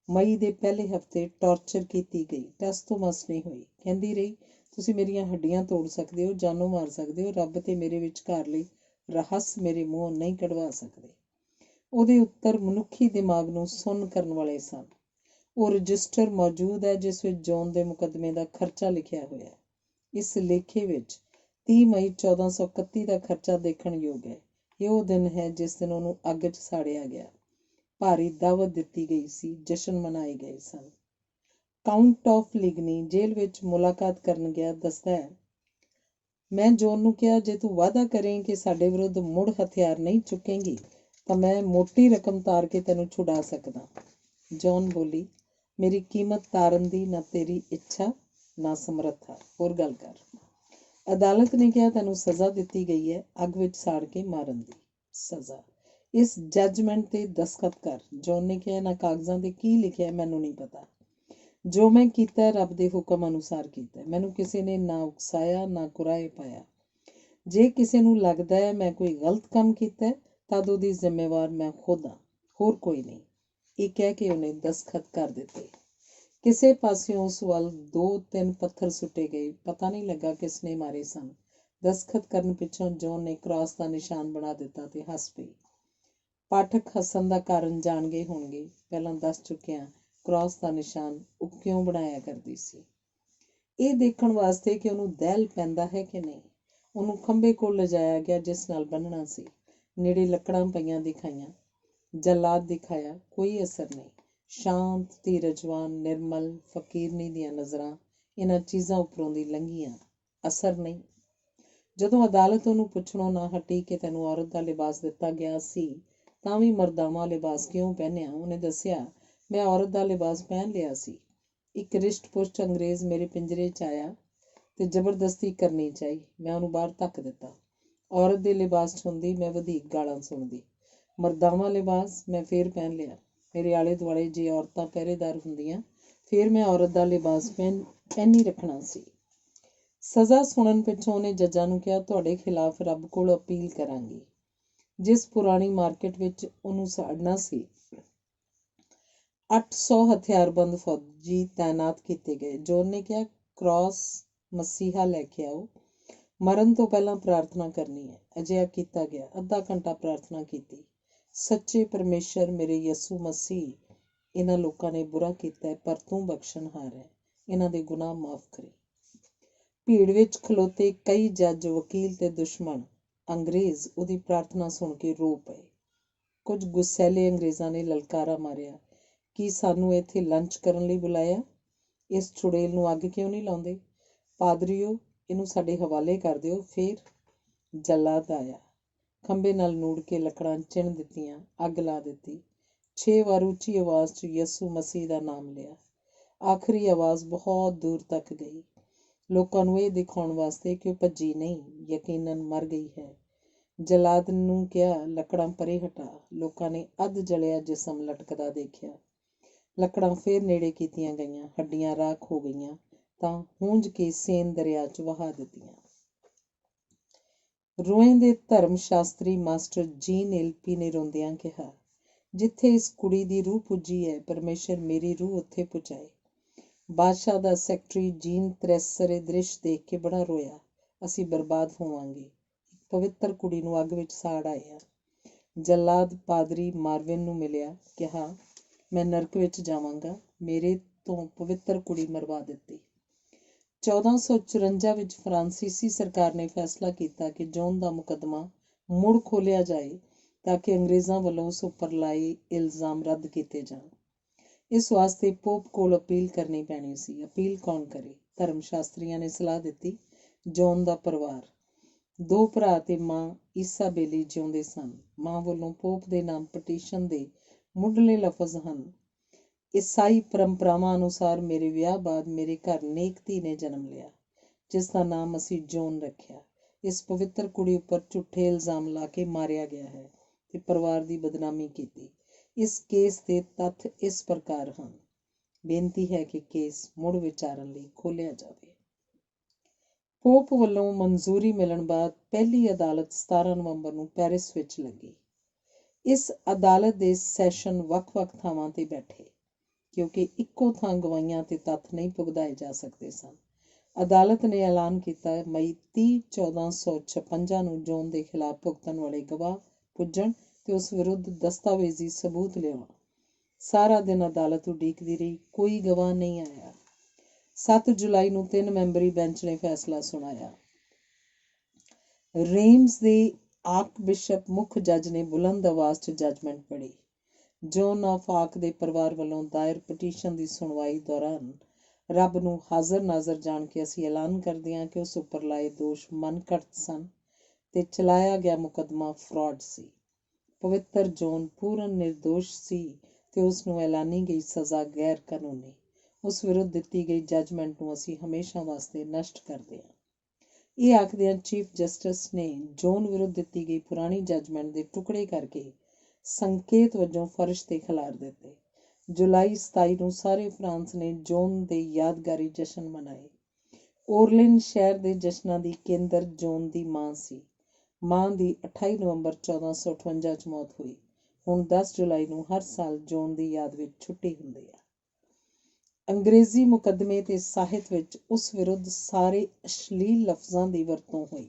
ਮਈ ਦੇ ਪਹਿਲੇ ਹਫ਼ਤੇ ਟਾਰਚਰ ਕੀਤੀ ਗਈ, ਟਸ ਤੋਂ ਮਸ ਨਹੀਂ ਹੋਈ। ਕਹਿੰਦੀ ਰਹੀ, ਤੁਸੀਂ ਮੇਰੀਆਂ ਹੱਡੀਆਂ ਤੋੜ ਸਕਦੇ ਹੋ, ਜਾਨੋਂ ਮਾਰ ਸਕਦੇ ਹੋ, ਰੱਬ ਤੇ ਮੇਰੇ ਵਿਚਕਾਰਲੇ ਰਹੱਸ ਮੇਰੇ ਮੂੰਹੋਂ ਨਹੀਂ ਕਢਵਾ ਸਕਦੇ। ਉਹਦੇ ਉੱਤਰ ਮਨੁੱਖੀ ਦਿਮਾਗ ਨੂੰ ਸੁੰਨ ਕਰਨ ਵਾਲੇ ਸਨ। ਉਹ ਰਜਿਸਟਰ ਮੌਜੂਦ ਹੈ ਜਿਸ ਵਿੱਚ ਜੋਨ ਦੇ ਮੁਕੱਦਮੇ ਦਾ ਖਰਚਾ ਲਿਖਿਆ ਹੋਇਆ। ਇਸ ਲੇਖੇ ਵਿੱਚ 30 ਮਈ 1431 ਦਾ ਖਰਚਾ ਦੇਖਣ ਯੋਗ ਹੈ। ਇਹ ਉਹ ਦਿਨ ਹੈ ਜਿਸ ਦਿਨ ਉਹਨੂੰ ਅੱਗ 'ਚ ਸਾੜਿਆ ਗਿਆ। ਭਾਰੀ ਦਾਵਤ ਦਿੱਤੀ ਗਈ ਸੀ, ਜਸ਼ਨ ਮਨਾਏ ਗਏ ਸਨ। ਕਾਊਂਟ ਆਫ ਲਿਗਨੀ ਜੇਲ੍ਹ ਵਿੱਚ ਮੁਲਾਕਾਤ ਕਰਨ ਗਿਆ ਦੱਸਦਾ ਹੈ, ਮੈਂ ਜੌਨ ਨੂੰ ਕਿਹਾ, ਜੇ ਤੂੰ ਵਾਅਦਾ ਕਰੇ ਕਿ ਸਾਡੇ ਵਿਰੁੱਧ ਮੁੜ ਹਥਿਆਰ ਨਹੀਂ ਚੁੱਕੇਂਗੀ ਤਾਂ ਮੈਂ ਮੋਟੀ ਰਕਮ ਤਾਰ ਕੇ ਤੈਨੂੰ ਛੁਡਾ ਸਕਦਾ। ਜੌਨ ਬੋਲੀ, ਮੇਰੀ ਕੀਮਤ ਤਾਰਨ ਦੀ ਨਾ ਤੇਰੀ ਇੱਛਾ ਨਾ ਸਮਰੱਥਾ, ਹੋਰ ਗੱਲ ਕਰ। ਅਦਾਲਤ ਨੇ ਕਿਹਾ, ਤੈਨੂੰ ਸਜ਼ਾ ਦਿੱਤੀ ਗਈ ਹੈ, ਅੱਗ ਵਿੱਚ ਸਾੜ ਕੇ ਮਾਰਨ ਦੀ ਸਜ਼ਾ। ਇਸ ਜੱਜਮੈਂਟ ਤੇ ਦਸਤਖਤ ਕਰ। ਜੌਨ ਨੇ ਕਿਹਾ, ਇਹਨਾਂ ਕਾਗਜ਼ਾਂ ਤੇ ਕੀ ਲਿਖਿਆ ਮੈਨੂੰ ਨਹੀਂ ਪਤਾ। ਜੋ ਮੈਂ ਕੀਤਾ ਰੱਬ ਦੇ ਹੁਕਮ ਅਨੁਸਾਰ ਕੀਤਾ। ਮੈਨੂੰ ਕਿਸੇ ਨੇ ਨਾ ਉਕਸਾਇਆ ਨਾ ਕੁਰਾਹੇ ਪਾਇਆ। ਜੇ ਕਿਸੇ ਨੂੰ ਲੱਗਦਾ ਹੈ ਮੈਂ ਕੋਈ ਗਲਤ ਕੰਮ ਕੀਤਾ ਤਦ ਉਹਦੀ ਜ਼ਿੰਮੇਵਾਰ ਮੈਂ ਖੁਦ ਹਾਂ, ਹੋਰ ਕੋਈ ਨਹੀਂ। ਇਹ ਕਹਿ ਕੇ ਉਹਨੇ ਦਸਤਖਤ ਕਰ ਦਿੱਤੇ। ਕਿਸੇ ਪਾਸਿਓਂ ਉਸ ਵੱਲ 2-3 ਪੱਥਰ ਸੁੱਟੇ ਗਏ। ਪਤਾ ਨਹੀਂ ਲੱਗਾ ਕਿਸ ਨੇ ਮਾਰੇ ਸਨ। ਦਸਤਖਤ ਕਰਨ ਪਿੱਛੋਂ ਜੌਨ ਨੇ ਕ੍ਰਾਸ ਦਾ ਨਿਸ਼ਾਨ ਬਣਾ ਦਿੱਤਾ ਤੇ ਹੱਸ ਪਈ। ਪਾਠਕ ਹੱਸਣ ਦਾ ਕਾਰਨ ਜਾਣ ਗਏ ਹੋਣਗੇ। ਪਹਿਲਾਂ ਦੱਸ ਚੁੱਕਿਆ ਕ੍ਰਾਸ ਦਾ ਨਿਸ਼ਾਨ ਉਹ ਕਿਉਂ ਬਣਾਇਆ ਕਰਦੀ ਸੀ। ਇਹ ਦੇਖਣ ਵਾਸਤੇ ਕਿ ਉਹਨੂੰ ਦਹਿਲ ਪੈਂਦਾ ਹੈ ਕਿ ਨਹੀਂ। ਉਹਨੂੰ ਖੰਭੇ ਕੋਲ ਲਿਜਾਇਆ ਗਿਆ ਜਿਸ ਨਾਲ ਬੰਨ੍ਹਣਾ ਸੀ। ਨੇੜੇ ਲੱਕੜਾਂ ਪਈਆਂ ਦਿਖਾਈਆਂ। ਜੱਲਾਦ ਦਿਖਾਇਆ, ਕੋਈ ਅਸਰ ਨਹੀਂ। ਸ਼ਾਂਤ, ਧੀਰਜਵਾਨ, ਨਿਰਮਲ, ਫਕੀਰਨੀ ਦੀਆਂ ਨਜ਼ਰਾਂ ਇਹਨਾਂ ਚੀਜ਼ਾਂ ਉੱਪਰੋਂ ਦੀ ਲੰਘੀਆਂ, ਅਸਰ ਨਹੀਂ। ਜਦੋਂ ਅਦਾਲਤ ਉਹਨੂੰ ਪੁੱਛਣੋਂ ਨਾ ਹਟੀ ਕਿ ਤੈਨੂੰ ਔਰਤ ਦਾ ਲਿਬਾਸ ਦਿੱਤਾ ਗਿਆ ਸੀ ਤਾਂ ਵੀ ਮਰਦਾਵਾਂ ਲਿਬਾਸ ਕਿਉਂ ਪਹਿਨਿਆ, ਉਹਨੇ ਦੱਸਿਆ, ਮੈਂ ਔਰਤ ਦਾ ਲਿਬਾਸ ਪਹਿਨ ਲਿਆ ਸੀ। ਇੱਕ ਰਿਸ਼ਟ ਪੁਸ਼ਟ ਅੰਗਰੇਜ਼ ਮੇਰੇ ਪਿੰਜਰੇ 'ਚ ਆਇਆ ਤੇ ਜ਼ਬਰਦਸਤੀ ਕਰਨੀ ਚਾਹੀ। ਮੈਂ ਉਹਨੂੰ ਬਾਹਰ ਧੱਕ ਦਿੱਤਾ। ਔਰਤ ਦੇ ਲਿਬਾਸ 'ਚ ਹੁੰਦੀ ਮੈਂ ਵਧੀਕ ਗਾਲਾਂ ਸੁਣਦੀ। ਮਰਦਾਵਾਂ ਲਿਬਾਸ ਮੈਂ ਫੇਰ ਪਹਿਨ ਲਿਆ। ਮੇਰੇ ਆਲੇ ਦੁਆਲੇ ਜੇ ਔਰਤਾਂ ਪਹਿਰੇਦਾਰ ਹੁੰਦੀਆਂ ਫਿਰ ਮੈਂ ਔਰਤ ਦਾ ਲਿਬਾਸ ਪਹਿਨੀ ਰੱਖਣਾ ਸੀ। ਸਜ਼ਾ ਸੁਣਨ ਪਿੱਛੋਂ ਉਹਨੇ ਜੱਜਾਂ ਨੂੰ ਕਿਹਾ, ਤੁਹਾਡੇ ਖਿਲਾਫ ਰੱਬ ਕੋਲ ਅਪੀਲ ਕਰਾਂਗੀ। ਜਿਸ ਪੁਰਾਣੀ ਮਾਰਕੀਟ ਵਿੱਚ ਉਹਨੂੰ ਸਾੜਨਾ ਸੀ 800 ਹਥਿਆਰਬੰਦ ਫੌਜੀ ਤਾਇਨਾਤ ਕੀਤੇ ਗਏ। ਜੌਨ ਨੇ ਕਿਹਾ, ਕ੍ਰਾਸ ਮਸੀਹਾ ਲੈ ਕੇ ਆਓ। ਮਰਨ ਤੋਂ ਪਹਿਲਾਂ ਪ੍ਰਾਰਥਨਾ ਕਰਨੀ ਹੈ। ਅਜਿਹਾ ਕੀਤਾ ਗਿਆ। ਅੱਧਾ ਘੰਟਾ ਪ੍ਰਾਰਥਨਾ ਕੀਤੀ। ਸੱਚੇ ਪਰਮੇਸ਼ਰ, ਮੇਰੇ ਯਿਸੂ ਮਸੀਹ, ਇਹਨਾਂ ਲੋਕਾਂ ਨੇ ਬੁਰਾ ਕੀਤਾ ਹੈ ਪਰ ਤੂੰ ਬਖਸ਼ਣਹਾਰ ਹੈ, ਇਹਨਾਂ ਦੇ ਗੁਨਾਹ ਮਾਫ਼ ਕਰੇ। ਭੀੜ ਵਿੱਚ ਖਲੋਤੇ ਕਈ ਜੱਜ, ਵਕੀਲ ਤੇ ਦੁਸ਼ਮਣ ਅੰਗਰੇਜ਼ ਉਹਦੀ ਪ੍ਰਾਰਥਨਾ ਸੁਣ ਕੇ ਰੋ ਪਏ। ਕੁਝ ਗੁੱਸੈਲੇ ਅੰਗਰੇਜ਼ਾਂ ਨੇ ਲਲਕਾਰਾ ਮਾਰਿਆ, ਕੀ ਸਾਨੂੰ ਇੱਥੇ ਲੰਚ ਕਰਨ ਲਈ ਬੁਲਾਇਆ? ਇਸ ਚੁੜੇਲ ਨੂੰ ਅੱਗ ਕਿਉਂ ਨਹੀਂ ਲਾਉਂਦੇ? ਪਾਦਰੀਓ, ਇਹਨੂੰ ਸਾਡੇ ਹਵਾਲੇ ਕਰ ਦਿਓ। ਫਿਰ ਜੱਲਾਦ ਆਇਆ। ਖੰਭੇ ਨਾਲ ਨੂੜ ਕੇ ਲੱਕੜਾਂ ਚਿਣ ਦਿੱਤੀਆਂ, ਅੱਗ ਲਾ ਦਿੱਤੀ। 6 ਵਾਰ ਉੱਚੀ ਆਵਾਜ਼ 'ਚ ਯਿਸੂ ਮਸੀਹ ਦਾ ਨਾਮ ਲਿਆ। ਆਖਰੀ ਆਵਾਜ਼ ਬਹੁਤ ਦੂਰ ਤੱਕ ਗਈ, ਲੋਕਾਂ ਨੂੰ ਇਹ ਦਿਖਾਉਣ ਵਾਸਤੇ ਕਿ ਉਹ ਭੱਜੀ ਨਹੀਂ, ਯਕੀਨਨ ਮਰ ਗਈ ਹੈ। ਜੱਲਾਦ ਨੂੰ ਕਿਹਾ, ਲੱਕੜਾਂ ਪਰੇ ਹਟਾ। ਲੋਕਾਂ ਨੇ ਅੱਧ ਜਲਿਆ ਜਿਸਮ ਲਟਕਦਾ ਦੇਖਿਆ। ਲੱਕੜਾਂ ਫੇਰ ਨੇੜੇ ਕੀਤੀਆਂ ਗਈਆਂ। ਹੱਡੀਆਂ ਰਾਖ ਹੋ ਗਈਆਂ ਤਾਂ ਹੂੰਝ ਕੇ ਸੇਨ ਦਰਿਆ 'ਚ ਵਹਾ ਦਿੱਤੀਆਂ। ਰੋਏ ਦੇ ਧਰਮ ਸ਼ਾਸਤਰੀ ਮਾਸਟਰ ਜੀਨ ਏਲਪੀ ਨੇ ਰੋਂਦਿਆਂ ਕਿਹਾ, ਜਿੱਥੇ ਇਸ ਕੁੜੀ ਦੀ ਰੂਹ ਪੁੱਜੀ ਹੈ, ਪਰਮੇਸ਼ਰ ਮੇਰੀ ਰੂਹ ਉੱਥੇ ਪੁਜਾਏ। ਬਾਦਸ਼ਾਹ ਦਾ ਸੈਕਟਰੀ ਜੀਨ ਤ੍ਰੈਸਰ ਇਹ ਦ੍ਰਿਸ਼ ਦੇਖ ਕੇ ਬੜਾ ਰੋਇਆ। ਅਸੀਂ ਬਰਬਾਦ ਹੋਵਾਂਗੇ। ਇੱਕ ਪਵਿੱਤਰ ਕੁੜੀ ਨੂੰ ਅੱਗ ਵਿੱਚ ਸਾੜ ਆਏ ਆ। ਜੱਲਾਦ ਪਾਦਰੀ ਮਾਰਵਿਨ ਨੂੰ ਮਿਲਿਆ, ਕਿਹਾ, ਮੈਂ ਨਰਕ ਵਿੱਚ ਜਾਵਾਂਗਾ, ਮੇਰੇ ਤੋਂ ਪਵਿੱਤਰ ਕੁੜੀ ਮਰਵਾ ਦਿੱਤੀ। 1454 ਵਿੱਚ ਫਰਾਂਸੀਸੀ ਸਰਕਾਰ ਨੇ ਫੈਸਲਾ ਕੀਤਾ ਕਿ ਜੌਨ ਦਾ ਮੁਕੱਦਮਾ ਮੁੜ ਖੋਲ੍ਹਿਆ ਜਾਏ ਤਾਂ ਕਿ ਅੰਗਰੇਜ਼ਾਂ ਵੱਲੋਂ ਉਸ ਉੱਪਰ ਲਾਏ ਇਲਜ਼ਾਮ ਰੱਦ ਕੀਤੇ ਜਾਣ। ਇਸ ਵਾਸਤੇ ਪੋਪ ਕੋਲ ਅਪੀਲ ਕਰਨੀ ਪੈਣੀ ਸੀ। ਅਪੀਲ ਕੌਣ ਕਰੇ? ਧਰਮ ਸ਼ਾਸਤਰੀਆਂ ਨੇ ਸਲਾਹ ਦਿੱਤੀ, ਜੌਨ ਦਾ ਪਰਿਵਾਰ। 2 ਭਰਾ ਤੇ ਮਾਂ ਇਸਾਬੇਲੀ ਜਿਉਂਦੇ ਸਨ। ਮਾਂ ਵੱਲੋਂ ਪੋਪ ਦੇ ਨਾਮ ਪਟੀਸ਼ਨ ਦੇ ਮੁੱਢਲੇ ਲਫ਼ਜ਼ ਹਨ, ਈਸਾਈ ਪਰੰਪਰਾਵਾਂ ਅਨੁਸਾਰ ਮੇਰੇ ਵਿਆਹ ਬਾਅਦ ਮੇਰੇ ਘਰ ਨੇਕ ਧੀ ਨੇ ਜਨਮ ਲਿਆ, ਜਿਸ ਦਾ ਨਾਮ ਅਸੀਂ ਜੌਨ ਰੱਖਿਆ। ਇਸ ਪਵਿੱਤਰ ਕੁੜੀ ਉੱਪਰ ਝੂਠੇ ਇਲਜ਼ਾਮ ਲਾ ਕੇ ਮਾਰਿਆ ਗਿਆ ਹੈ ਤੇ ਪਰਿਵਾਰ ਦੀ ਬਦਨਾਮੀ ਕੀਤੀ। ਇਸ ਕੇਸ ਦੇ ਤੱਥ ਇਸ ਪ੍ਰਕਾਰ ਹਨ। ਬੇਨਤੀ ਹੈ ਕਿ ਕੇਸ ਮੁੜ ਵਿਚਾਰਨ ਲਈ ਖੋਲ੍ਹਿਆ ਜਾਵੇ। ਪੋਪ ਵੱਲੋਂ ਮਨਜ਼ੂਰੀ ਮਿਲਣ ਬਾਅਦ ਪਹਿਲੀ ਅਦਾਲਤ 17 ਨਵੰਬਰ ਨੂੰ ਪੈਰਿਸ ਵਿੱਚ ਲੱਗੀ। ਇਸ ਅਦਾਲਤ ਦੇ ਸੈਸ਼ਨ ਵੱਖ-ਵੱਖ ਥਾਵਾਂ ਤੇ ਬੈਠੇ, ਕਿਉਂਕਿ ਇੱਕੋ ਥਾਂ ਗਵਾਹੀਆਂ ਤੇ ਤੱਥ ਨਹੀਂ ਪੁਗਦਾਏ ਜਾ ਸਕਦੇ ਸਨ। ਅਦਾਲਤ ਨੇ ਐਲਾਨ ਕੀਤਾ, ਮਈ 30, 1456 ਨੂੰ ਜੌਨ ਦੇ ਖਿਲਾਫ ਭੁਗਤਣ ਵਾਲੇ ਗਵਾਹ ਪੁੱਜਣ ਤੇ ਉਸ ਵਿਰੁੱਧ ਦਸਤਾਵੇਜ਼ੀ ਸਬੂਤ ਲਿਆਉਣ। ਸਾਰਾ ਦਿਨ ਅਦਾਲਤ ਉਡੀਕਦੀ ਰਹੀ, ਕੋਈ ਗਵਾਹ ਨਹੀਂ ਆਇਆ। 7 ਜੁਲਾਈ ਨੂੰ 3 ਮੈਂਬਰੀ ਬੈਂਚ ਨੇ ਫੈਸਲਾ ਸੁਣਾਇਆ। ਰੇਮਸ ਦੇ ਆਰਕ ਬਿਸ਼ਪ ਮੁੱਖ ਜੱਜ ਨੇ ਬੁਲੰਦ ਆਵਾਜ਼ 'ਚ ਜੱਜਮੈਂਟ ਪੜ੍ਹੀ। ਜੌਨ ਆਫ ਆਰਕ ਦੇ ਪਰਿਵਾਰ ਵੱਲੋਂ ਦਾਇਰ ਪਟੀਸ਼ਨ ਦੀ ਸੁਣਵਾਈ ਦੌਰਾਨ ਰੱਬ ਨੂੰ ਹਾਜ਼ਰ ਨਾਜ਼ਰ ਜਾਣ ਕੇ ਅਸੀਂ ਐਲਾਨ ਕਰਦੇ ਹਾਂ ਕਿ ਉਸ ਉੱਪਰ ਲਾਏ ਦੋਸ਼ ਮਨ ਘੜਤ ਸਨ ਤੇ ਚਲਾਇਆ ਗਿਆ ਮੁਕੱਦਮਾ ਫਰਾਡ ਸੀ। ਪਵਿੱਤਰ ਜੌਨ ਪੂਰਨ ਨਿਰਦੋਸ਼ ਸੀ ਤੇ ਉਸ ਨੂੰ ਐਲਾਨੀ ਗਈ ਸਜ਼ਾ ਗੈਰ ਕਾਨੂੰਨੀ। ਉਸ ਵਿਰੁੱਧ ਦਿੱਤੀ ਗਈ ਜੱਜਮੈਂਟ ਨੂੰ ਅਸੀਂ ਹਮੇਸ਼ਾ ਵਾਸਤੇ ਨਸ਼ਟ ਕਰਦੇ ਹਾਂ। ਇਹ ਆਖਦਿਆਂ ਚੀਫ ਜਸਟਿਸ ਨੇ ਜੌਨ ਵਿਰੁੱਧ ਦਿੱਤੀ ਗਈ ਪੁਰਾਣੀ ਜੱਜਮੈਂਟ ਦੇ ਟੁਕੜੇ ਕਰਕੇ ਸੰਕੇਤ ਵਜੋਂ ਫਰਸ਼ 'ਤੇ ਖਿਲਾਰ ਦਿੱਤੇ। ਜੁਲਾਈ 27 ਨੂੰ ਸਾਰੇ ਫਰਾਂਸ ਨੇ ਜੌਨ ਦੇ ਯਾਦਗਾਰੀ ਜਸ਼ਨ ਮਨਾਏ। ਓਰਲਿਨ ਸ਼ਹਿਰ ਦੇ ਜਸ਼ਨਾਂ ਦੀ ਕੇਂਦਰ ਜੌਨ ਦੀ ਮਾਂ ਸੀ। ਮਾਂ ਦੀ 28 ਨਵੰਬਰ 1458 'ਚ ਮੌਤ ਹੋਈ। ਹੁਣ 10 ਜੁਲਾਈ ਨੂੰ ਹਰ ਸਾਲ ਜੌਨ ਦੀ ਯਾਦ ਵਿੱਚ ਛੁੱਟੀ ਹੁੰਦੀ ਹੈ। ਅੰਗਰੇਜ਼ੀ ਮੁਕੱਦਮੇ ਤੇ ਸਾਹਿਤ ਵਿੱਚ ਉਸ ਵਿਰੁੱਧ ਸਾਰੇ ਅਸ਼ਲੀਲ ਲਫ਼ਜ਼ਾਂ ਦੀ ਵਰਤੋਂ ਹੋਈ।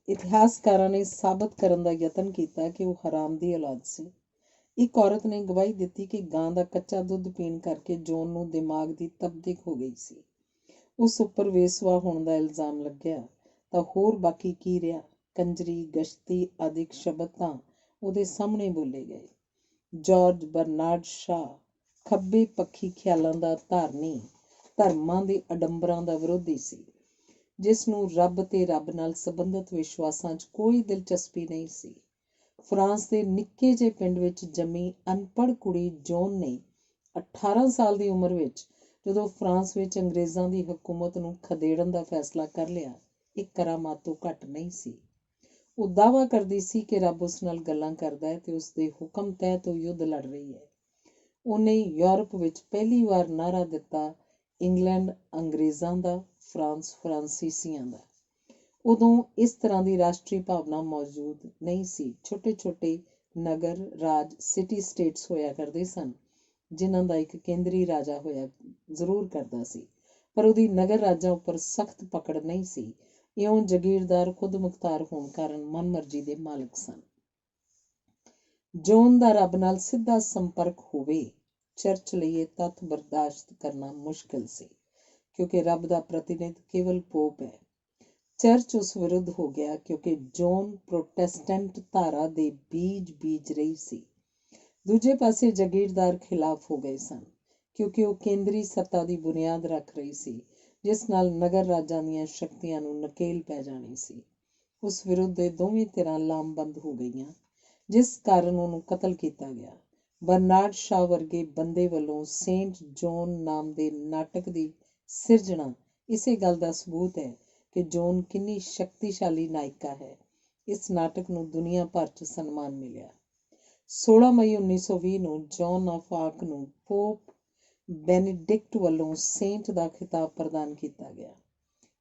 ਇਤਿਹਾਸਕਾਰਾਂ ਨੇ ਸਾਬਤ ਕਰਨ ਦਾ ਯਤਨ ਕੀਤਾ ਕਿ ਉਹ ਹਰਾਮ ਦੀ ਔਲਾਦ ਸੀ। ਇੱਕ ਔਰਤ ਨੇ ਗਵਾਹੀ ਦਿੱਤੀ ਕਿ ਗਾਂ ਦਾ ਕੱਚਾ ਦੁੱਧ ਪੀਣ ਕਰਕੇ ਜੌਨ ਨੂੰ ਦਿਮਾਗ ਦੀ ਤਪਦਿਕ ਹੋ ਗਈ ਸੀ। ਉਸ ਉੱਪਰ ਵੇਸਵਾ ਹੋਣ ਦਾ ਇਲਜ਼ਾਮ ਲੱਗਿਆ ਤਾਂ ਹੋਰ ਬਾਕੀ ਕੀ ਰਿਹਾ। ਕੰਜਰੀ, ਗਸ਼ਤੀ ਆਦਿਕ ਸ਼ਬਦ ਤਾਂ ਉਹਦੇ ਸਾਹਮਣੇ ਬੋਲੇ ਗਏ। ਜਾਰਜ ਬਰਨਾਰਡ ਸ਼ਾਹ ਖੱਬੇ ਪੱਖੀ ਖਿਆਲਾਂ ਦਾ ਧਾਰਨੀ, ਧਰਮਾਂ ਦੇ ਅਡੰਬਰਾਂ ਦਾ ਵਿਰੋਧੀ ਸੀ, ਜਿਸ ਨੂੰ ਰੱਬ ਤੇ ਰੱਬ ਨਾਲ ਸੰਬੰਧਿਤ ਵਿਸ਼ਵਾਸਾਂ 'ਚ ਕੋਈ ਦਿਲਚਸਪੀ ਨਹੀਂ ਸੀ। ਫਰਾਂਸ ਦੇ ਨਿੱਕੇ ਜਿਹੇ ਪਿੰਡ ਵਿੱਚ ਜੰਮੀ ਅਨਪੜ੍ਹ ਕੁੜੀ ਜੌਨ ਨੇ 18 ਸਾਲ ਦੀ ਉਮਰ ਵਿੱਚ ਜਦੋਂ ਫਰਾਂਸ ਵਿੱਚ ਅੰਗਰੇਜ਼ਾਂ ਦੀ ਹਕੂਮਤ ਨੂੰ ਖਦੇੜਨ ਦਾ ਫੈਸਲਾ ਕਰ ਲਿਆ, ਇਹ ਕਰਾਮਾਤ ਤੋਂ ਘੱਟ ਨਹੀਂ ਸੀ। ਉਹ ਦਾਅਵਾ ਕਰਦੀ ਸੀ ਕਿ ਰੱਬ ਉਸ ਨਾਲ ਗੱਲਾਂ ਕਰਦਾ ਹੈ ਤੇ ਉਸ ਦੇ ਹੁਕਮ ਤਹਿਤ ਉਹ ਯੁੱਧ ਲੜ ਰਹੀ ਹੈ। ਉਹਨੇ ਯੂਰਪ ਵਿੱਚ ਪਹਿਲੀ ਵਾਰ ਨਾਅਰਾ ਦਿੱਤਾ, ਇੰਗਲੈਂਡ ਅੰਗਰੇਜ਼ਾਂ ਦਾ, ਫਰਾਂਸ ਫਰਾਂਸੀਸੀਆਂ ਦਾ। ਉਦੋਂ ਇਸ ਤਰ੍ਹਾਂ ਦੀ ਰਾਸ਼ਟਰੀ ਭਾਵਨਾ ਮੌਜੂਦ ਨਹੀਂ ਸੀ। ਛੋਟੇ ਛੋਟੇ ਨਗਰ ਰਾਜ, ਸਿਟੀ ਸਟੇਟਸ ਹੋਇਆ ਕਰਦੇ ਸਨ, ਜਿਨ੍ਹਾਂ ਦਾ ਇੱਕ ਕੇਂਦਰੀ ਰਾਜਾ ਹੋਇਆ ਜ਼ਰੂਰ ਕਰਦਾ ਸੀ, ਪਰ ਉਹਦੀ ਨਗਰ ਰਾਜਾਂ ਉੱਪਰ ਸਖਤ ਪਕੜ ਨਹੀਂ ਸੀ। ਇਉਂ ਜਾਗੀਰਦਾਰ ਖੁਦ ਮੁਖਤਾਰ ਹੋਣ ਕਾਰਨ ਮਨਮਰਜ਼ੀ ਦੇ ਮਾਲਕ ਸਨ। ਜੌਨ ਦਾ ਰੱਬ ਨਾਲ ਸਿੱਧਾ ਸੰਪਰਕ ਹੋਵੇ, ਚਰਚ ਲਈ ਇਹ ਤੱਥ ਬਰਦਾਸ਼ਤ ਕਰਨਾ ਮੁਸ਼ਕਿਲ ਸੀ, ਕਿਉਂਕਿ ਰੱਬ ਦਾ ਪ੍ਰਤੀਨਿਧ ਕੇਵਲ ਪੋਪ ਹੈ। ਚਰਚ ਉਸ ਵਿਰੁੱਧ ਹੋ ਗਿਆ ਕਿਉਂਕਿ ਜੌਨ ਪ੍ਰੋਟੈਸਟੈਂਟ ਧਾਰਾ ਦੇ ਬੀਜ ਬੀਜ ਰਹੀ ਸੀ। ਦੂਜੇ ਪਾਸੇ ਜਾਗੀਰਦਾਰ ਖਿਲਾਫ ਹੋ ਗਏ ਸਨ, ਕਿਉਂਕਿ ਉਹ ਕੇਂਦਰੀ ਸੱਤਾ ਦੀ ਬੁਨਿਆਦ ਰੱਖ ਰਹੀ ਸੀ, ਜਿਸ ਨਾਲ ਨਗਰ ਰਾਜਾਂ ਦੀਆਂ ਸ਼ਕਤੀਆਂ ਨੂੰ ਨਕੇਲ ਪੈ ਜਾਣੀ ਸੀ। ਉਸ ਵਿਰੁੱਧ ਇਹ ਦੋਵੇਂ ਧਿਰਾਂ ਲਾਮਬੰਦ ਹੋ ਗਈਆਂ, ਜਿਸ ਕਾਰਨ ਉਹਨੂੰ ਕਤਲ ਕੀਤਾ ਗਿਆ। ਬਰਨਾਰਡ ਸ਼ਾਹ ਵਰਗੇ ਬੰਦੇ ਵੱਲੋਂ ਸੇਂਟ ਜੌਨ ਨਾਮ ਦੇ ਨਾਟਕ ਦੀ ਸਿਰਜਣਾ ਇਸੇ ਗੱਲ ਦਾ ਸਬੂਤ ਹੈ ਕਿ ਜੌਨ ਕਿੰਨੀ ਸ਼ਕਤੀਸ਼ਾਲੀ ਨਾਇਕਾ ਹੈ। ਇਸ ਨਾਟਕ ਨੂੰ ਦੁਨੀਆ ਭਰ 'ਚ ਸਨਮਾਨ ਮਿਲਿਆ। 16 ਮਈ 1920 ਨੂੰ ਜੌਨ ਆਫ ਆਰਕ ਨੂੰ ਪੋਪ ਬੈਨੇਡਿਕਟ ਵੱਲੋਂ ਸੇਂਟ ਦਾ ਖਿਤਾਬ ਪ੍ਰਦਾਨ ਕੀਤਾ ਗਿਆ।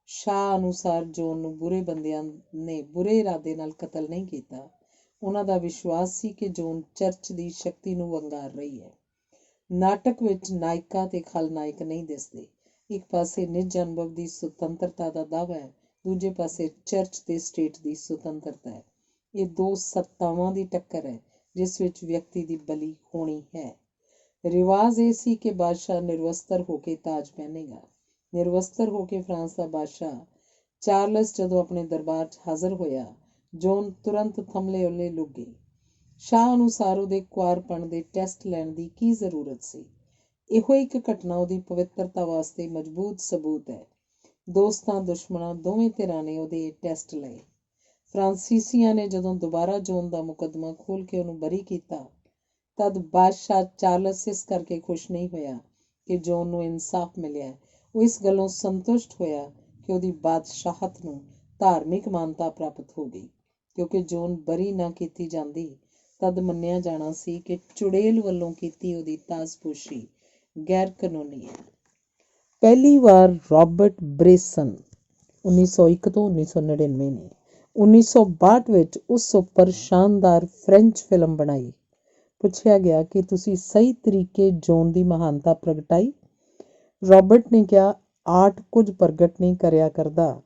ਸ਼ਾਹ ਅਨੁਸਾਰ ਜੌਨ ਨੂੰ ਬੁਰੇ ਬੰਦਿਆਂ ਨੇ ਬੁਰੇ ਇਰਾਦੇ ਨਾਲ ਕਤਲ ਨਹੀਂ ਕੀਤਾ। ਉਹਨਾਂ ਦਾ ਵਿਸ਼ਵਾਸ ਸੀ ਕਿ ਜੌਨ ਚਰਚ ਦੀ ਸ਼ਕਤੀ ਨੂੰ ਵੰਗਾਰ ਰਹੀ ਹੈ। ਨਾਟਕ ਵਿੱਚ ਨਾਇਕਾ ਤੇ ਖਲਨਾਇਕ ਨਹੀਂ ਦਿਸਦੇ। ਇੱਕ ਪਾਸੇ ਨਿੱਜ ਅਨੁਭਵ ਦੀ ਸੁਤੰਤਰਤਾ ਦਾ ਦਾਅਵਾ ਹੈ, ਦੂਜੇ ਪਾਸੇ ਚਰਚ ਤੇ ਸਟੇਟ ਦੀ ਸੁਤੰਤਰਤਾ ਹੈ। ਇਹ ਦੋ ਸੱਤਾਵਾਂ ਦੀ ਟੱਕਰ ਹੈ, ਜਿਸ ਵਿੱਚ ਵਿਅਕਤੀ ਦੀ ਬਲੀ ਹੋਣੀ ਹੈ। ਰਿਵਾਜ਼ ਇਹ ਸੀ ਕਿ ਬਾਦਸ਼ਾਹ ਨਿਰਵਸਤਰ ਹੋ ਕੇ ਤਾਜ ਪਹਿਨੇਗਾ। ਨਿਰਵਸਤਰ ਹੋ ਕੇ ਫਰਾਂਸ ਦਾ ਬਾਦਸ਼ਾਹ ਚਾਰਲਸ ਜਦੋਂ ਆਪਣੇ ਦਰਬਾਰ 'ਚ ਹਾਜ਼ਰ ਹੋਇਆ, ਜੌਨ ਤੁਰੰਤ ਥੰਮਲੇ ਉੱਲੇ ਲੁਕ ਗਈ। ਸ਼ਾਹ ਅਨੁਸਾਰ ਉਹਦੇ ਕੁਆਰਪਣ ਦੇ ਟੈਸਟ ਲੈਣ ਦੀ ਕੀ ਜ਼ਰੂਰਤ ਸੀ। ਇਹੋ ਇੱਕ ਘਟਨਾ ਉਹਦੀ ਪਵਿੱਤਰਤਾ ਵਾਸਤੇ ਮਜ਼ਬੂਤ ਸਬੂਤ ਹੈ। ਦੋਸਤਾਂ ਦੁਸ਼ਮਣਾਂ ਦੋਵੇਂ ਧਿਰਾਂ ਨੇ ਉਹਦੇ ਟੈਸਟ ਲਏ। ਫਰਾਂਸੀਸੀਆਂ ਨੇ ਜਦੋਂ ਦੁਬਾਰਾ ਜੌਨ ਦਾ ਮੁਕੱਦਮਾ ਖੋਲ੍ਹ ਕੇ ਉਹਨੂੰ ਬਰੀ ਕੀਤਾ, ਤਦ ਬਾਦਸ਼ਾਹ ਚਾਰਲਸ ਇਸ ਕਰਕੇ ਖੁਸ਼ ਨਹੀਂ ਹੋਇਆ ਕਿ ਜੌਨ ਨੂੰ ਇਨਸਾਫ ਮਿਲਿਆ। ਉਹ ਇਸ ਗੱਲੋਂ ਸੰਤੁਸ਼ਟ ਹੋਇਆ ਕਿ ਉਹਦੀ ਬਾਦਸ਼ਾਹਤ ਨੂੰ ਧਾਰਮਿਕ ਮਾਨਤਾ ਪ੍ਰਾਪਤ ਹੋ ਗਈ। ਕਿਉਂਕਿ ਜੌਨ ਬਰੀ ਨਾ ਕੀਤੀ ਜਾਂਦੀ, ਤਦ ਮੰਨਿਆ ਜਾਣਾ ਸੀ ਕਿ ਚੁੜੇਲ ਵੱਲੋਂ ਕੀਤੀ ਉਹਦੀ ਤਾਜ਼ਪੋਸ਼ੀ ਗੈਰ ਕਾਨੂੰਨੀ ਹੈ। ਪਹਿਲੀ ਵਾਰ ਰਾਬਰਟ ਬ੍ਰੇਸਨ 1901 ਤੋਂ 1999 ਨੇ 1962 ਵਿੱਚ ਉਸ ਉੱਪਰ ਸ਼ਾਨਦਾਰ ਫ੍ਰੈਂਚ ਫਿਲਮ ਬਣਾਈ। ਪੁੱਛਿਆ ਗਿਆ ਕਿ ਤੁਸੀਂ ਸਹੀ ਤਰੀਕੇ ਜੌਨ ਦੀ ਮਹਾਨਤਾ ਪ੍ਰਗਟਾਈ। ਰਾਬਰਟ ਨੇ ਕਿਹਾ, ਆਰਟ ਕੁਝ ਪ੍ਰਗਟ ਨਹੀਂ ਕਰਿਆ ਕਰਦਾ,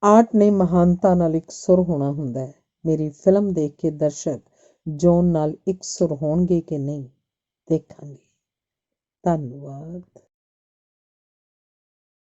ਆਰਟ ਨੇ ਮਹਾਨਤਾ ਨਾਲ ਇਕਸੁਰ ਹੋਣਾ ਹੁੰਦਾ ਹੈ। ਮੇਰੀ ਫਿਲਮ ਦੇਖ ਕੇ ਦਰਸ਼ਕ ਜੌਨ ਨਾਲ ਇਕਸੁਰ ਹੋਣਗੇ ਕਿ ਨਹੀਂ, ਦੇਖਾਂਗੇ। ਧੰਨਵਾਦ।